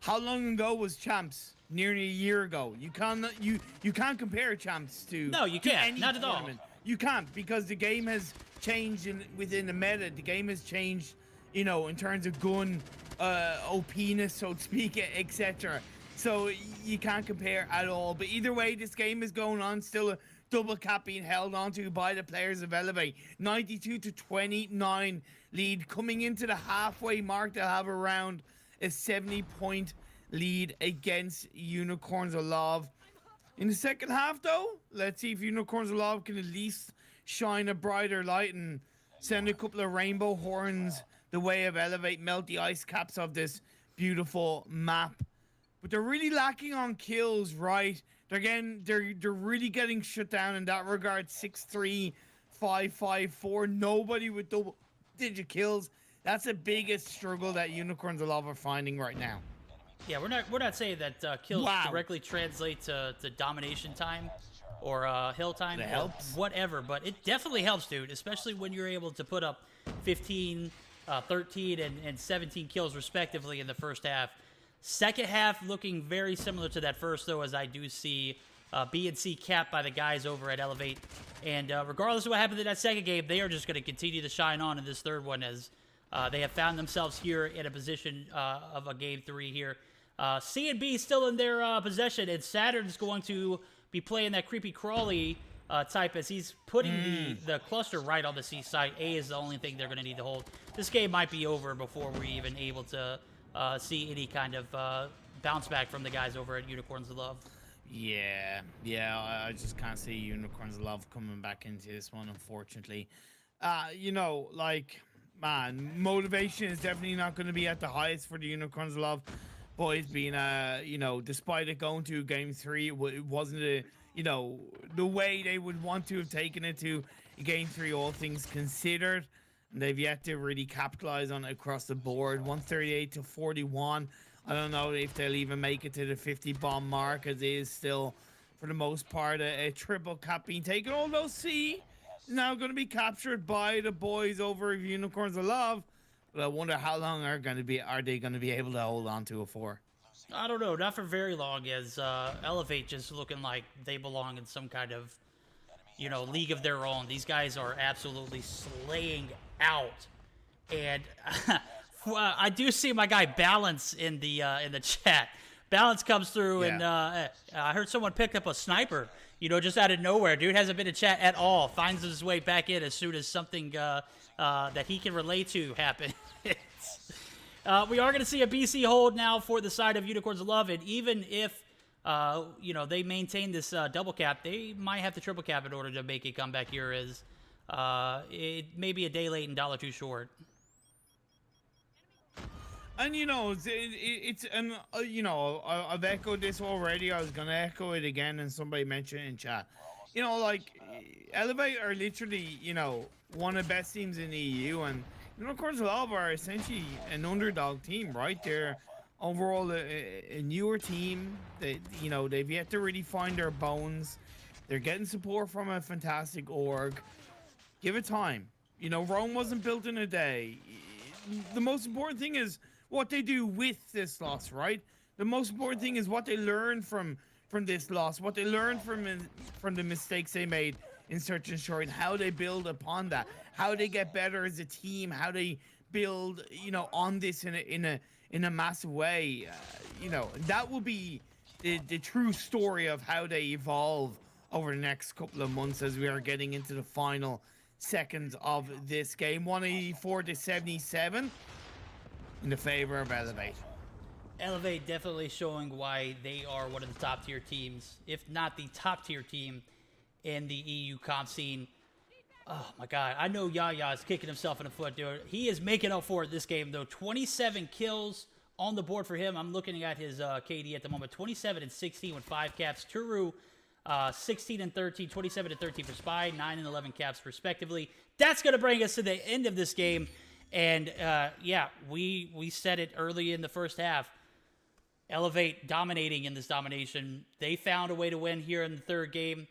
How long ago was champs? Nearly a year ago. You can't compare champs to No, you to can't. any Not at all. tournament. You can't, because the game has changed within the meta. The game has changed, you know, in terms of gun OPness, so to speak, etc. So you can't compare at all. But either way, this game is going on. Still a double cap being held onto by the players of Elevate. 92-29 lead. Coming into the halfway mark, they'll have around a 70-point lead against Unicorns of Love. In the second half, though, let's see if Unicorns of Love can at least shine a brighter light and send a couple of rainbow horns the way of Elevate, melt the ice caps of this beautiful map. But they're really lacking on kills, right? They're really getting shut down in that regard. 6-3, 5-5-4. Nobody with double-digit kills. That's the biggest struggle that Unicorns of Love are finding right now. Yeah, we're not saying that kills directly translate to domination time or hill time. It helps. Whatever, but it definitely helps, dude, especially when you're able to put up 15, 13, and 17 kills respectively in the first half. Second half looking very similar to that first, though, as I do see B and C capped by the guys over at Elevate. And regardless of what happened in that second game, they are just going to continue to shine on in this third one, as they have found themselves here in a position of a game 3 here. C and B still in their possession, and Saturn's going to be playing that creepy crawly type as he's putting the cluster right on the C side. A is the only thing they're going to need to hold. This game might be over before we're even able to see any kind of bounce back from the guys over at Unicorns of Love. Yeah, I just can't see Unicorns of Love coming back into this one, unfortunately. You know, like, man, motivation is definitely not going to be at the highest for the Unicorns of Love. Boys being, you know, despite it going to game 3, it wasn't you know, the way they would want to have taken it to game 3, all things considered. And they've yet to really capitalize on it across the board. 138-41. I don't know if they'll even make it to the 50 bomb mark, as it is still, for the most part, a triple cap being taken. Although C is now going to be captured by the boys over at Unicorns of Love. But I wonder how long are they going to be able to hold on to it for? I don't know, not for very long, as Elevate just looking like they belong in some kind of, you know, league of their own. These guys are absolutely slaying out, and I do see my guy Balance in the chat. Balance comes through, and I heard someone pick up a sniper, you know, just out of nowhere. Dude hasn't been in chat at all. Finds his way back in as soon as something that he can relate to happens. We are going to see a BC hold now for the side of Unicorns of Love, and even if you know, they maintain this double cap, they might have to triple cap in order to make a comeback here, as it may be a day late and dollar too short. And you know, it's you know, I've echoed this already. I was gonna echo it again, and somebody mentioned it in chat. You know, like, Elevate are literally, you know, one of the best teams in the EU, and Unicorns of Love are essentially an underdog team, right? They're overall a newer team. That, you know, they've yet to really find their bones. They're getting support from a fantastic org. Give it time. You know, Rome wasn't built in a day. The most important thing is what they do with this loss, right? The most important thing is what they learn from this loss, what they learn from the mistakes they made in Search and Destroy, and how they build upon that, how they get better as a team, how they build, you know, on this in a massive way. You know, that will be the true story of how they evolve over the next couple of months as we are getting into the final seconds of this game. 184-77 in the favor of Elevate. Elevate definitely showing why they are one of the top tier teams, if not the top tier team in the EU comp scene. Oh my god, I know Yaya is kicking himself in the foot, dude. He is making up for it this game, though. 27 kills on the board for him. I'm looking at his KD at the moment. 27 and 16 with 5 caps. Turu, 16 and 13, 27 and 13 for Spy, 9 and 11 caps respectively. That's going to bring us to the end of this game. And yeah, we said it early in the first half. Elevate dominating in this domination. They found a way to win here in the third game.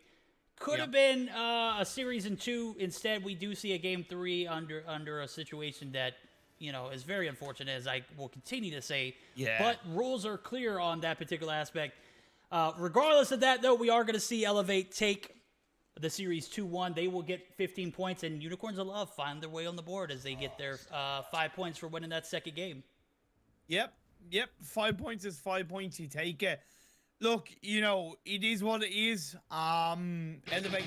Could have been a series in 2. Instead, we do see a game 3 under a situation that, you know, is very unfortunate, as I will continue to say. Yeah. But rules are clear on that particular aspect. Regardless of that, though, we are going to see Elevate take the series 2-1. They will get 15 points, and Unicorns of Love find their way on the board as they get their 5 points for winning that second game. Yep. 5 points is 5 points. You take it. Look, you know, it is what it is. Elevate.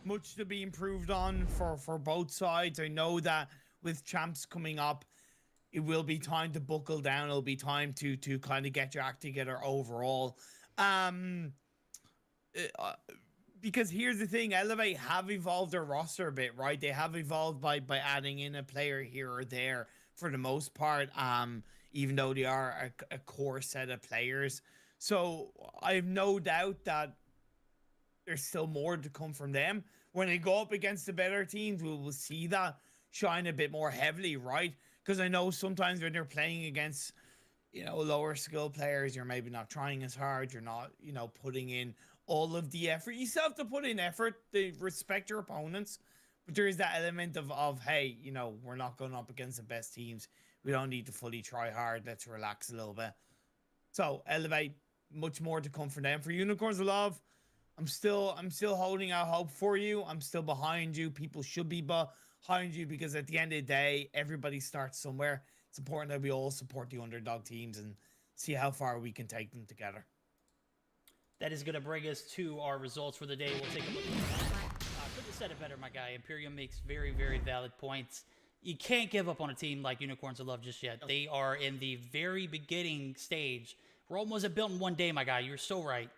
Much to be improved on for both sides. I know that with champs coming up, it will be time to buckle down. It'll be time to kind of get your act together overall. Because here's the thing, Elevate have evolved their roster a bit, right? They have evolved by adding in a player here or there for the most part, even though they are a core set of players. So I have no doubt that there's still more to come from them. When they go up against the better teams, we will see that shine a bit more heavily, right? Because I know sometimes when they're playing against, you know, lower skill players, you're maybe not trying as hard. You're not, you know, putting in all of the effort. You still have to put in effort to respect your opponents. But there is that element of, hey, you know, we're not going up against the best teams. We don't need to fully try hard. Let's relax a little bit. So, Elevate, much more to come from them. For Unicorns of Love, I'm still holding out hope for you. I'm still behind you. People should be behind you because at the end of the day, everybody starts somewhere. It's important that we all support the underdog teams and see how far we can take them together. That is going to bring us to our results for the day. We'll take a look. Couldn't have said it better, my guy. Imperium makes very, very valid points. You can't give up on a team like Unicorns of Love just yet. They are in the very beginning stage. Rome wasn't built in one day, my guy. You're so right.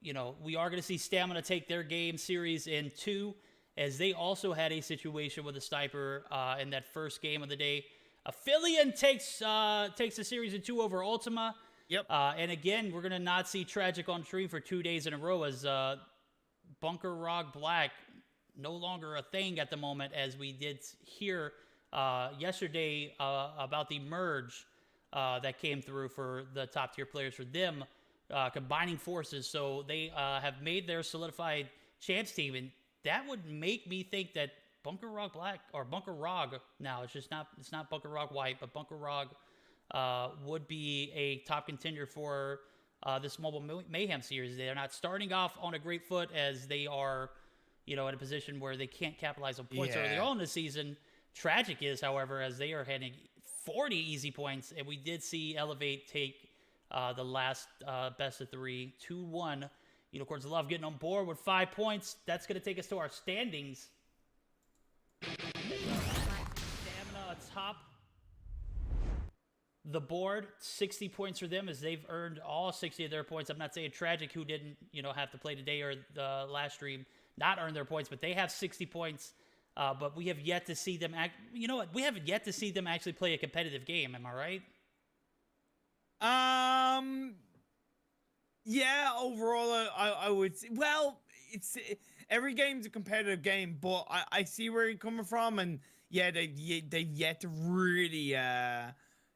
You know, we are going to see Stamina take their game series in 2, as they also had a situation with a sniper in that first game of the day. Aphelion takes the series in 2 over Ultima. Yep. And again, we're going to not see Tragik on stream for 2 days in a row, as Bunker Rock Black no longer a thing at the moment, as we did hear yesterday about the merge that came through for the top tier players for them, combining forces. So they have made their solidified champs team, and that would make me think that Bunker Rock Black, or Bunker Rog now, it's not Bunker Rock White, but Bunker Rog would be a top contender for this Mobile Mayhem series. They're not starting off on a great foot, as they are, you know, in a position where they can't capitalize on points early on in the season. Tragik is, however, as they are heading 40 easy points, and we did see Elevate take the last best of 3, 2-1. Unicorns of Love getting on board with 5 points. That's going to take us to our standings. Stamina atop the board, 60 points for them, as they've earned all 60 of their points. I'm not saying Tragik, who didn't, you know, have to play today or the last stream, not earn their points, but they have 60 points. But we have yet to see them you know what? We haven't yet to see them actually play a competitive game. Am I right? Yeah, overall, I would say, well, every game's a competitive game, but I see where you're coming from, and yeah, they've yet to really,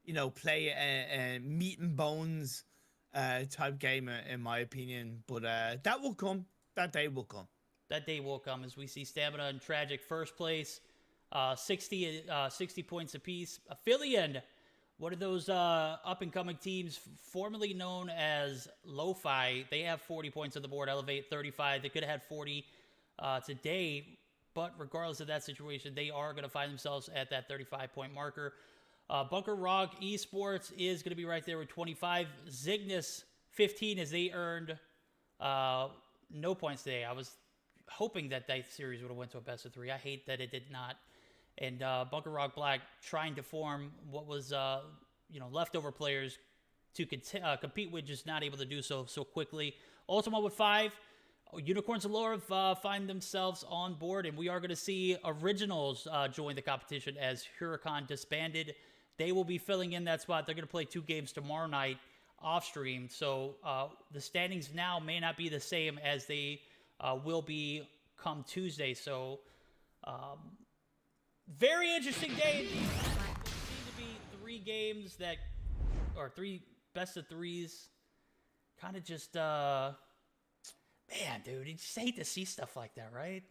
you know, play a meat and bones type game, in my opinion. But that will come. That day will come. That day will come, as we see Stamina and Tragik first place, 60 points apiece. Aphelion, one of those up-and-coming teams formerly known as Lo-Fi, they have 40 points on the board. Elevate 35. They could have had 40 today, but regardless of that situation, they are going to find themselves at that 35-point marker. Bunker Rock Esports is going to be right there with 25. Zygnus 15, as they earned no points today. I was hoping that series would have went to a best of 3. I hate that it did not. And Bunker Rock Black trying to form what was, you know, leftover players to compete with, just not able to do so quickly. Ultima with 5. Unicorns of Lore find themselves on board, and we are going to see Originals join the competition as Huracan disbanded. They will be filling in that spot. They're going to play 2 games tomorrow night off stream. So the standings now may not be the same as they will be come Tuesday. So very interesting day indeed. Will seem to be 3 games that or 3 best of 3s. Kind of just, man, dude, you just hate to see stuff like that, right?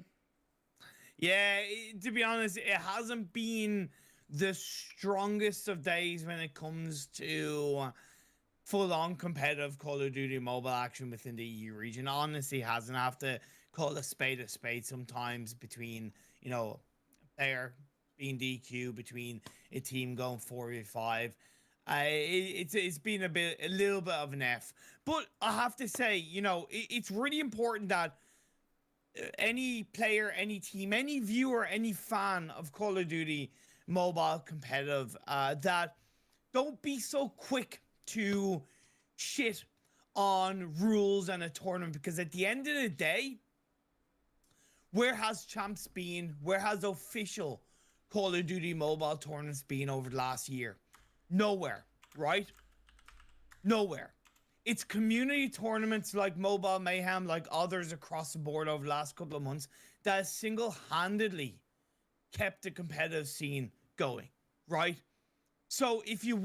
Yeah, to be honest, it hasn't been the strongest of days when it comes to full-on competitive Call of Duty mobile action within the EU region. Honestly, hasn't. I have to call a spade sometimes between, you know, a player being DQ, between a team going 4v5. It's been a little bit of an F. But I have to say, you know, it's really important that any player, any team, any viewer, any fan of Call of Duty mobile competitive, that don't be so quick to shit on rules and a tournament, because at the end of the day, where has champs been? Where has official Call of Duty mobile tournaments been over the last year? Nowhere, right? Nowhere. It's community tournaments like Mobile Mayhem, like others across the board over the last couple of months, that has single-handedly kept the competitive scene going, right? So if you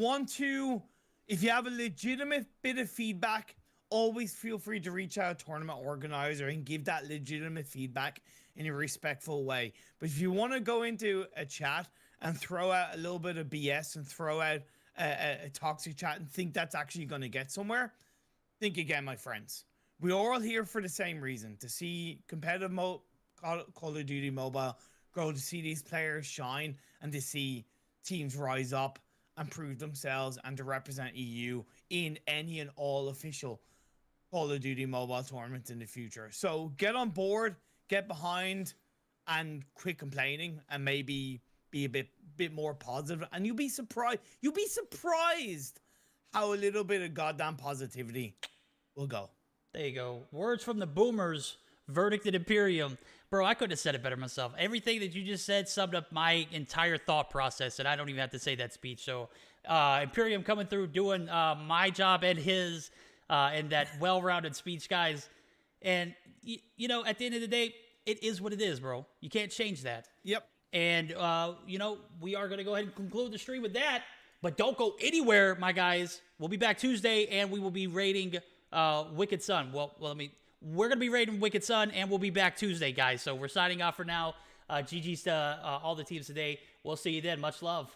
have a legitimate bit of feedback, always feel free to reach out to a tournament organizer and give that legitimate feedback in a respectful way. But if you want to go into a chat and throw out a little bit of BS and throw out a toxic chat and think that's actually going to get somewhere, think again, my friends. We're all here for the same reason, to see competitive Call of Duty Mobile grow, to see these players shine, and to see teams rise up and prove themselves, and to represent EU in any and all official Call of Duty Mobile tournaments in the future. So get on board, get behind, and quit complaining, and maybe be a bit more positive, and you'll be surprised. You'll be surprised how a little bit of goddamn positivity will go. There you go. Words from the boomers. Verdict at Imperium. Bro, I couldn't have said it better myself. Everything that you just said summed up my entire thought process, and I don't even have to say that speech. So, Imperium coming through, doing my job and his, and that well-rounded speech, guys. And, you know, at the end of the day, it is what it is, bro. You can't change that. Yep. And, you know, we are going to go ahead and conclude the stream with that. But don't go anywhere, my guys. We'll be back Tuesday, and we will be rating Wicked Sun. We're going to be rating Wicked Sun, and we'll be back Tuesday, guys. So we're signing off for now. GG's to all the teams today. We'll see you then. Much love.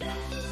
Yeah.